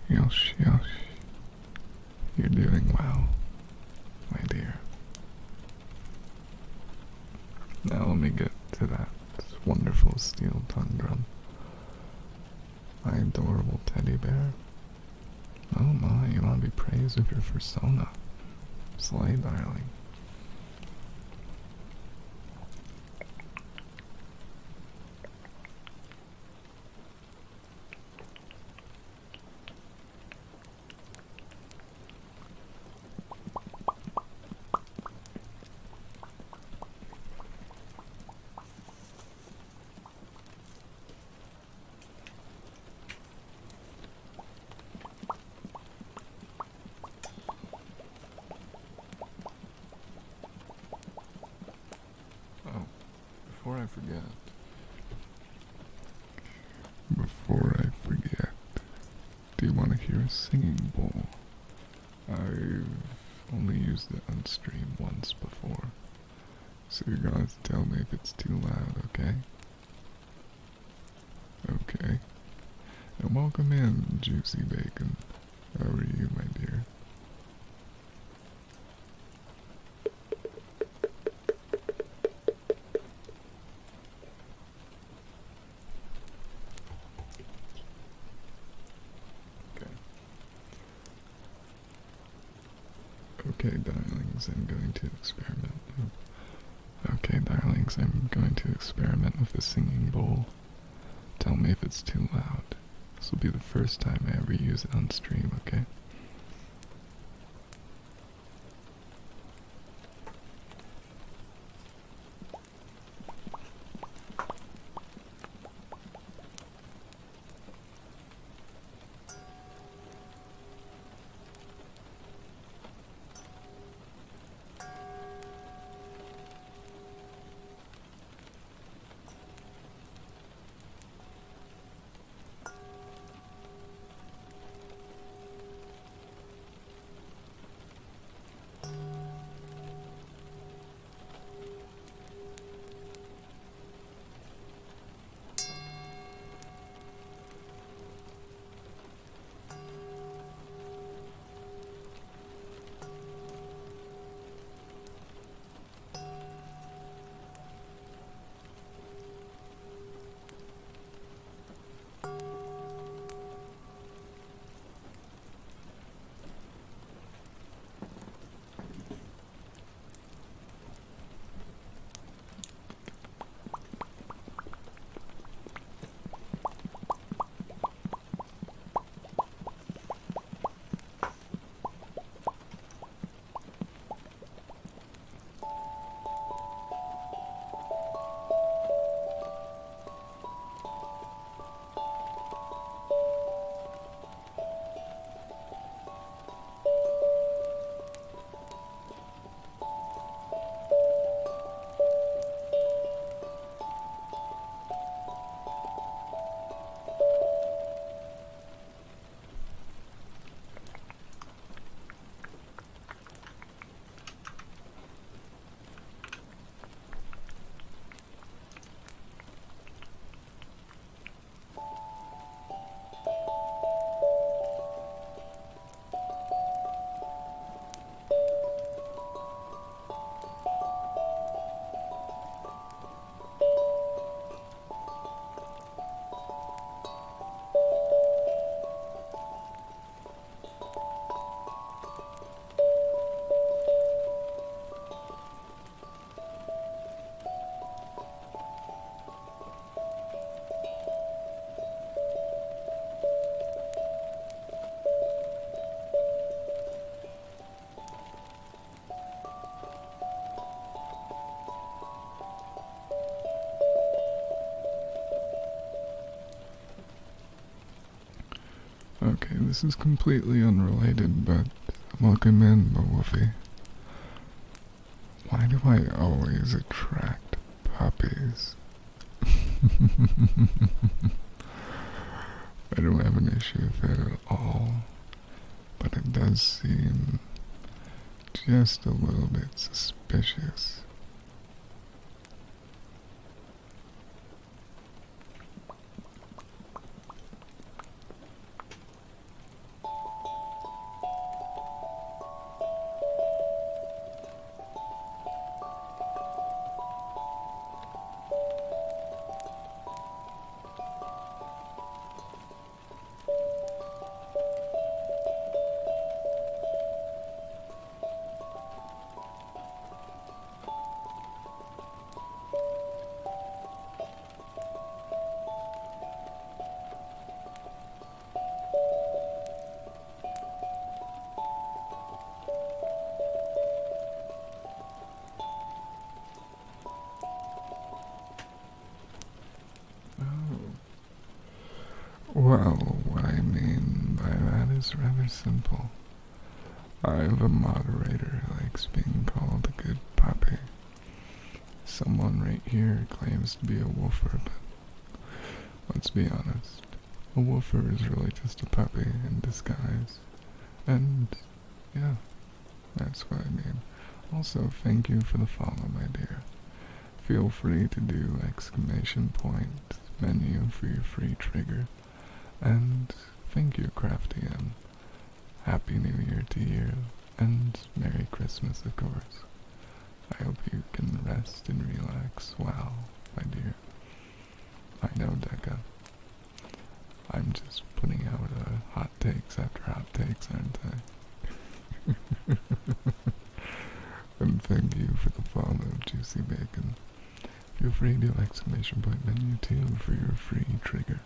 Yosh, yosh. You're doing well, my dear. Now let me get to that wonderful steel tongue drum. My adorable teddy bear. Oh my, you want to be praised of your persona. Slay, darling. Before I forget, do you want to hear a singing bowl? I've only used it on stream once before, so you're gonna have to tell me if it's too loud, okay? Okay. And welcome in, Juicy Bacon. How are you, my dear? Okay, darlings, I'm going to experiment. Okay, darlings, I'm going to experiment with the singing bowl. Tell me if it's too loud. This will be the first time I ever use it on stream, okay? Okay, this is completely unrelated, but welcome in, Wolfie. Why do I always attract puppies? I don't have an issue with it at all, but it does seem just a little bit suspicious. Well, what I mean by that is rather simple. I have a moderator who likes being called a good puppy. Someone right here claims to be a woofer, but let's be honest. A woofer is really just a puppy in disguise. And, yeah, that's what I mean. Also, thank you for the follow, my dear. Feel free to do exclamation point menu for your free trigger. And thank you, Crafty M. Happy New Year to you, and Merry Christmas, of course. I hope you can rest and relax well, my dear. I know, Deca. I'm just putting out hot takes after hot takes, aren't I? And thank you for the follow, Juicy Bacon. Feel free to do exclamation point menu too for your free trigger.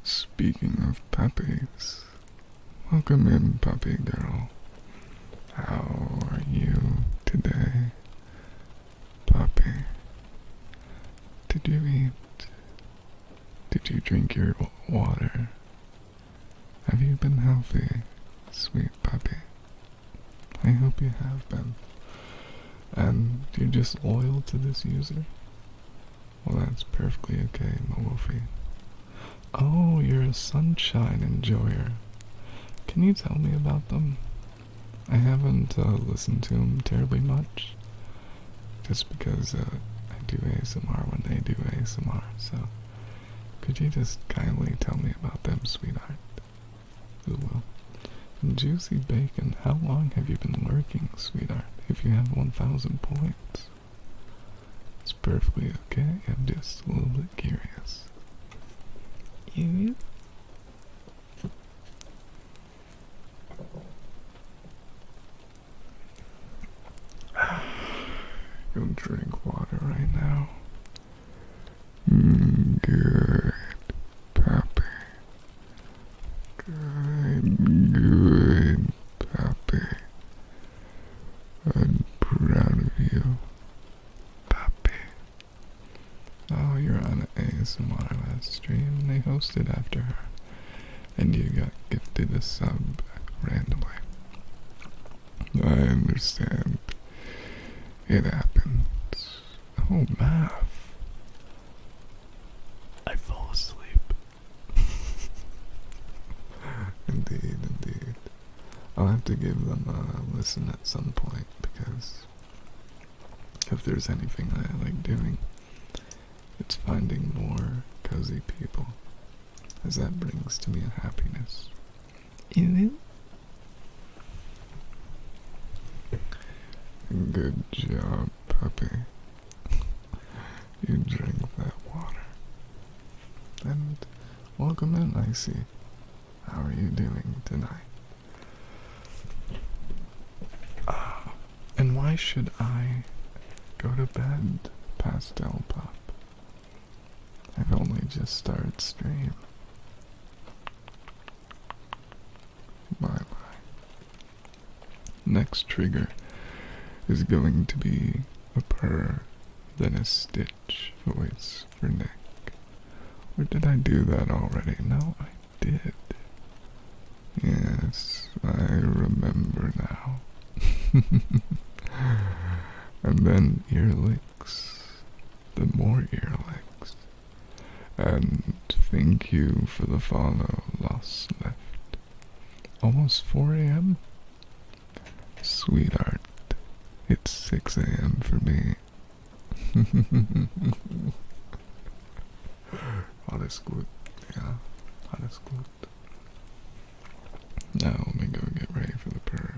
Speaking of puppies, welcome in, puppy girl. How are you today, puppy? Did you eat? Did you drink your water? Have you been healthy, sweet puppy? I hope you have been. And you're just loyal to this user? Well, that's perfectly okay, my wolfie. Oh, you're a sunshine enjoyer. Can you tell me about them? I haven't listened to them terribly much, just because I do ASMR when they do ASMR, so could you just kindly tell me about them, sweetheart? Who will? And Juicy Bacon, how long have you been lurking, sweetheart, if you have 1,000 points? It's perfectly okay, I'm just a little bit curious. You? drink water right now. Good, puppy. Good, puppy. I'm proud of you, puppy. Oh, you're on an ASMR last stream, and they hosted after her, and you got gifted a sub randomly. I understand. It happens. Oh, math. I fall asleep. Indeed, indeed. I'll have to give them a listen at some point, because if there's anything I like doing, it's finding more cozy people, as that brings to me a happiness. Good job, puppy. You drank that water. And welcome in, Icy. How are you doing tonight? And why should I go to bed, Pastel Pop? I've only just started stream. My. Next trigger is going to be a purr, then a stitch voice for Nick. Or did I do that already? No, I did. Yes, I remember now. And then ear licks, the more ear licks. And thank you for the follow, Lost Left. Almost 4 a.m.? Sweetheart, it's 6 a.m. for me. Alles gut, yeah, alles gut. Now let me go get ready for the purr.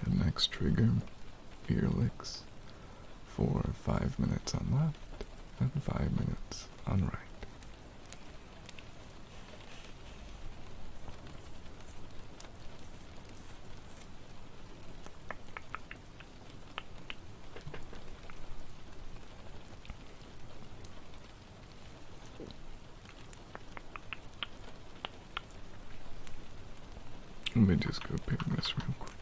The next trigger, ear licks, for 5 minutes on left and 5 minutes on right. Let me just go pick this real quick.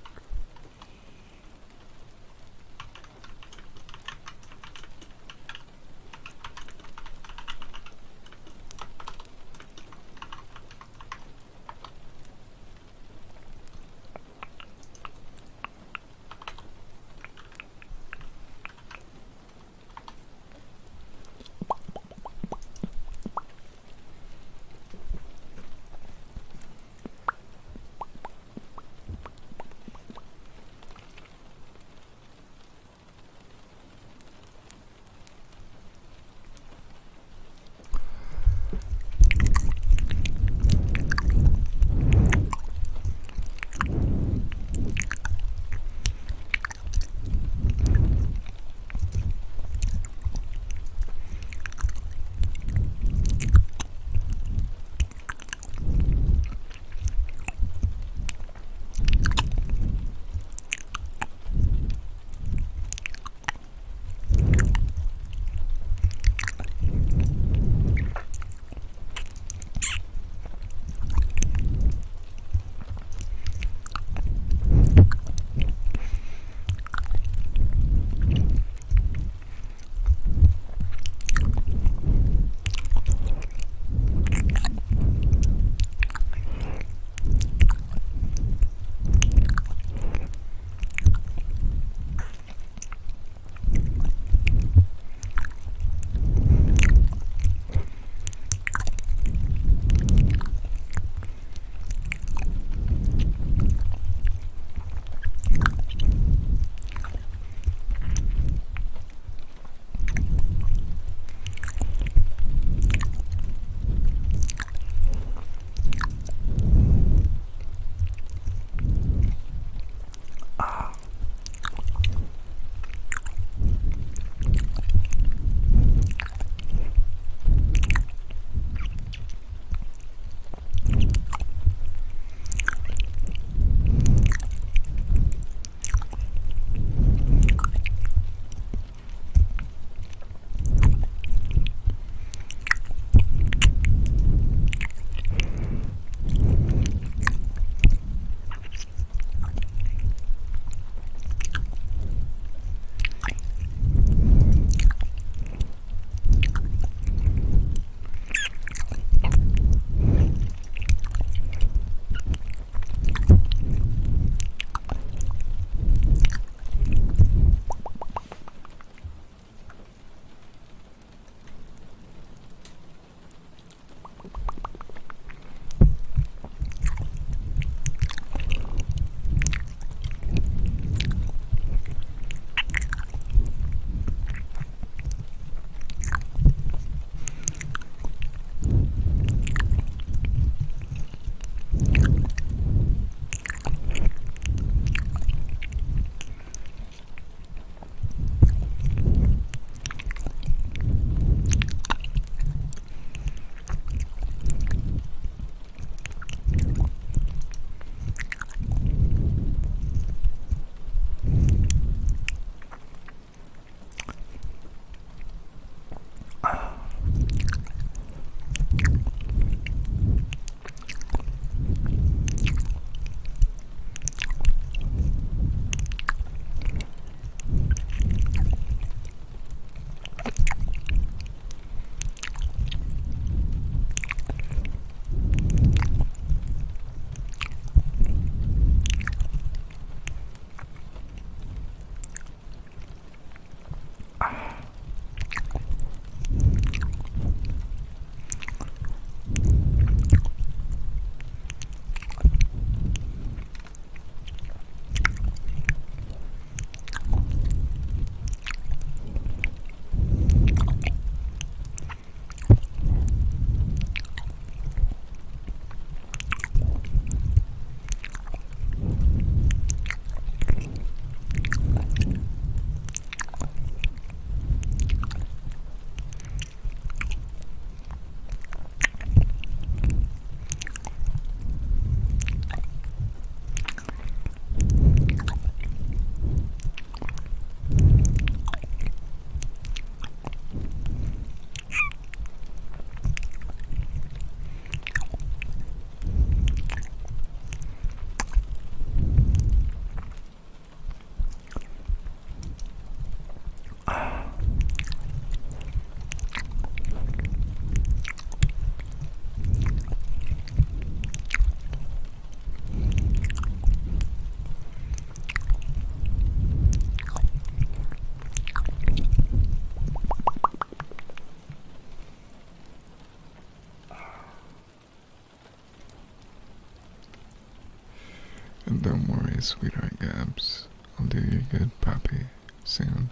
Don't worry, sweetheart Gabs. I'll do you good, puppy, soon.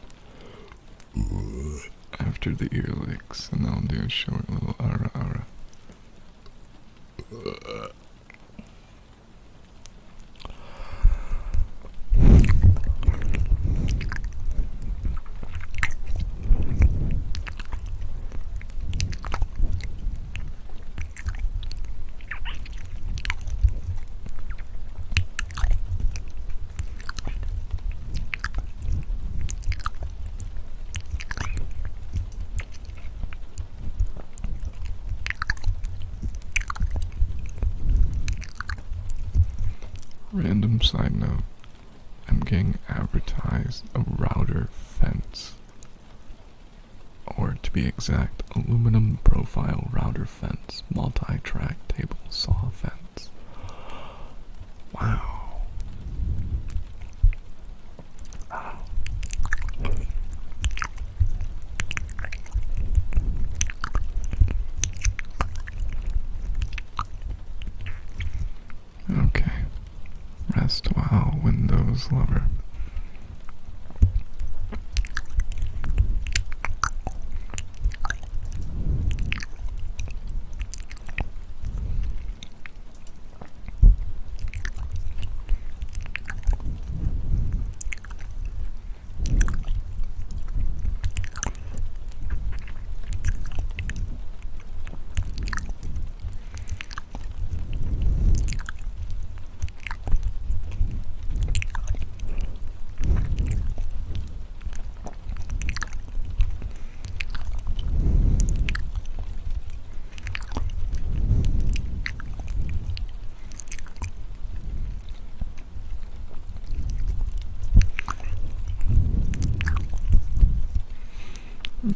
After the ear licks, and I'll do a short little ara ara. Random side note, I'm getting advertised a router fence. Or to be exact, aluminum profile router fence, multi-track table saw fence. Wow. Okay. Rest well, Windows lover.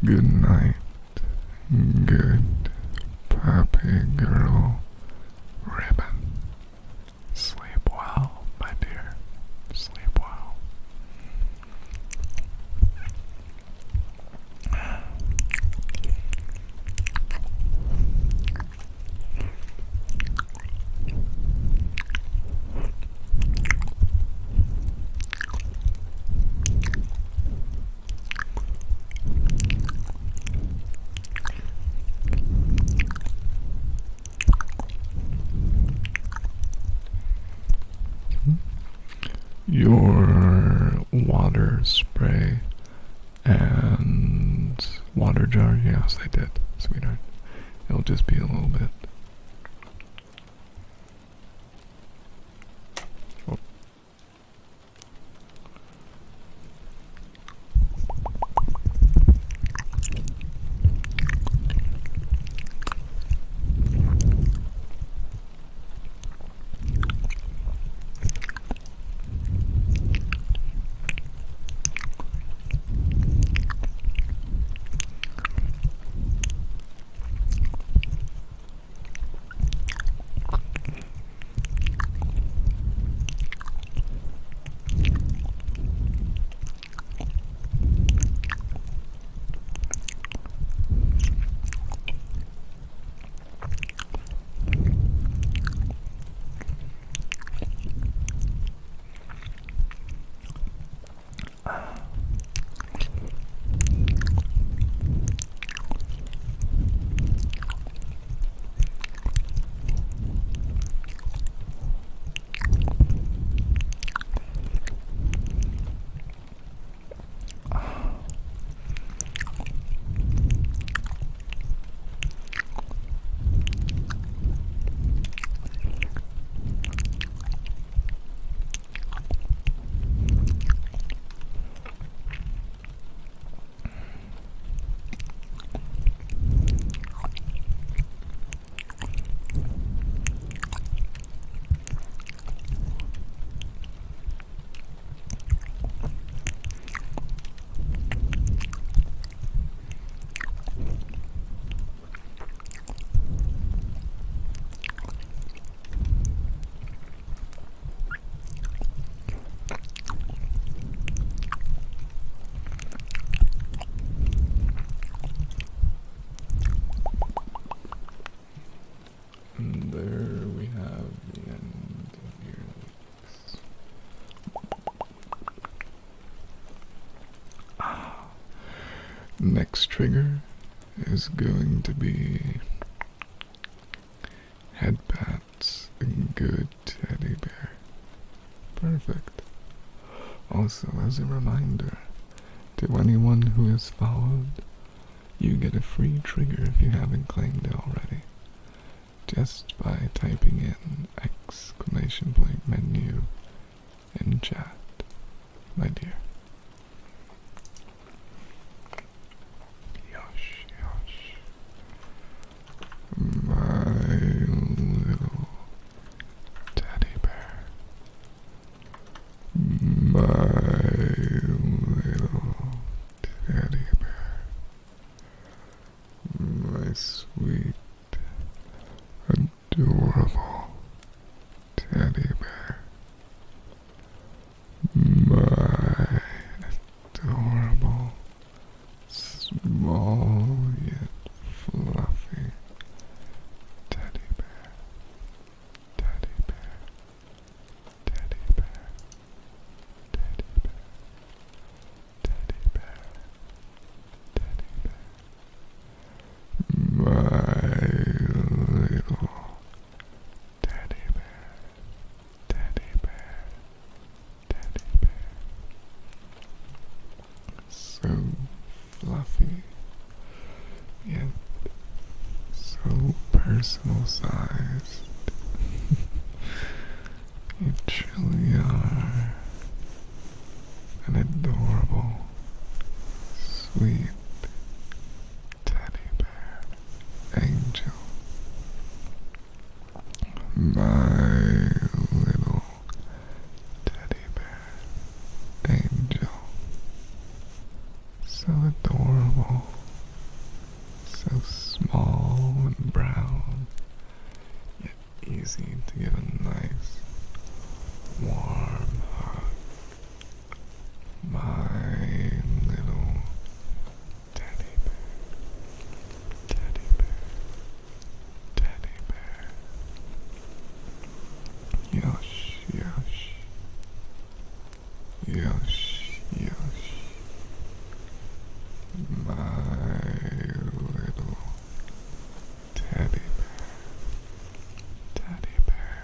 Good night, good puppy girl ribbon. Sleep well, my dear. Sleep well. Your water spray and water jar, yes I did, sweetheart. It'll just be a little bit. Oh. next trigger is going to be headpats, a good teddy bear. Perfect. Also, as a reminder, to anyone who has followed, you get a free trigger if you haven't claimed it already, just by typing in !menu in chat, my dear. Yosh, yosh. My little teddy bear. My little teddy bear. My sweet, adorable teddy bear. My adorable, small yet fluffy teddy bear. Teddy bear. Teddy bear. Teddy bear. Teddy bear. Teddy bear. My little teddy bear. Teddy bear. Teddy bear. So fluffy, yet so personal sized. You truly are an adorable, sweet teddy bear angel. My little teddy bear angel. So adorable, so small and brown, yet easy to give a nice, warm hug. My little teddy bear, teddy bear, teddy bear. Yosh, yosh, yosh, yosh. My little teddy bear, teddy bear,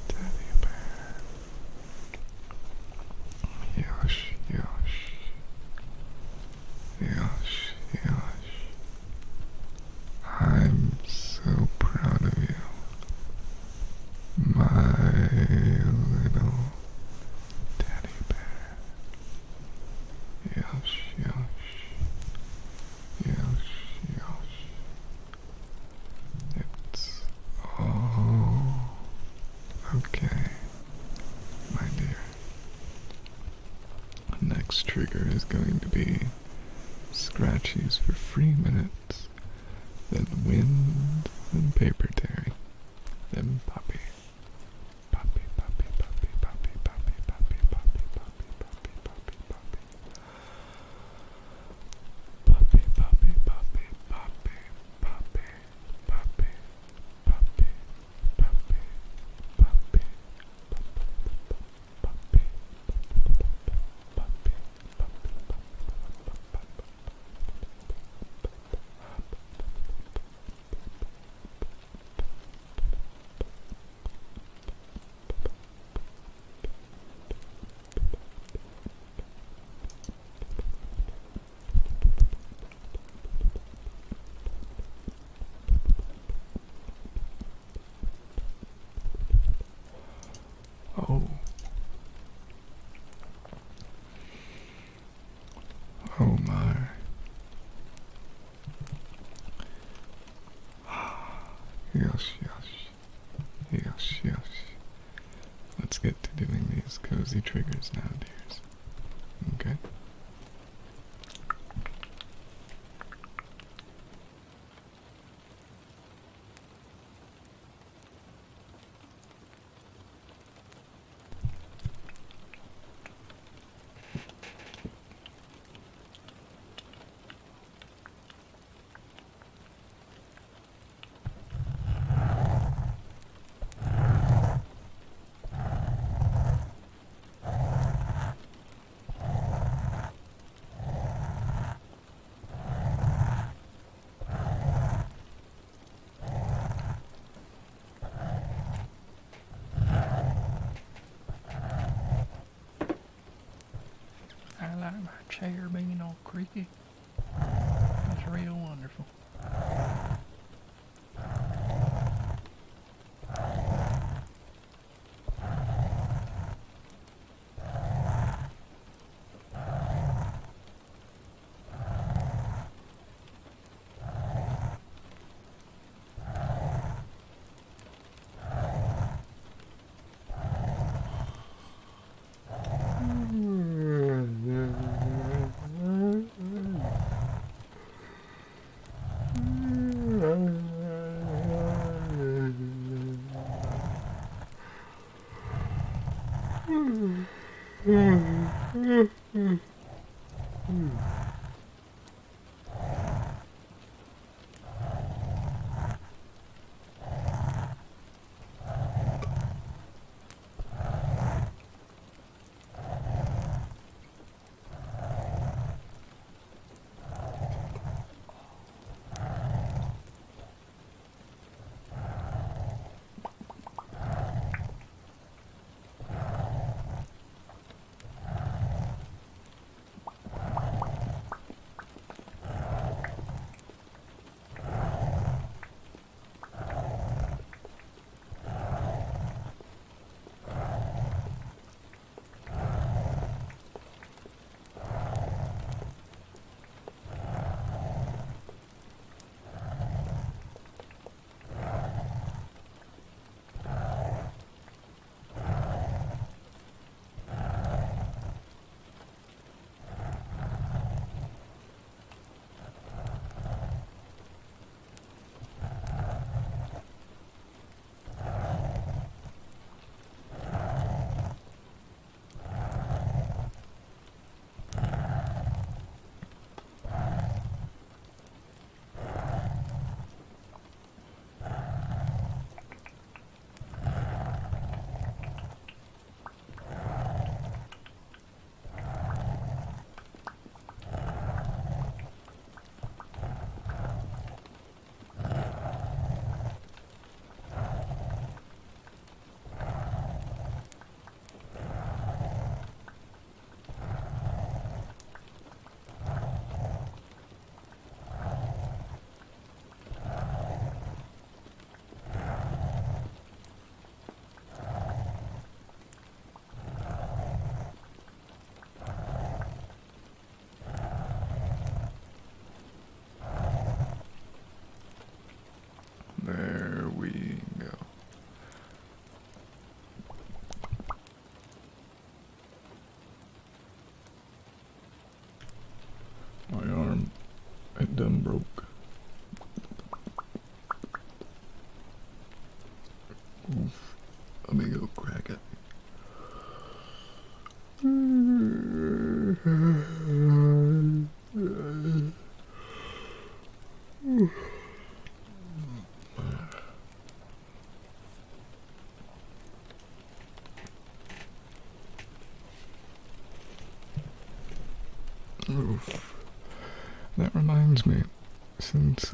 teddy bear. Yosh, yosh, yosh, yosh. I'm so proud of you, my little teddy bear. Yosh, yosh, yosh, yosh. It's all okay, my dear. Next trigger is going to be scratchies for 3 minutes, then wind, then paper tearing, then puppy. Puppy, puppy, puppy, puppy, puppy, puppy, puppy, puppy, puppy, puppy, puppy. Puppy, puppy, puppy, puppy, puppy, puppy, puppy, puppy, puppy, puppy, Oh. Oh my. Yes, yes. Yes, yes. Let's get to doing these cozy triggers now, dears. Okay? chair being all creaky. It's real wonderful. There we go. My arm, it done broke. Oof. Let me go crack it. Oof. That reminds me, since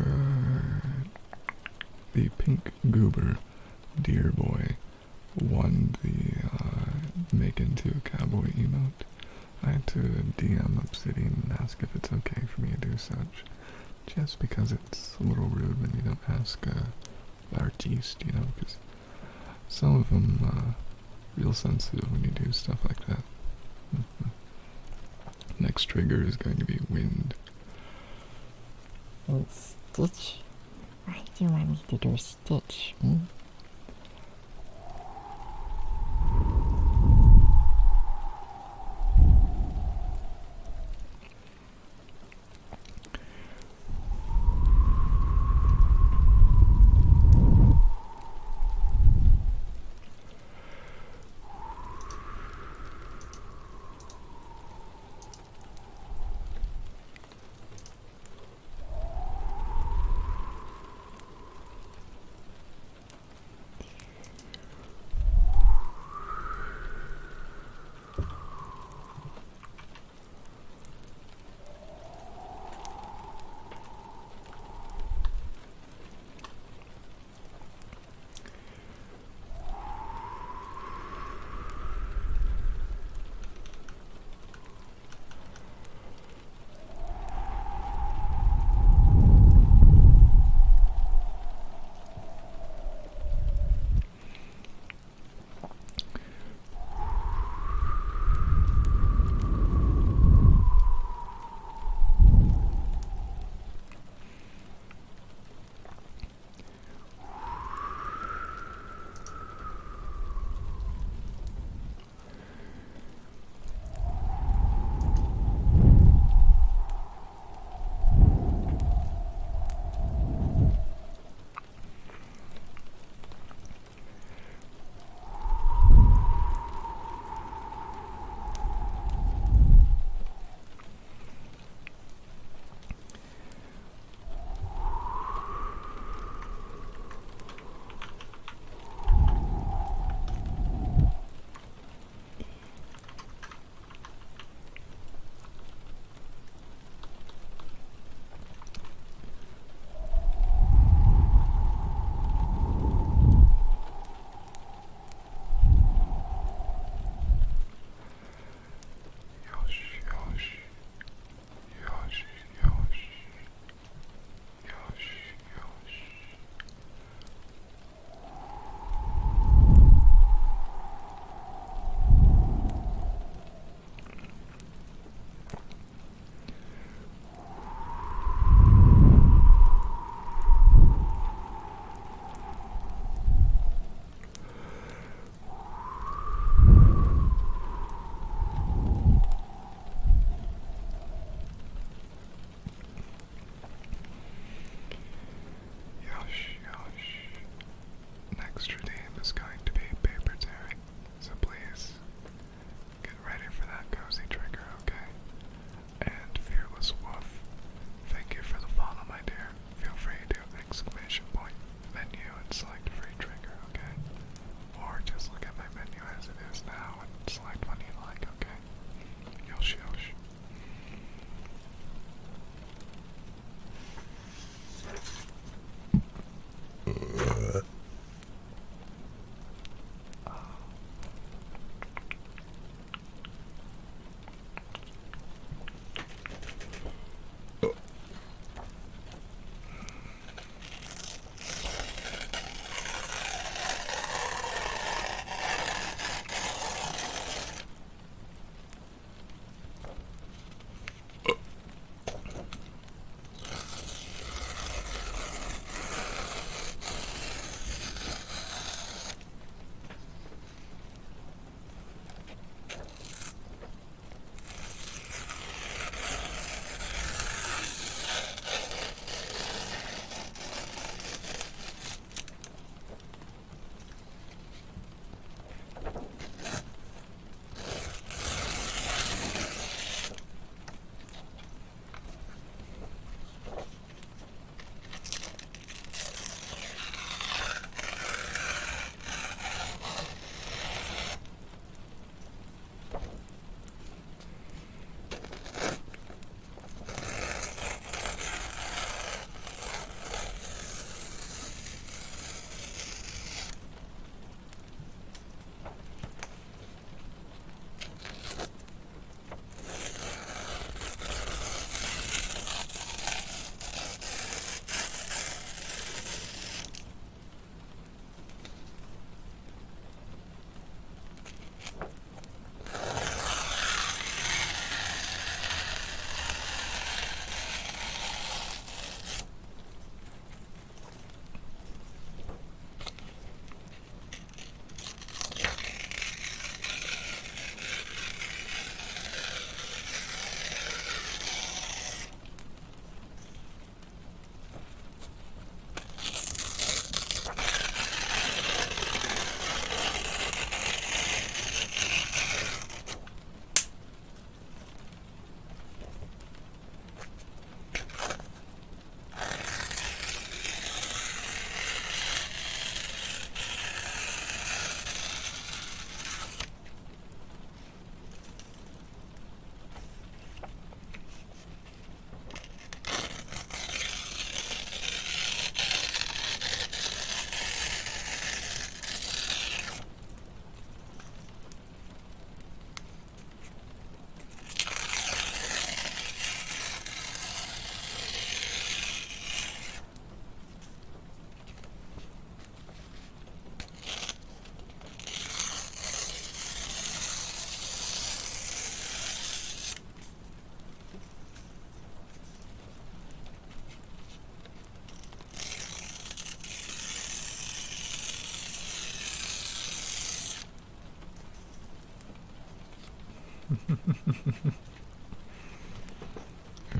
the pink goober deer boy won the make into a cowboy emote, I had to DM Obsidian and ask if it's okay for me to do such, just because it's a little rude when you don't ask artiste, you know, because some of them real sensitive when you do stuff like that. Next trigger is going to be wind. Hey, Stitch. Why do you want me to do Stitch?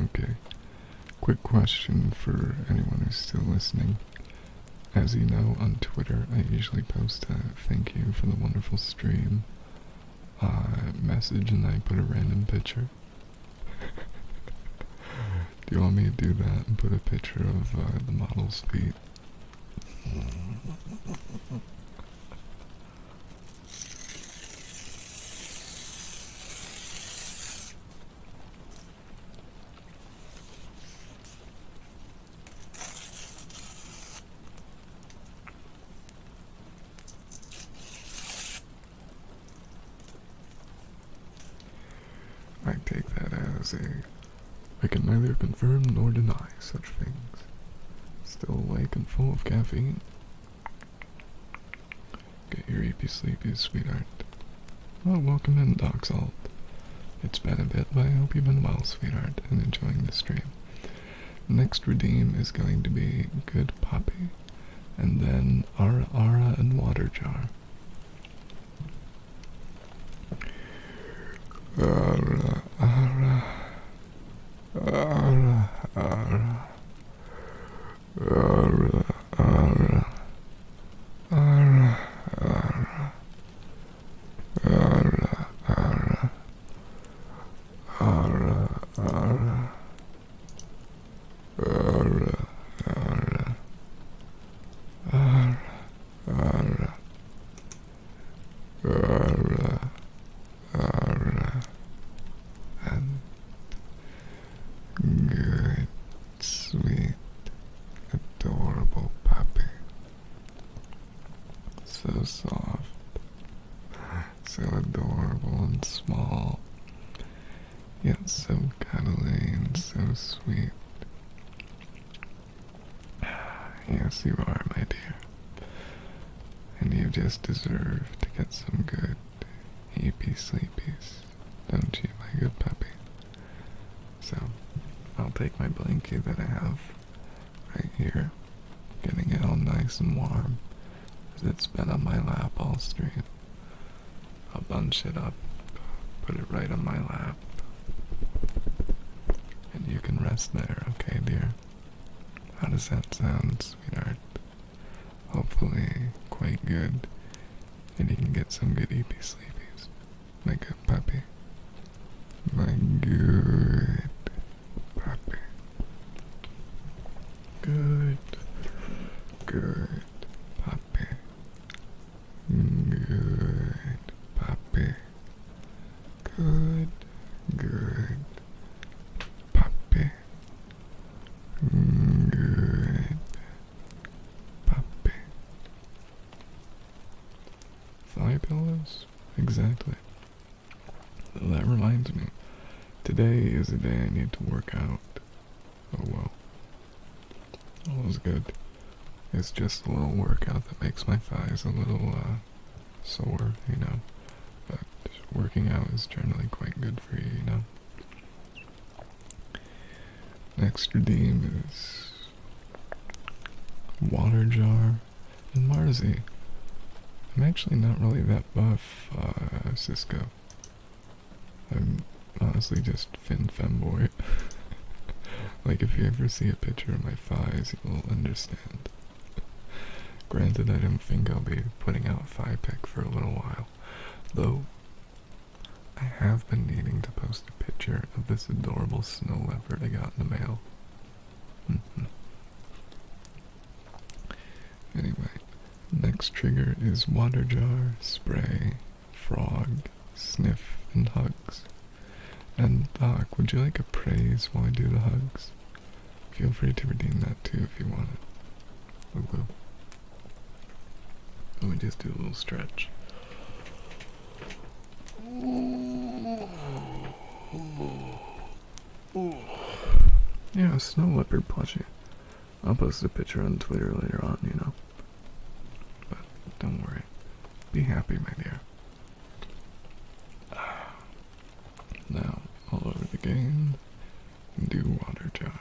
Okay. Quick question for anyone who's still listening. As you know, on Twitter, I usually post a thank you for the wonderful stream message, and I put a random picture. Do you want me to do that and put a picture of the model's feet? I take that as I can neither confirm nor deny such things. Still awake and full of caffeine. Get your eepy sleepies, sweetheart. Well, welcome in, Doc Salt. It's been a bit, but I hope you've been well, sweetheart, and enjoying the stream. Next redeem is going to be Good Puppy, and then Ara Ara and Water Jar. Ara Ara Ara Ara Ara Ara Ara Ara Ara Ara Ara Ara Ara Ara Ara Ara Ara Ara and good, sweet, adorable puppy. So soft, so adorable and small, yet so cuddly and so sweet. Yes, you are, my dear. And you just deserve to get some good, heapy sleepies, don't you, my good puppy? So, I'll take my blankie that I have right here, getting it all nice and warm, as it's been on my lap all stream. I'll bunch it up, put it right on my lap, and you can rest there, okay, dear? How does that sound, sweetheart? Hopefully quite good, and you can get some good eepy sleepies, my good puppy. My good puppy. Good, good puppy. Good puppy. Good, good puppy. Good puppy. Thigh pillows? Exactly. That reminds me. Today is a day I need to work out. Oh well. All is good. It's just a little workout that makes my thighs a little, sore, you know. But working out is generally quite good for you, you know. Next redeem is Water Jar and Marzi. I'm actually not really that buff, Cisco. I'm honestly just F3mboi. Like, if you ever see a picture of my thighs, you'll understand. Granted, I don't think I'll be putting out a thigh pic for a little while, though I have been needing to post a picture of this adorable snow leopard I got in the mail. Anyway, next trigger is Water Jar, Spray, Frog, Sniff, and Hugs. And Doc, would you like a praise while I do the hugs? Feel free to redeem that too if you want it. Ooh. Let me just do a little stretch. Yeah, a snow leopard plushie. I'll post a picture on Twitter later on, you know. But don't worry. Be happy, my dear. Now, all over the game, do Water Jar.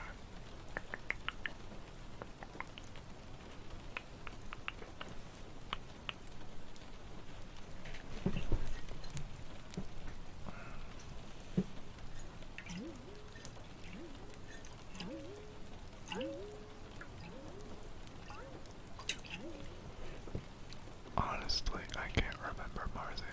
are they?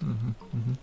Mm-hmm, mm-hmm.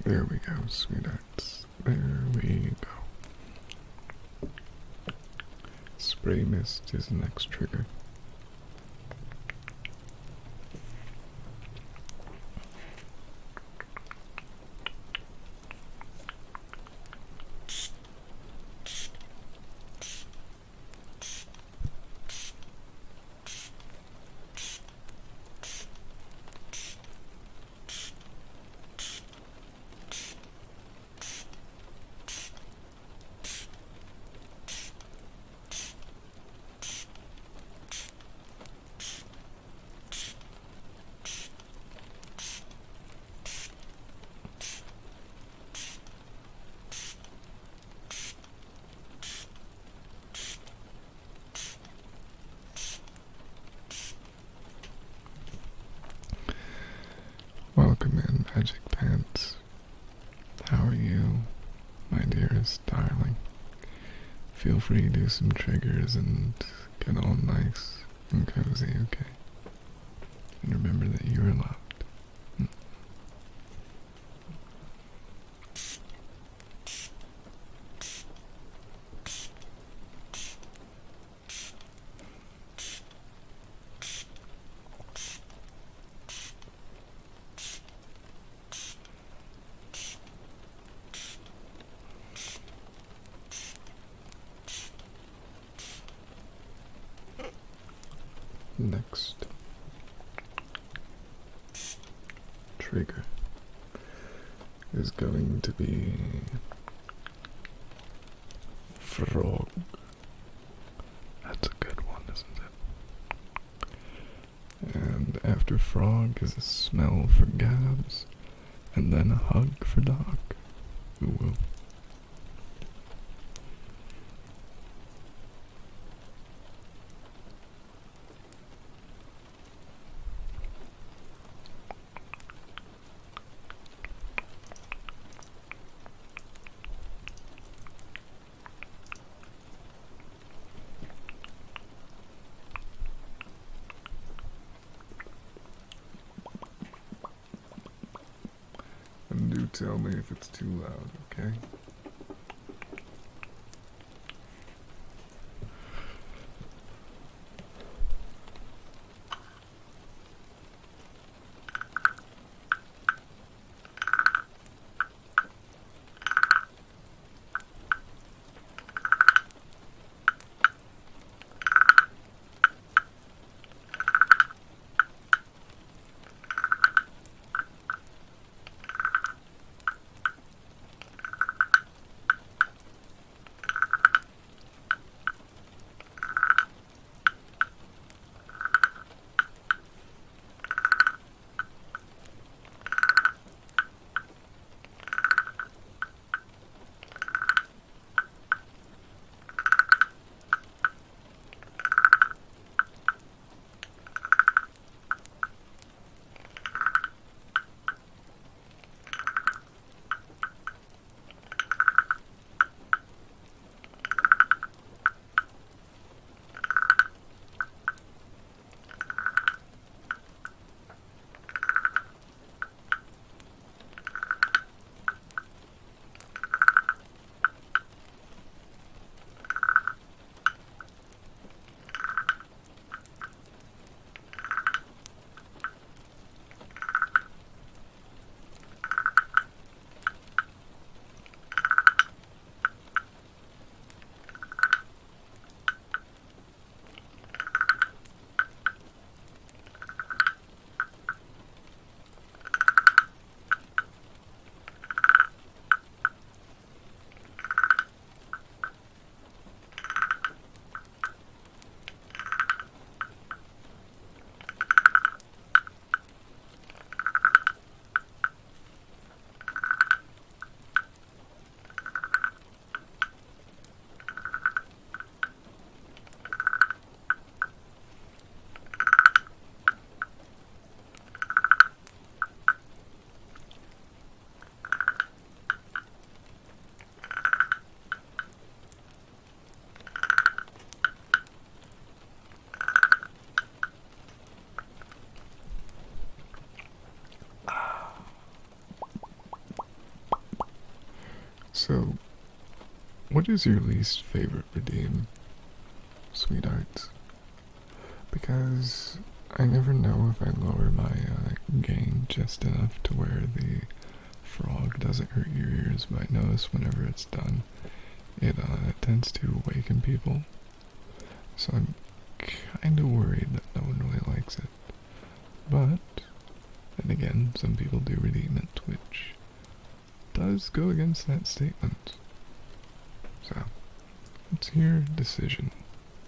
There we go, sweethearts. There we go. Spray mist is the next trigger. Welcome in, Magic Pants. How are you, my dearest darling? Feel free to do some triggers and get all nice and cozy, okay? And remember that you are loved. Next trigger is going to be frog. That's a good one, isn't it? And after frog is a smell for Gabs, and then a hug for Doc. UwU. And do tell me if it's too loud, okay? So, what is your least favorite redeem, sweethearts? Because I never know if I lower my gain just enough to where the frog doesn't hurt your ears, but I notice whenever it's done, it tends to awaken people. So I'm kind of worried that no one really likes it. But, then again, some people do redeem it, which does go against that statement. So, what's your decision?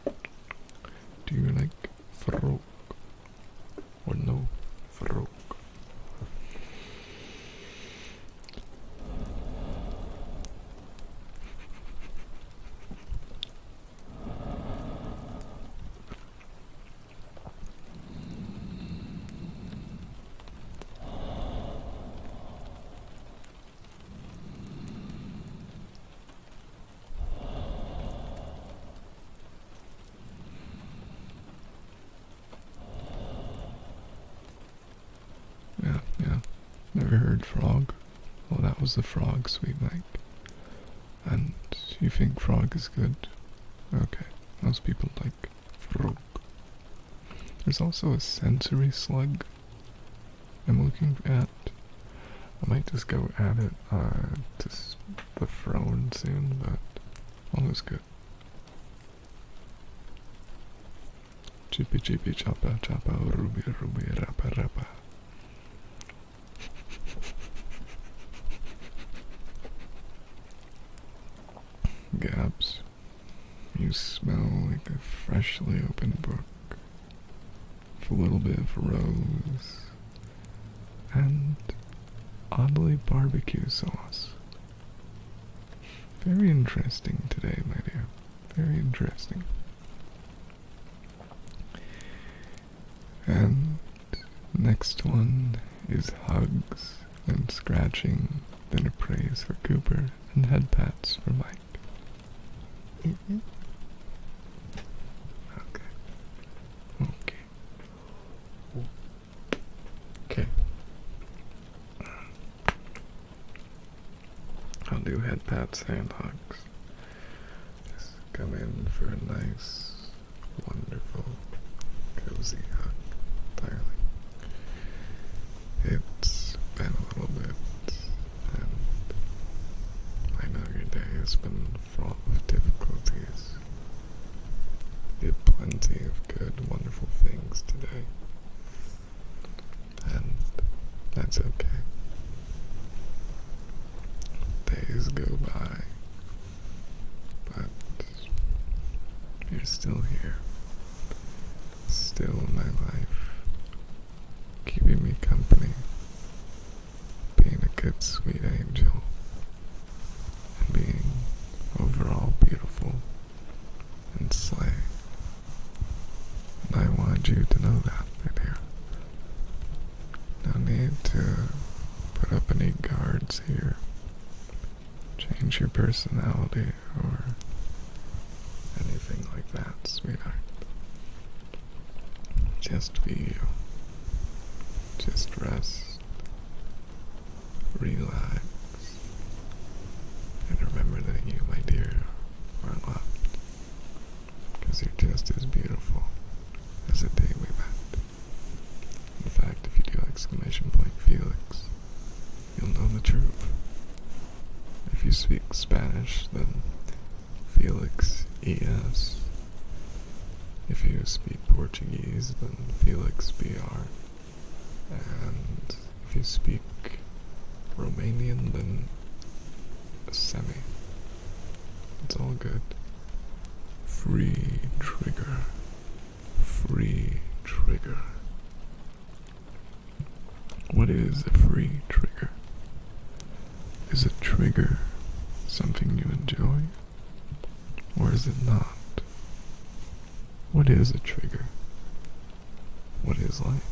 Do you like frog or no frog? Yeah. Never heard frog. Well, that was the frog, sweet Mike. And you think frog is good? Okay, most people like frog. There's also a sensory slug I'm looking at. I might just go at it to the throne soon, but all is good. Chippy chippy choppa choppa ruby ruby rappa rappa. Gabs, you smell like a freshly opened book with a little bit of rose and oddly barbecue sauce. Very interesting today, my dear. Very interesting. And next one is hugs and scratching, then a praise for Cooper and head pats for Mike. Mm-hmm. Okay. I'll do head pats and hugs. Just come in for a nice, wonderful, cozy hug, darling. It's been a little bit, and I know your day has been fraught with difficulties. You did plenty of good, wonderful things today, and that's okay. Days go by, but you're still here, still in my life, keeping me company, being a good sweet angel, and being overall beautiful and slay. And I wanted you to know that, my dear. No need to put up any guards here, change your personality, or anything like that, sweetheart. Just be you. Just rest, relax, and remember that you, my dear, are loved, because you're just as beautiful as the day we met. In fact, if you do exclamation point Felix, you'll know the truth. If you speak Spanish, then Felix ES. If you speak Portuguese, then Felix BR. And if you speak Romanian, then Semi. It's all good. Free trigger. Free trigger. What is a free trigger? Is a trigger something you enjoy? Or is it not? What is a trigger? What is life?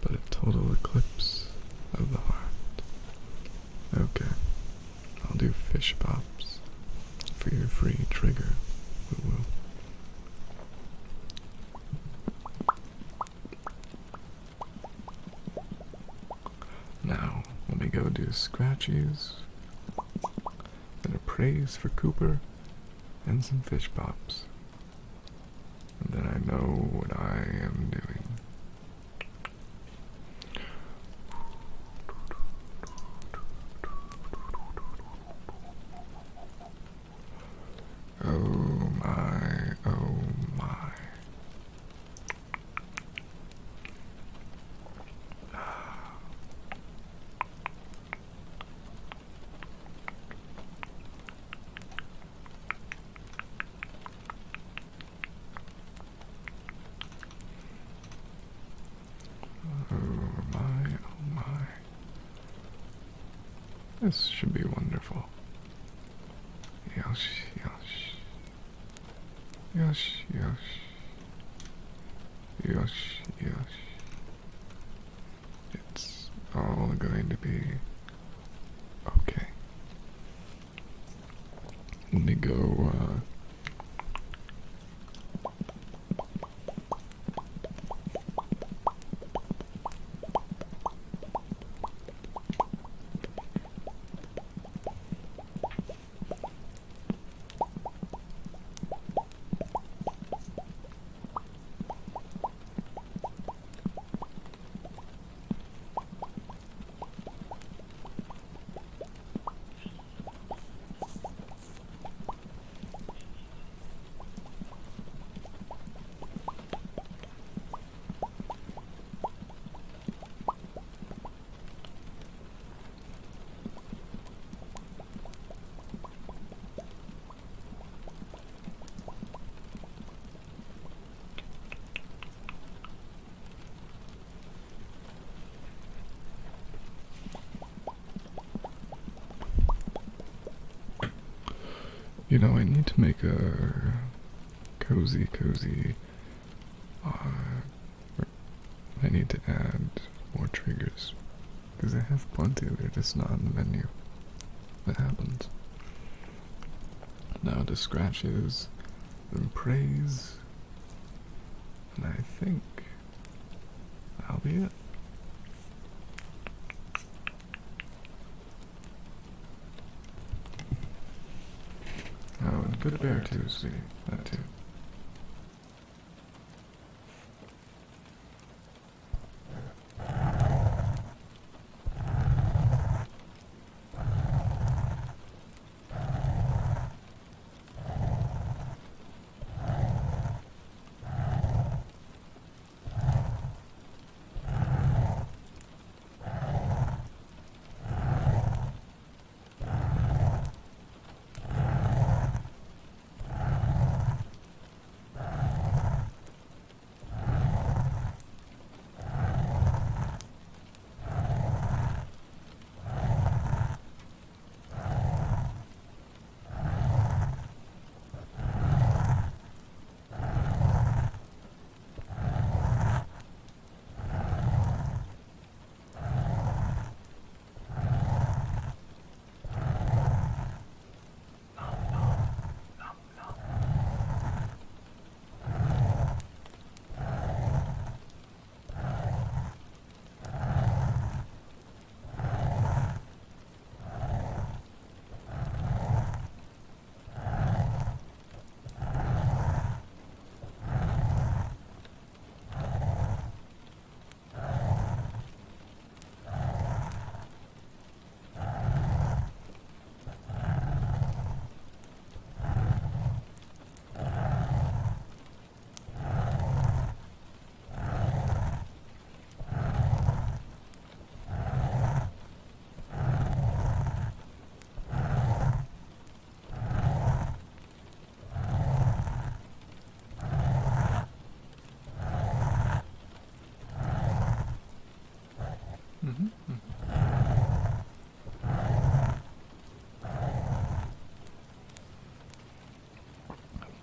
But a total eclipse of the heart. Okay, I'll do fish pops for your free trigger, UwU. Now, let me go do scratchies then a praise for Cooper, and some fish pops. And then I know what I am doing. Oh my, oh my. Oh my, oh my. This should be wonderful. Yosh, yosh. Yosh, yosh. Yosh, yosh. It's all going to be okay. Let me go, you know, I need to make a cozy, I need to add more triggers, because I have plenty, they're just not on the menu. That happens. Now to scratches, then praise, and I think that'll be it. Oh, and good bear too, sweetie. That too.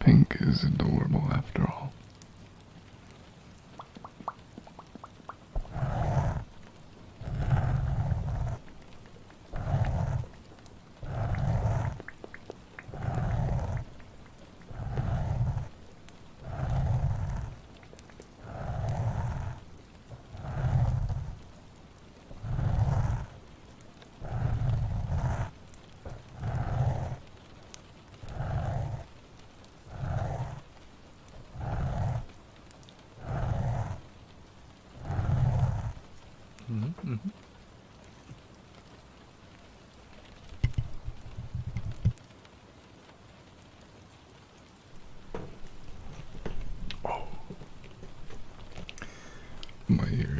Pink is adorable after all.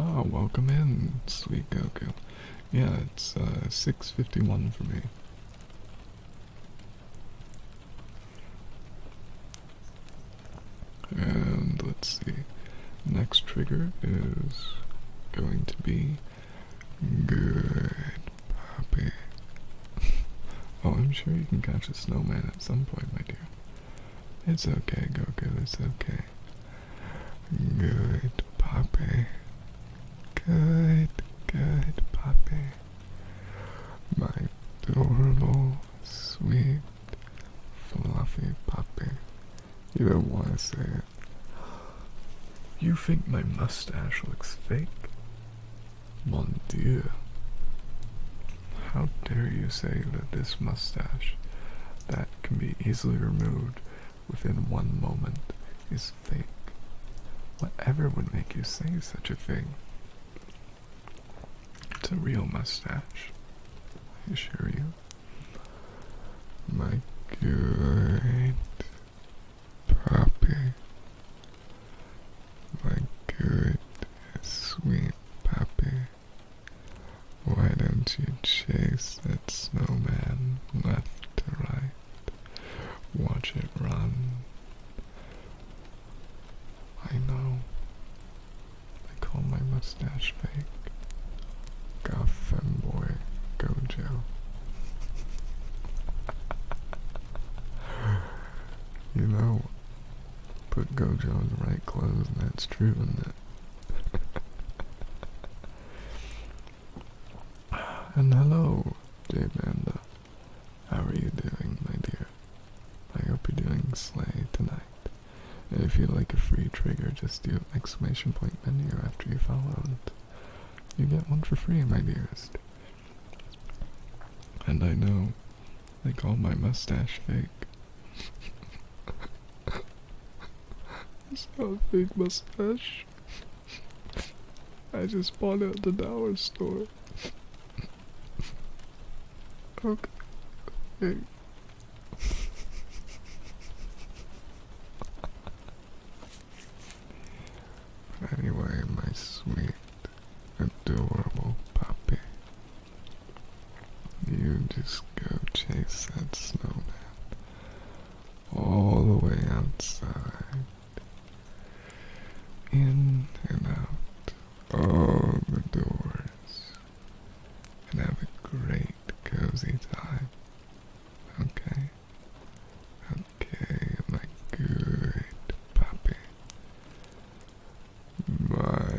Oh, welcome in, sweet Goku. Yeah, it's 6:51 for me. And let's see. Next trigger is going to be good puppy. Oh, I'm sure you can catch a snowman at some point, my dear. It's okay, Goku, it's okay. Good puppy. Good puppy. My adorable, sweet, fluffy puppy. You don't want to say it. You think my mustache looks fake? Mon Dieu. How dare you say that this mustache, that can be easily removed within 1 moment, is fake? Whatever would make you say such a thing? It's a real mustache, I assure you. My good puppy. My good, sweet puppy. Why don't you chase that snowman left to right? Watch it run. I know. They call my mustache fake. F3mboi Gojo. You know, put Gojo in the right clothes and that's true, isn't it? And hello, J-Banda. How are you doing, my dear? I hope you're doing slay tonight. And if you'd like a free trigger, just do exclamation point menu after you follow it. You get one for free, my dearest. And I know, they call my mustache fake. It's not a fake mustache. I just bought it at the dollar store. Okay. Anyway, my sweet, adorable puppy, you just go chase that snowman all the way outside, in and out all the doors, and have a great cozy time. Okay? Okay, my good puppy. My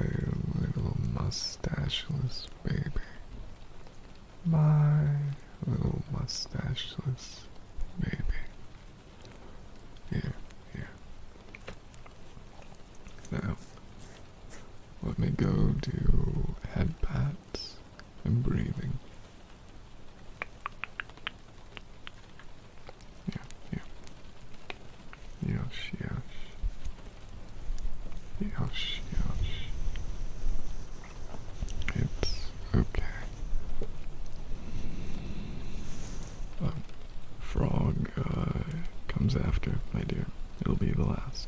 little mustacheless baby. My little mustacheless baby. Here. Now, let me go do head pats and breathing. Yosh. It's okay. Frog comes after, my dear. It'll be the last.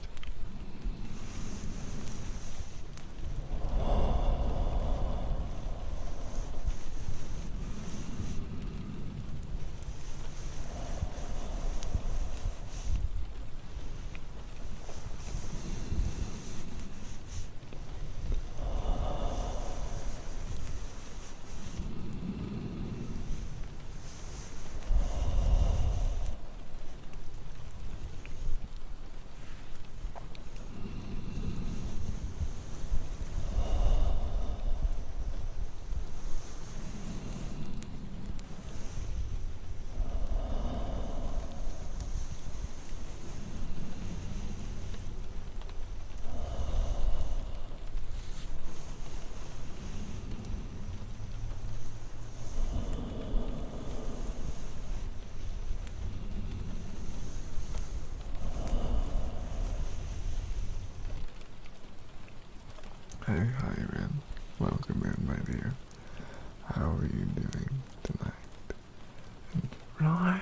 Hey, hi, Ren. Welcome in, my dear. How are you doing tonight? Rawr.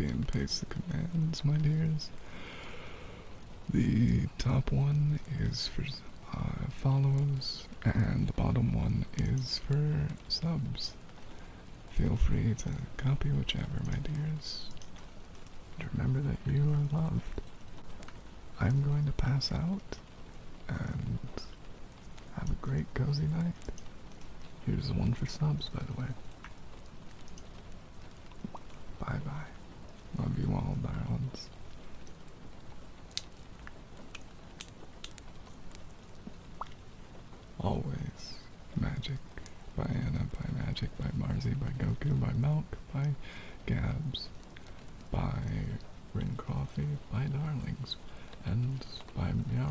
copy and paste the commands, my dears. The top one is for follows, and the bottom one is for subs. Feel free to copy whichever, my dears. And remember that you are loved. I'm going to pass out, and have a great cozy night. Here's the one for subs, by the way. Bye-bye. Love you all, darlings. Always magic by Anna, by Magic, by Marzi, by Goku, by Milk, by Gabs, by Ring Coffee, by Darlings, and by Meow.